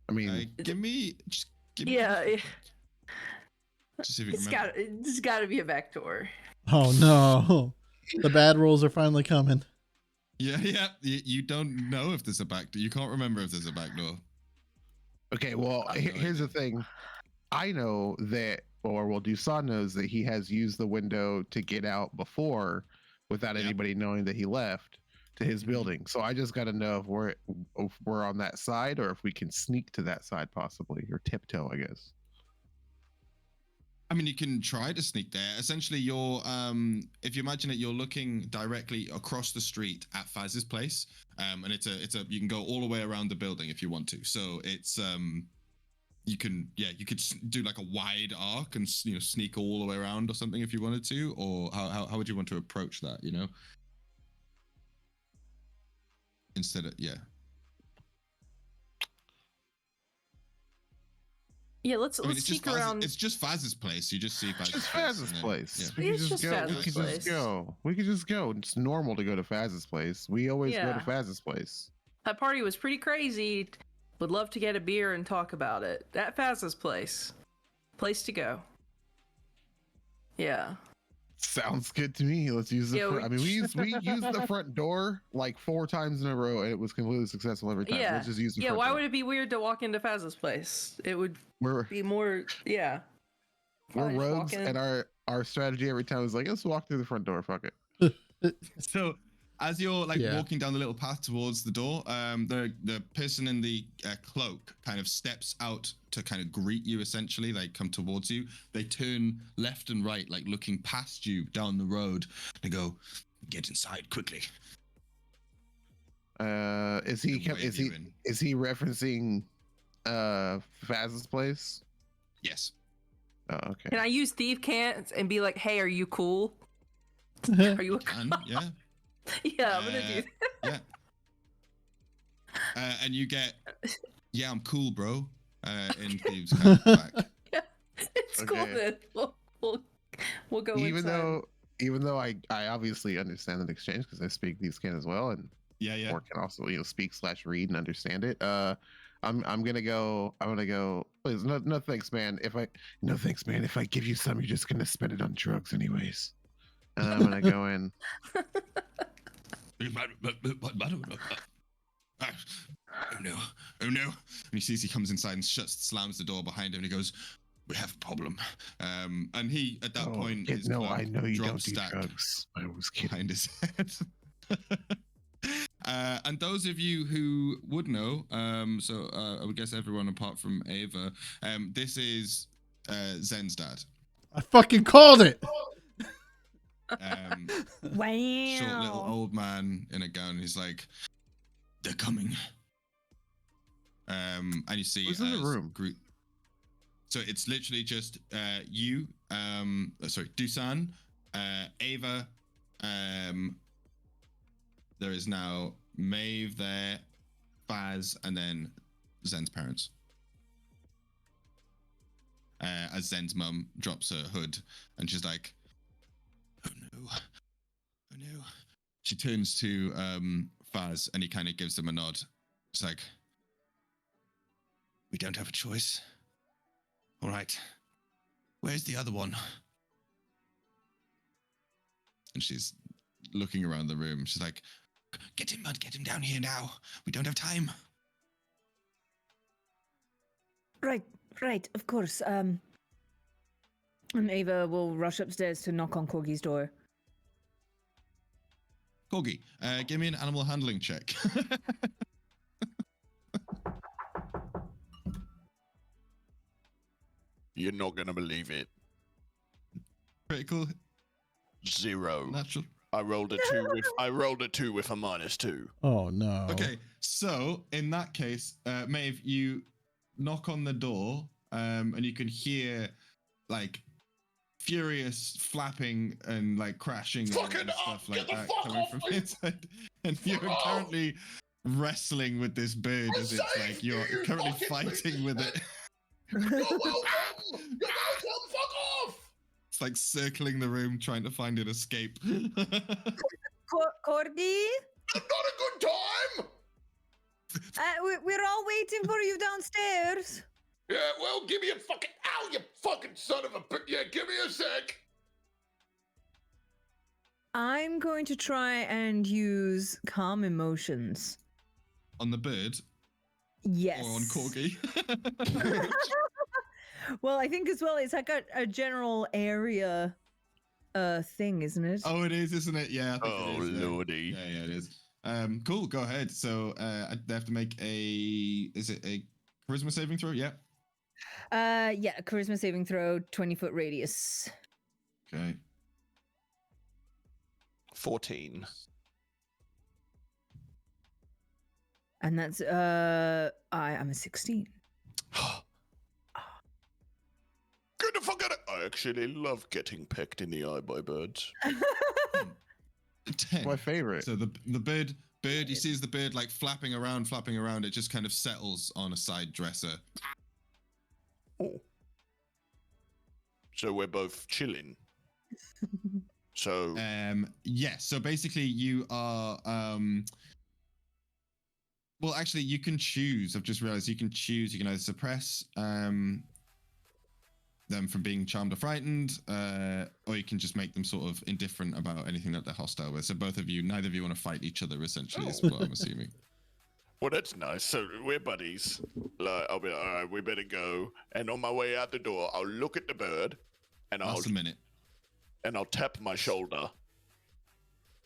I mean, give me. Yeah. Just see if you can remember. It's got to be a back door. Oh no, the bad rolls are finally coming. Yeah. You don't know if there's a back door. You can't remember if there's a back door. Okay, well, here's the thing. I know that, Dusan knows that he has used the window to get out before without anybody knowing that he left to his building. So I just got to know if we're on that side or if we can sneak to that side possibly, or tiptoe, I guess. I mean, you can try to sneak there. Essentially, you're, if you imagine it, you're looking directly across the street at Faz's place, and it's a. You can go all the way around the building if you want to. So it's, you could do like a wide arc and sneak all the way around or something if you wanted to. Or how would you want to approach that? Instead of Yeah, let's sneak around. It's just Faz's place. You just see Faz's place. Just Faz's place. Yeah. We could just go. It's normal to go to Faz's place. We always go to Faz's place. That party was pretty crazy. Would love to get a beer and talk about it. At Faz's place. Place to go. Yeah. Sounds good to me. Let's use the Yeah, front. I mean, we used the front door like 4 times in a row, and it was completely successful every time. Yeah. Let's just use the Yeah, front why door. would it be weird to walk into Faz's place? It would We're be more, yeah. we're Probably just walk rogues, in. and our strategy every time is like, let's walk through the front door. Fuck it. So as you're like Yeah. walking down the little path towards the door, the person in the cloak kind of steps out to kind of greet you, essentially, like come towards you. They turn left and right, like looking past you down the road. They go, "Get inside quickly." Is he And wave you in. is he referencing Faz's place? Yes. Oh, okay. Can I use thief cant and be like, "Hey, are you cool? Are you a And yeah. Yeah, I'm gonna do that. Yeah. And you get, "Yeah, I'm cool, bro." In Thieves' kind of back. Yeah, it's cool Okay. then. We'll go even inside. though I obviously understand an exchange because I speak these can as well, and Yeah. or can also speak / read and understand it. I'm gonna go. Please, no thanks, man. No thanks, man. If I give you some, you're just gonna spend it on drugs anyways. And I'm gonna go in. Oh no. And he sees he comes inside and slams the door behind him, and he goes, "We have a problem." And he, at that point, his no, cloak I know you don't drops do stack drugs. I was kidding. behind his head. And those of you who would know, so I would guess everyone apart from Ava, this is Zen's dad. I fucking called it. Wow. Short little old man in a gown. He's like, "They're coming." And you see Who's in the room? So it's literally just you, Dusan, Ava, there is now Maeve there, Faz, and then Zen's parents. As Zen's mum drops her hood, and she's like, "Oh no." She turns to Faz, and he kind of gives them a nod. It's like, "We don't have a choice. All right. Where's the other one?" And she's looking around the room. She's like, "Get him, bud. Get him down here now. We don't have time." Right, of course. And Ava will rush upstairs to knock on Corgi's door. Corgi, give me an animal handling check. You're not gonna believe it. Critical, 0. natural. I rolled a 2 with a -2. Oh no. Okay, so in that case, Maeve, you knock on the door, and you can hear like furious flapping and like crashing and stuff like that coming from inside. And you're currently wrestling with this bird as it's like you're currently fighting with it. Fuck off! It's like circling the room trying to find an escape. Corgi? Not a good time! We're all waiting for you downstairs. Yeah, well, give me a fucking... Ow, you fucking son of a... Yeah, give me a sec. I'm going to try and use calm emotions. On the bird? Yes. Or on Corgi? Well, I think as well, it's like a general area thing, isn't it? Oh, it is, isn't it? Yeah, I think it is. Yeah. lordy. Yeah, it is. Cool, go ahead. So they have to make is it a charisma saving throw? Yeah. Yeah, charisma saving throw, 20-foot radius. Okay. 14. And that's I'm a 16. Get the fuck out of... I actually love getting pecked in the eye by birds. 10. My favorite. So the bird, you see as the bird like flapping around, it just kind of settles on a side dresser. Oh. So we're both chilling. So Yes. So basically you are well, actually you can choose. I've just realized you can choose. You can either suppress the them from being charmed or frightened, or you can just make them sort of indifferent about anything that they're hostile with. So both of you, neither of you want to fight each other, essentially, is what I'm assuming. Well, that's nice. So we're buddies. Like, I'll be like, all right, we better go. And on my way out the door, I'll look at the bird, and Last a minute. And I'll tap my shoulder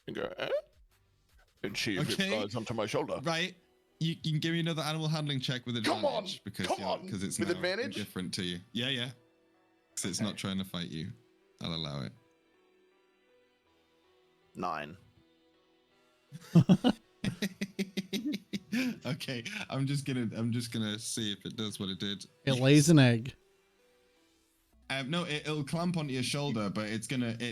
and go, eh? And see if it flies onto my shoulder. Right. You can give me another animal handling check with advantage. Come on, because it's with now advantage? different to you. Yeah, yeah. Because it's not trying to fight you. I'll allow it. 9. Okay, I'm just gonna see if it does what it did. It lays an egg. No, it'll clamp onto your shoulder, but it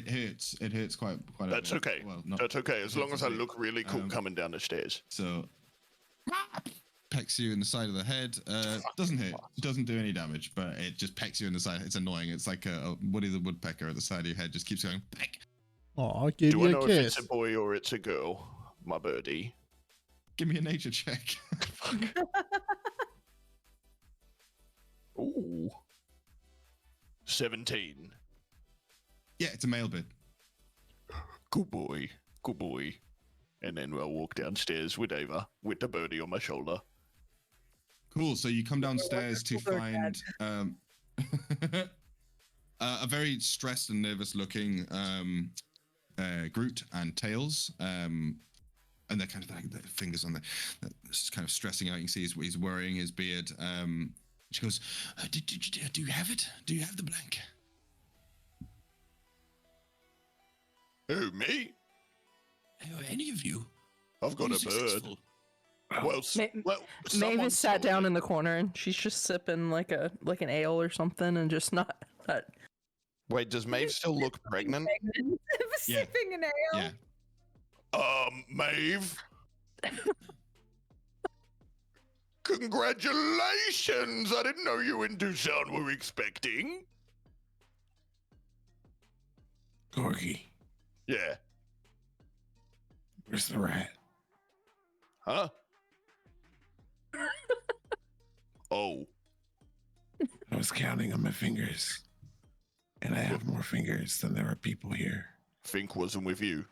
hurts. It hurts quite a That's bit. okay. Well, That's okay, as long as I look really cool coming down the stairs. So, pecks you in the side of the head. Doesn't hit. Doesn't do any damage, but it just pecks you in the side. It's annoying. It's like a Woody the Woodpecker at the side of your head. Just keeps going peck. Oh, I'll give Do you I a know if kiss. it's a boy or it's a girl, my birdie? Give me a nature check. Ooh. 17. Yeah, it's a male bird. Good boy. Good boy. And then we'll walk downstairs with Ava, with the birdie on my shoulder. Cool. So you come downstairs to find a very stressed and nervous looking Groot and Tails. And they're kind of like their fingers on the, just kind of stressing out. You can see he's worrying his beard. She goes, do you have it? Do you have the blank? Who, me? Any of you? I've got a bird. Well, Mavis sat down in the corner and she's just sipping like an ale or something and just not. Wait, does Maeve still look pregnant? Yeah. Sipping an ale. Yeah. Maeve. Congratulations! I didn't know you and Dusan were expecting. Gorgie, Yeah. where's the rat? Huh? Oh. I was counting on my fingers, and I have more fingers than there are people here. Fink wasn't with you.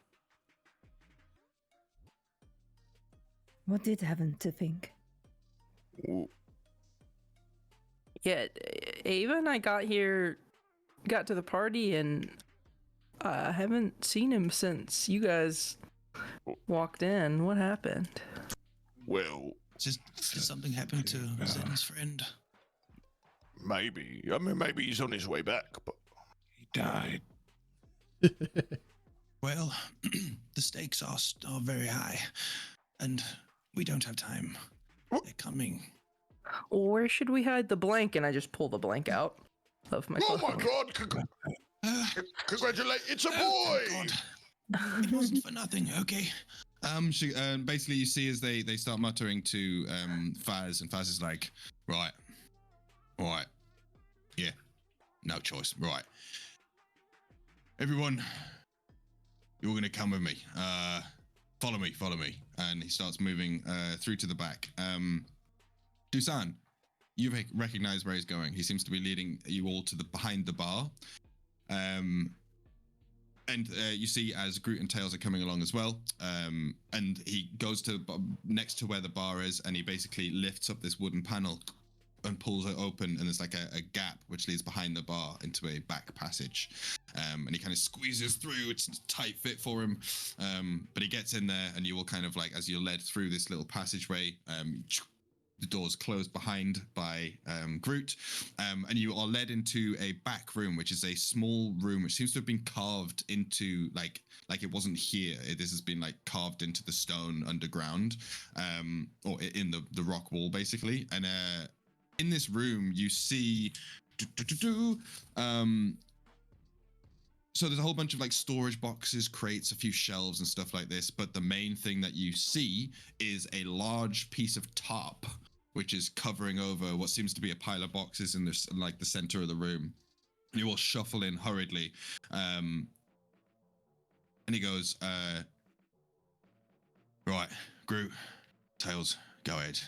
What did happen to Fink? Ooh. Yeah, Ava and I got to the party, and I haven't seen him since you guys walked in. What happened? Well, Did something happen to Zen's friend? maybe. I mean, maybe he's on his way back, but He died. Well, the stakes are very high, and we don't have time. They're coming. Where should we hide the blank? And I just pull the blank out of my oh clothes. my god! Congratulate! It's a boy. God. It wasn't for nothing. Okay. Basically, you see as they start muttering to Faz, and Faz is like, right, yeah, no choice, right. Everyone, you're gonna come with me. Follow me. And he starts moving through to the back. Dusan, you recognize where he's going. He seems to be leading you all to the behind the bar. And you see as Groot and Tails are coming along as well. And he goes to next to where the bar is, and he basically lifts up this wooden panel and pulls it open, and there's like a gap which leads behind the bar into a back passage. And he kind of squeezes through. It's a tight fit for him, but he gets in there, and you will kind of like, as you're led through this little passageway, the door's closed behind by Groot, and you are led into a back room, which is a small room which seems to have been carved into like it wasn't here. This has been like carved into the stone underground, or in the rock wall basically. And in this room you see so there's a whole bunch of like storage boxes, crates, a few shelves and stuff like this, but the main thing that you see is a large piece of tarp which is covering over what seems to be a pile of boxes in this, like the center of the room. You all shuffle in hurriedly, and he goes, right, Groot, Tails, go ahead.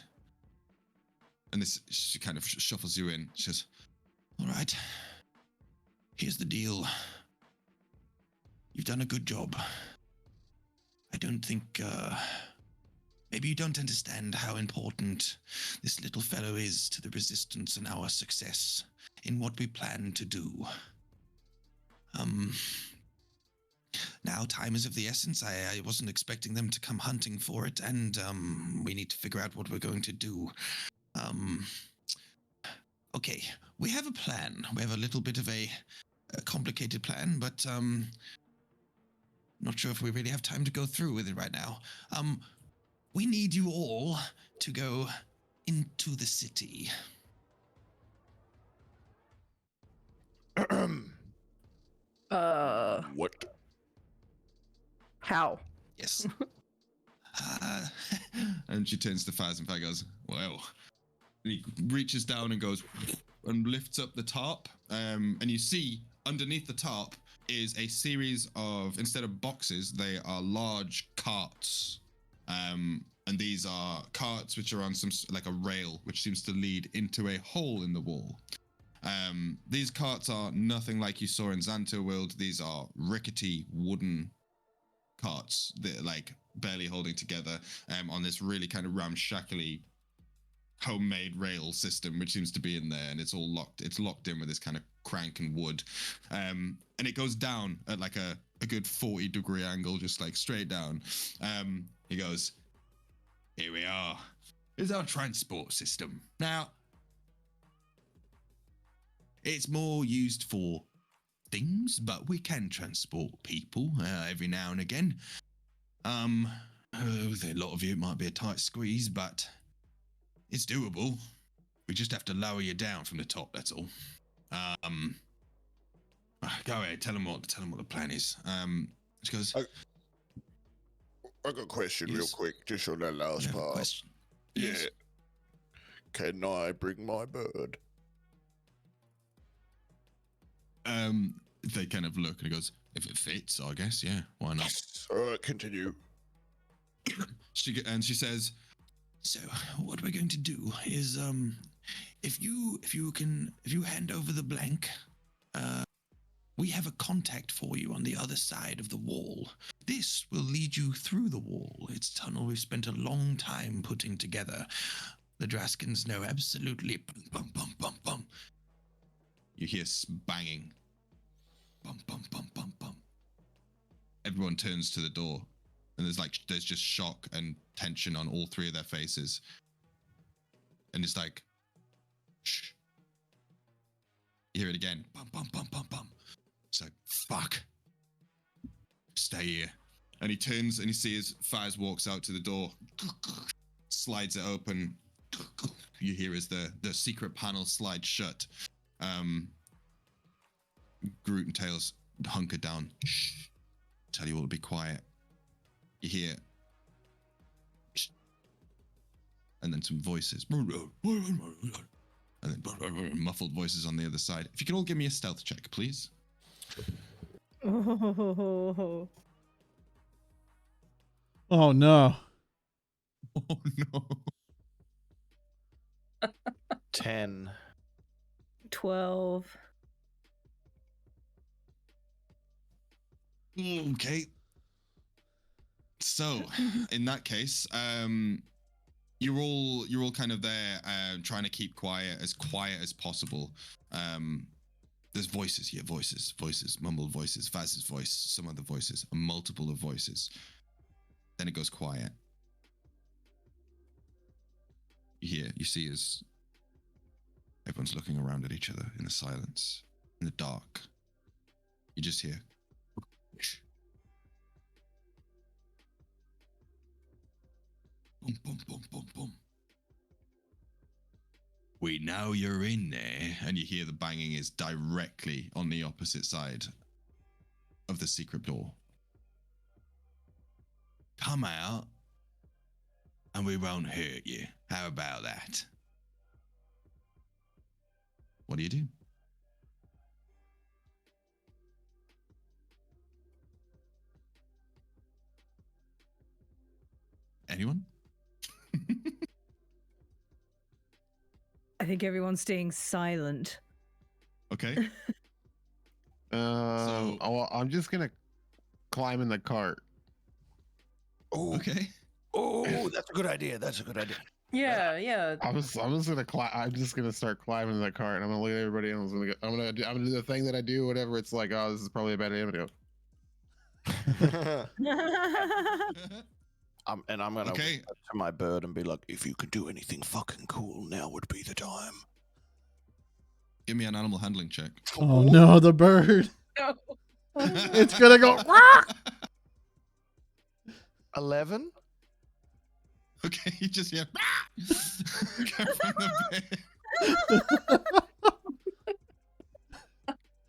And this, she kind of shuffles you in. She says, all right, Here's the deal. You've done a good job. I don't think, maybe you don't understand how important this little fellow is to the resistance and our success in what we plan to do. Now time is of the essence. I wasn't expecting them to come hunting for it, and we need to figure out what we're going to do. Okay, we have a plan. We have a little bit of a complicated plan, but not sure if we really have time to go through with it right now. We need you all to go into the city. What? How? Yes. And she turns to Faz and Faz goes, well. And he reaches down and goes and lifts up the tarp. And you see underneath the tarp is a series of, instead of boxes, they are large carts. And these are carts which are on some, like a rail, which seems to lead into a hole in the wall. These carts are nothing like you saw in Xanto World. These are rickety wooden carts that are like barely holding together on this really kind of ramshackly homemade rail system, which seems to be in there, and it's all locked. It's locked in with this kind of crank and wood, and it goes down at like a good 40-degree angle, just like straight down. He goes, here we are. Here's our transport system. Now, it's more used for things, but we can transport people every now and again. A lot of you, it might be a tight squeeze, but it's doable. We just have to lower you down from the top, that's all. Go ahead, tell them what the plan is. She goes, I got a question real Yes. quick, just on that last part. question? Yeah. Yes. Can I bring my bird? They kind of look and he goes, if it fits, I guess, yeah, why not? All right, continue. She says, so what we're going to do is, if you hand over the blank, we have a contact for you on the other side of the wall. This will lead you through the wall. It's a tunnel we've spent a long time putting together. The Draskins know absolutely. Bum, bum, bum, bum, bum. You hear banging. Bum, bum, bum, bum, bum. Everyone turns to the door, and there's just shock and tension on all three of their faces. And it's like, shh. You hear it again. Bum, bum, bum, bum, bum. It's like, fuck. Stay here. And he turns and he sees Faz walks out to the door, slides it open. You hear as the secret panel slides shut. Groot and Tails hunker down. Shh. Tell you all to be quiet. You hear. Shh. And then some voices. And then muffled voices on the other side. If you could all give me a stealth check, please. Oh, Oh no. Oh no. 10. 12. Okay. So, in that case, you're all kind of there, trying to keep quiet as possible. There's voices here, voices, mumbled voices, Faz's voice, some other voices, a multiple of voices. Then it goes quiet. You see as everyone's looking around at each other in the silence, in the dark. You just hear. Boom, boom, boom, boom, boom. We know you're in there, and you hear the banging is directly on the opposite side of the secret door. Come out, and we won't hurt you. How about that? What do you do? Anyone? I think everyone's staying silent. Okay. I'm just gonna climb in the cart. Oh, Okay. oh, that's a good idea. That's a good idea. Yeah, yeah. I'm just gonna I'm just gonna start climbing the cart, and I'm gonna look at everybody else. I'm gonna do the thing that I do. Whatever it's like. Oh, this is probably a bad idea. I'm gonna Okay. whisper to my bird and be like, if you can do anything fucking cool, now would be the time. Give me an animal handling check. Oh no, the bird. No. It's gonna go. 11. Okay, you just hear come from the bed.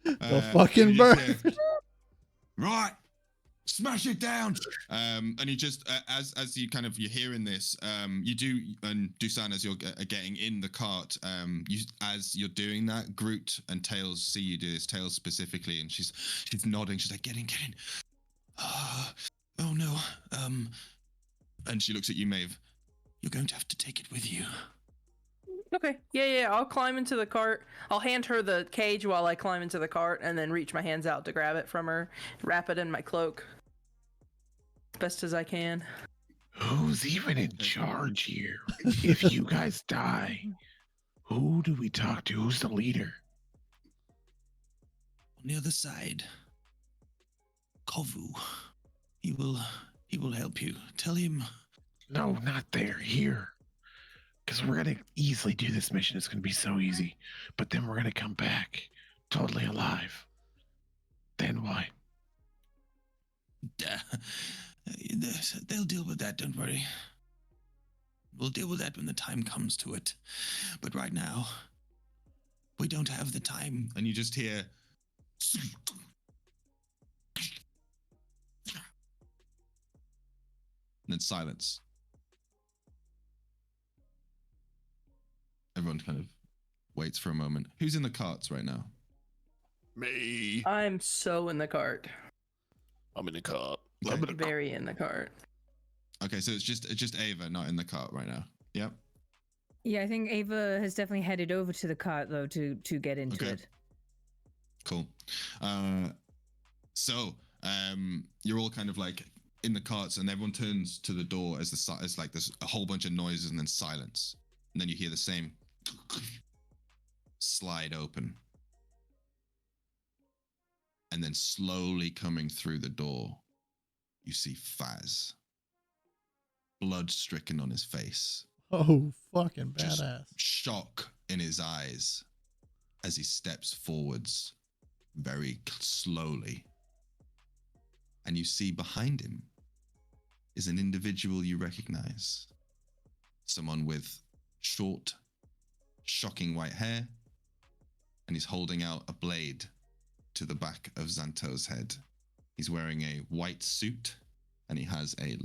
The fucking you just bird. hear, right, smash it down. And you just as you kind of you're hearing this, you do, and Dusan, as you're getting in the cart, as you're doing that, Groot and Tails see you do this. Tails specifically, and she's nodding. She's like, get in. Oh no. And she looks at you, Maeve. You're going to have to take it with you. Okay. Yeah. I'll climb into the cart. I'll hand her the cage while I climb into the cart, and then reach my hands out to grab it from her, wrap it in my cloak. Best as I can. Who's even in charge here? If you guys die, who do we talk to? Who's the leader? On the other side, Kovu. He will help you. Tell him. No, not there. Here. Because we're going to easily do this mission. It's going to be so easy. But then we're going to come back totally alive. Then why? They'll deal with that, don't worry. We'll deal with that when the time comes to it. But right now, we don't have the time. And you just hear... And then silence. Everyone kind of waits for a moment. Who's in the carts right now? Me. I'm so in the cart. I'm in the cart. Okay. Very in the cart. Okay, so it's just Ava not in the cart right now. Yep. Yeah, I think Ava has definitely headed over to the cart though to get into Okay. it. Cool. So you're all kind of like in the carts, and everyone turns to the door as like there's a whole bunch of noises and then silence, and then you hear the same slide open, and then slowly coming through the door, you see Faz, blood stricken on his face. Oh, fucking Just badass. shock in his eyes as he steps forwards very slowly. And you see behind him is an individual you recognize. Someone with short, shocking white hair, and he's holding out a blade to the back of Xanto's head. He's wearing a white suit, and he has a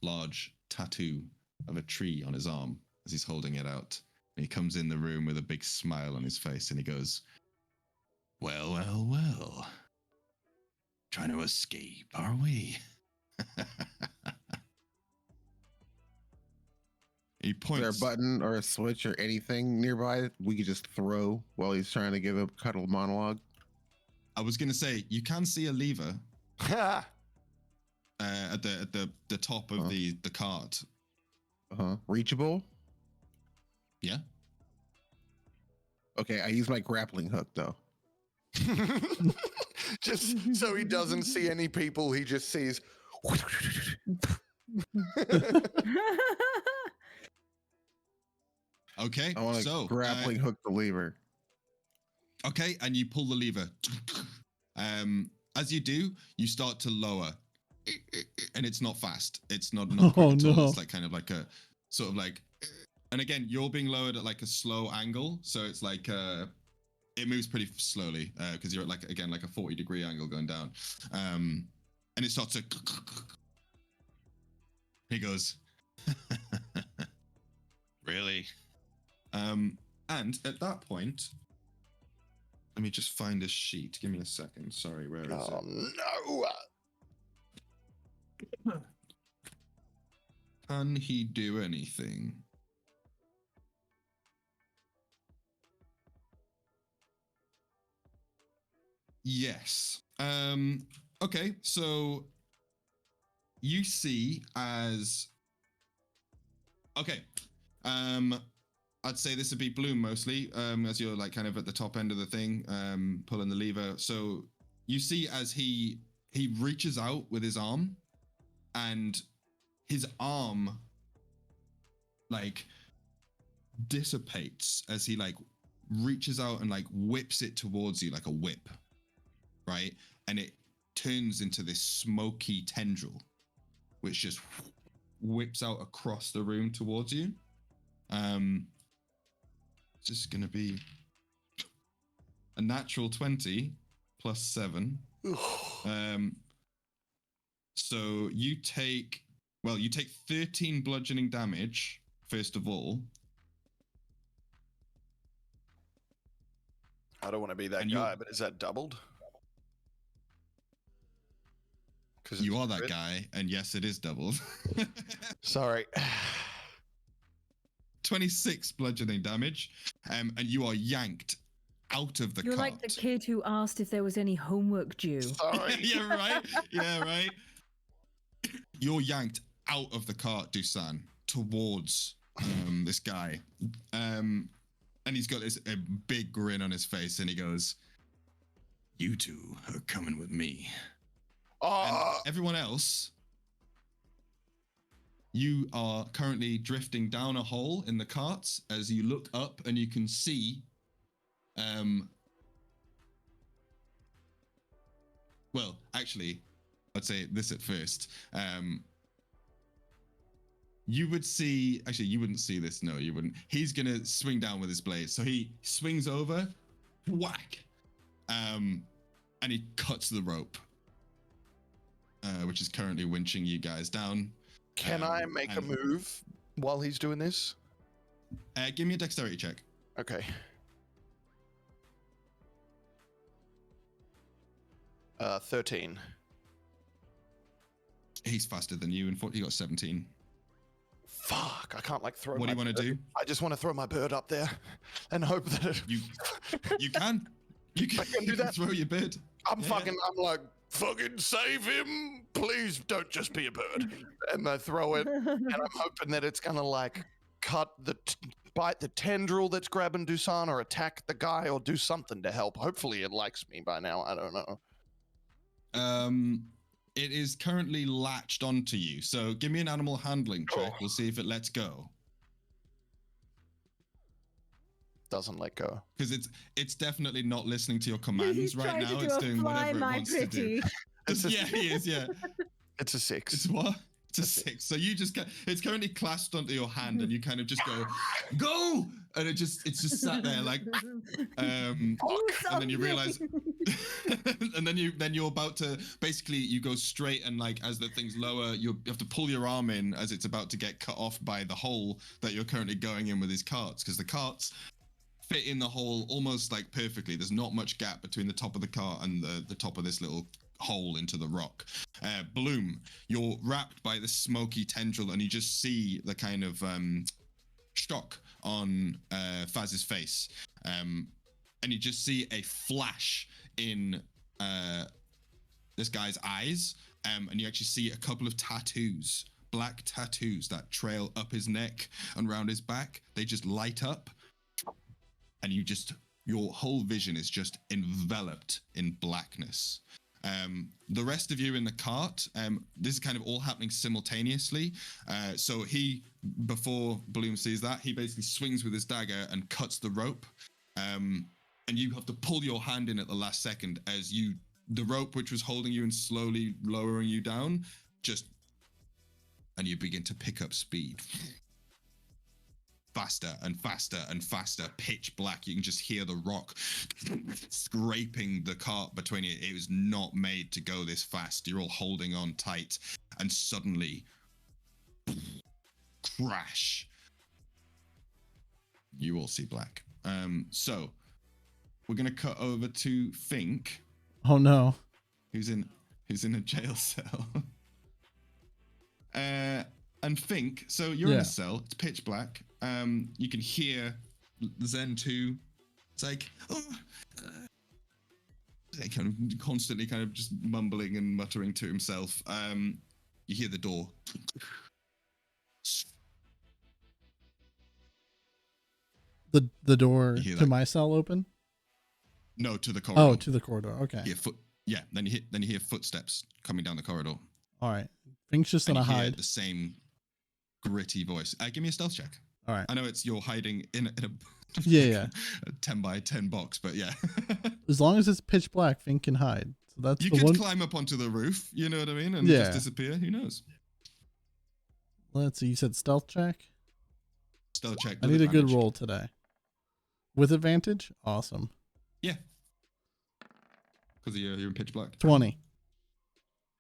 large tattoo of a tree on his arm as he's holding it out. And he comes in the room with a big smile on his face, and he goes, well. Trying to escape, are we? He points. Is there a button or a switch or anything nearby we could just throw while he's trying to give a cuddle monologue? I was gonna say you can see a lever at the top of the cart. Reachable? Yeah. Okay, I use my grappling hook though. Just so he doesn't see any people, he just sees. Okay. I want to grappling hook the lever. Okay, and you pull the lever. As you do, you start to lower, and it's not fast. It's not quick at all. No. It's like kind of like a sort of like, and again, you're being lowered at like a slow angle, so it's like it moves pretty slowly because you're at like again like a 40-degree angle going down, and it starts to. He goes, really, and at that point. Let me just find a sheet. Give me a second. Sorry, where is it? No! Can he do anything? Yes. Okay, so you see as okay. I'd say this would be Bloom mostly, as you're like kind of at the top end of the thing, pulling the lever. So you see as he reaches out with his arm, and his arm like dissipates as he like reaches out and like whips it towards you like a whip, right? And it turns into this smoky tendril, which just whips out across the room towards you. This is going to be a natural 20 plus 7. So you take 13 bludgeoning damage, first of all. I don't want to be that guy, but is that doubled? You are that guy, and yes, it is doubled. Sorry. 26 bludgeoning damage, and you are yanked out of the You're cart. like the kid who asked if there was any homework due. Sorry. Yeah, right. Yeah, right. You're yanked out of the cart, Dusan, towards this guy, and he's got a big grin on his face, and he goes, "You two are coming with me." And everyone else, you are currently drifting down a hole in the carts as you look up and you can see well, actually, I'd say this at first. You would see, actually, you wouldn't see this. No, you wouldn't. He's going to swing down with his blade. So he swings over, whack, and he cuts the rope, which is currently winching you guys down. Can I make a move while he's doing this? Give me a dexterity check. Okay. 13. He's faster than you. He got 17. Fuck! I can't like throw. What do you want to do? I just want to throw my bird up there, and hope that it... you can. You can, I can do that. Throw your bird. I'm like, fucking save him! Please don't just be a bird. And I throw it, and I'm hoping that it's gonna like bite the tendril that's grabbing Dusan, or attack the guy, or do something to help. Hopefully, it likes me by now. I don't know. It is currently latched onto you. So give me an animal handling check. We'll see if it lets go. Doesn't let go. Because it's definitely not listening to your commands right now. It's doing whatever it wants to do. Yeah, he is. Yeah. It's a 6. It's what? It's a 6. So you just it's currently clasped onto your hand, and you kind of just go, and it's just sat there like, and then you realize, and then you're about to basically you go straight, and like as the thing's lower, you have to pull your arm in as it's about to get cut off by the hole that you're currently going in with his carts, because the carts fit in the hole almost like perfectly. There's not much gap between the top of the cart and the top of this little hole into the rock. Bloom, you're wrapped by the smoky tendril, and you just see the kind of shock on Faz's face, and you just see a flash in this guy's eyes, and you actually see a couple of tattoos, black tattoos that trail up his neck and around his back. They just light up, and your whole vision is just enveloped in blackness. The rest of you in the cart, this is kind of all happening simultaneously. So before Bloom sees that, he basically swings with his dagger and cuts the rope. And you have to pull your hand in at the last second as the rope which was holding you and slowly lowering you down, and you begin to pick up speed. Faster and faster and faster, pitch black. You can just hear the rock scraping the cart between you. It was not made to go this fast. You're all holding on tight, and suddenly, crash. You all see black. So we're gonna cut over to Fink. Oh no. Who's in a jail cell. And Fink, so you're in a cell, it's pitch black. You can hear Zen 2. It's like, kind of constantly kind of just mumbling and muttering to himself. You hear the door. The door You hear to that? my cell open? No, to the corridor. Oh, to the corridor. Okay. Yeah, then you hear footsteps coming down the corridor. All right. Fink's just And gonna you hear hide. the same gritty voice. Give me a stealth check. All right. I know you're hiding in a Yeah. a 10 by 10 box, but yeah. As long as it's pitch black, Fink can hide. So that's You the could one. climb up onto the roof, you know what I mean, and Yeah. just disappear. Who knows? Let's see. You said stealth check. Stealth check. I with need a good advantage. roll today. With advantage? Awesome. Yeah. Because you're in pitch black. 20.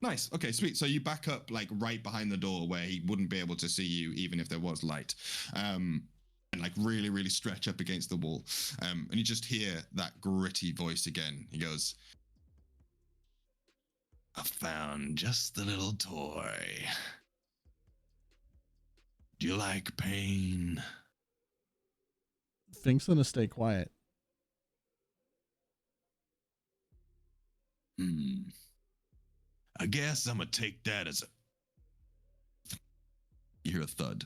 Nice. Okay, sweet. So you back up like right behind the door where he wouldn't be able to see you even if there was light. And like really, really stretch up against the wall. And you just hear that gritty voice again. He goes, I found just the little toy. Do you like pain? Fink's gonna stay quiet. I guess I'm gonna take that as a... You hear a thud.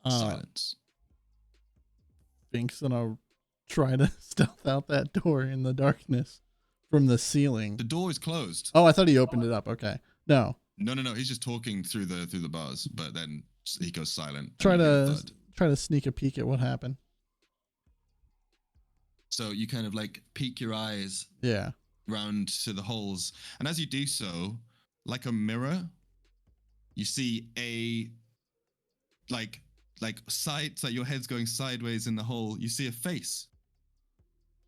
Silence. Fink's gonna try to stealth out that door in the darkness from the ceiling. The door is closed. Oh, I thought he opened it up. Okay. No. No. He's just talking through the bars, but then he goes silent. Try and you hear a to thud. sneak a peek at what happened. So you kind of like peek your eyes Yeah. round to the holes, and as you do so, like a mirror, you see a like side, so your head's going sideways in the hole. You see a face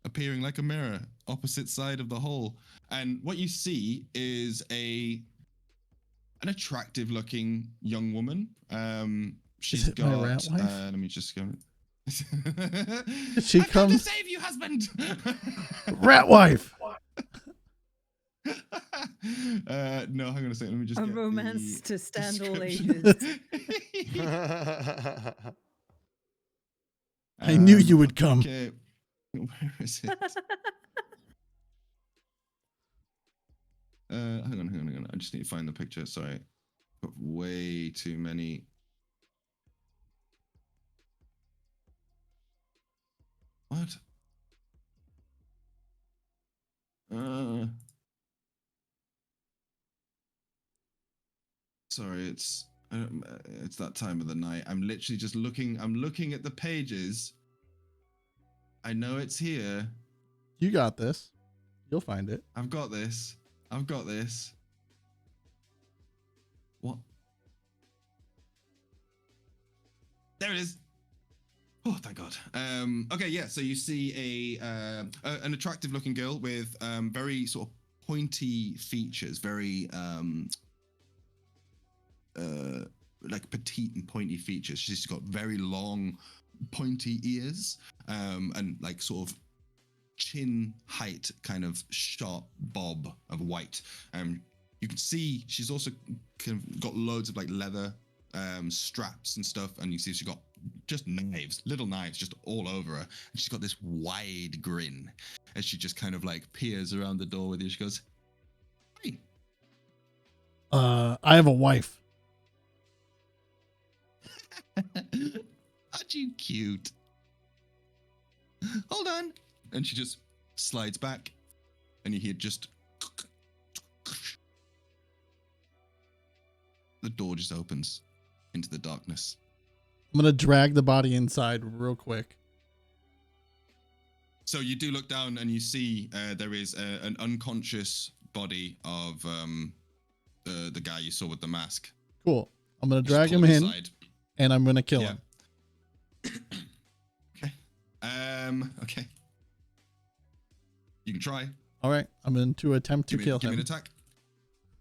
appearing like a mirror opposite side of the hole, and what you see is an attractive looking young woman. She's it my got rat wife? let me just go. She I've come to comes. save you, husband. Rat wife. No, hang on a second. Let me just A get romance the to stand all description. ages. I knew you would come. Okay, where is it? Hang on. I just need to find the picture. Sorry, got way too many. What? Sorry, it's that time of the night. I'm literally just looking. I'm looking at the pages. I know it's here. You got this. You'll find it. I've got this. What? There it is. Oh, thank God. Okay, yeah. So you see an attractive-looking girl with very sort of pointy features, very like petite and pointy features. She's got very long, pointy ears, and like sort of chin height, kind of sharp bob of white. You can see she's also kind of got loads of like leather straps and stuff, and you see she's got just little knives just all over her, and she's got this wide grin as she just kind of like peers around the door with you. She goes, "Hey, I have a wife. aren't you cute? Hold on." And she just slides back, and you hear just the door just opens into the darkness. I'm gonna drag the body inside real quick. So you do look down, and you see there is an unconscious body of the guy you saw with the mask. Cool. I'm gonna You just drag pull him in, aside. and I'm gonna kill Yeah. him. Okay. You can try. All right. I'm going to attempt to kill Give me him an attack.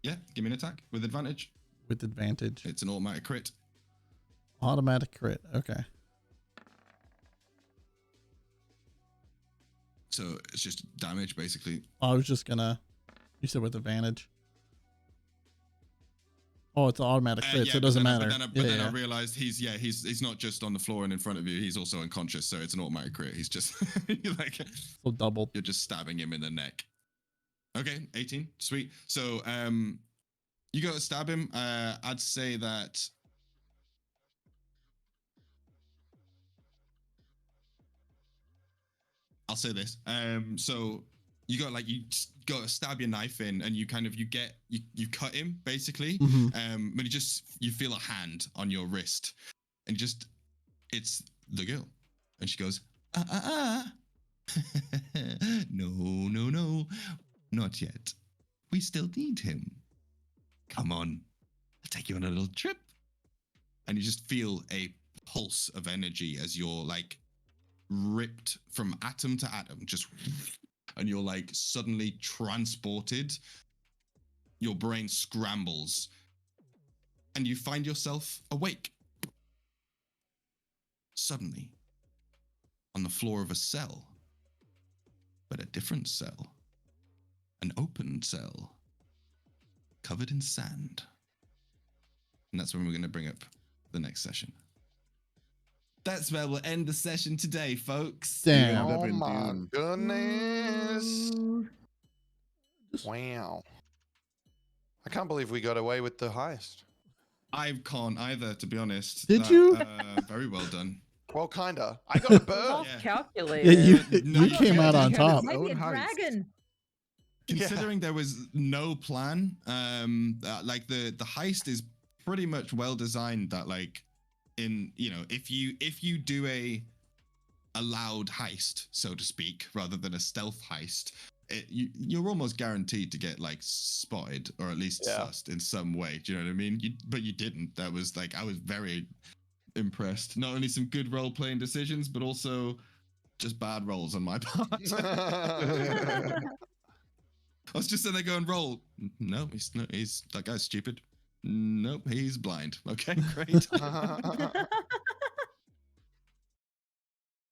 Yeah, give me an attack with advantage. with advantage. It's an automatic crit. Automatic crit. Okay. So it's just damage, basically. I was just gonna. You said with advantage. Oh, it's an automatic crit, so it doesn't matter. But then I realized he's not just on the floor and in front of you. He's also unconscious, so it's an automatic crit. He's just like so doubled. You're just stabbing him in the neck. Okay, 18, sweet. So you go to stab him. I'd say that. I'll say this. So you go to stab your knife in, and you cut him basically. But you feel a hand on your wrist, and it's the girl, and she goes, no, not yet. We still need him. Come on, I'll take you on a little trip. And you just feel a pulse of energy as you're like ripped from atom to atom, and you're like suddenly transported. Your brain scrambles, and you find yourself awake. Suddenly, on the floor of a cell, but a different cell. An open cell, covered in sand. And that's when we're going to bring up the next session. That's where we'll end the session today, folks. Damn. Oh my goodness. Wow. I can't believe we got away with the heist. I can't either, to be honest. Did you? Very well done. Well, kinda. I got a bird. Calculated. You came out on top. Maybe a dragon. Considering there was no plan, like the heist is pretty much well designed. That like, if you do a loud heist, so to speak, rather than a stealth heist, you're almost guaranteed to get like spotted or at least sussed in some way. Do you know what I mean? But you didn't. That was like, I was very impressed. Not only some good role playing decisions, but also just bad rolls on my part. I was just sitting there going, roll. No, he's that guy's stupid. Nope, he's blind. Okay, great.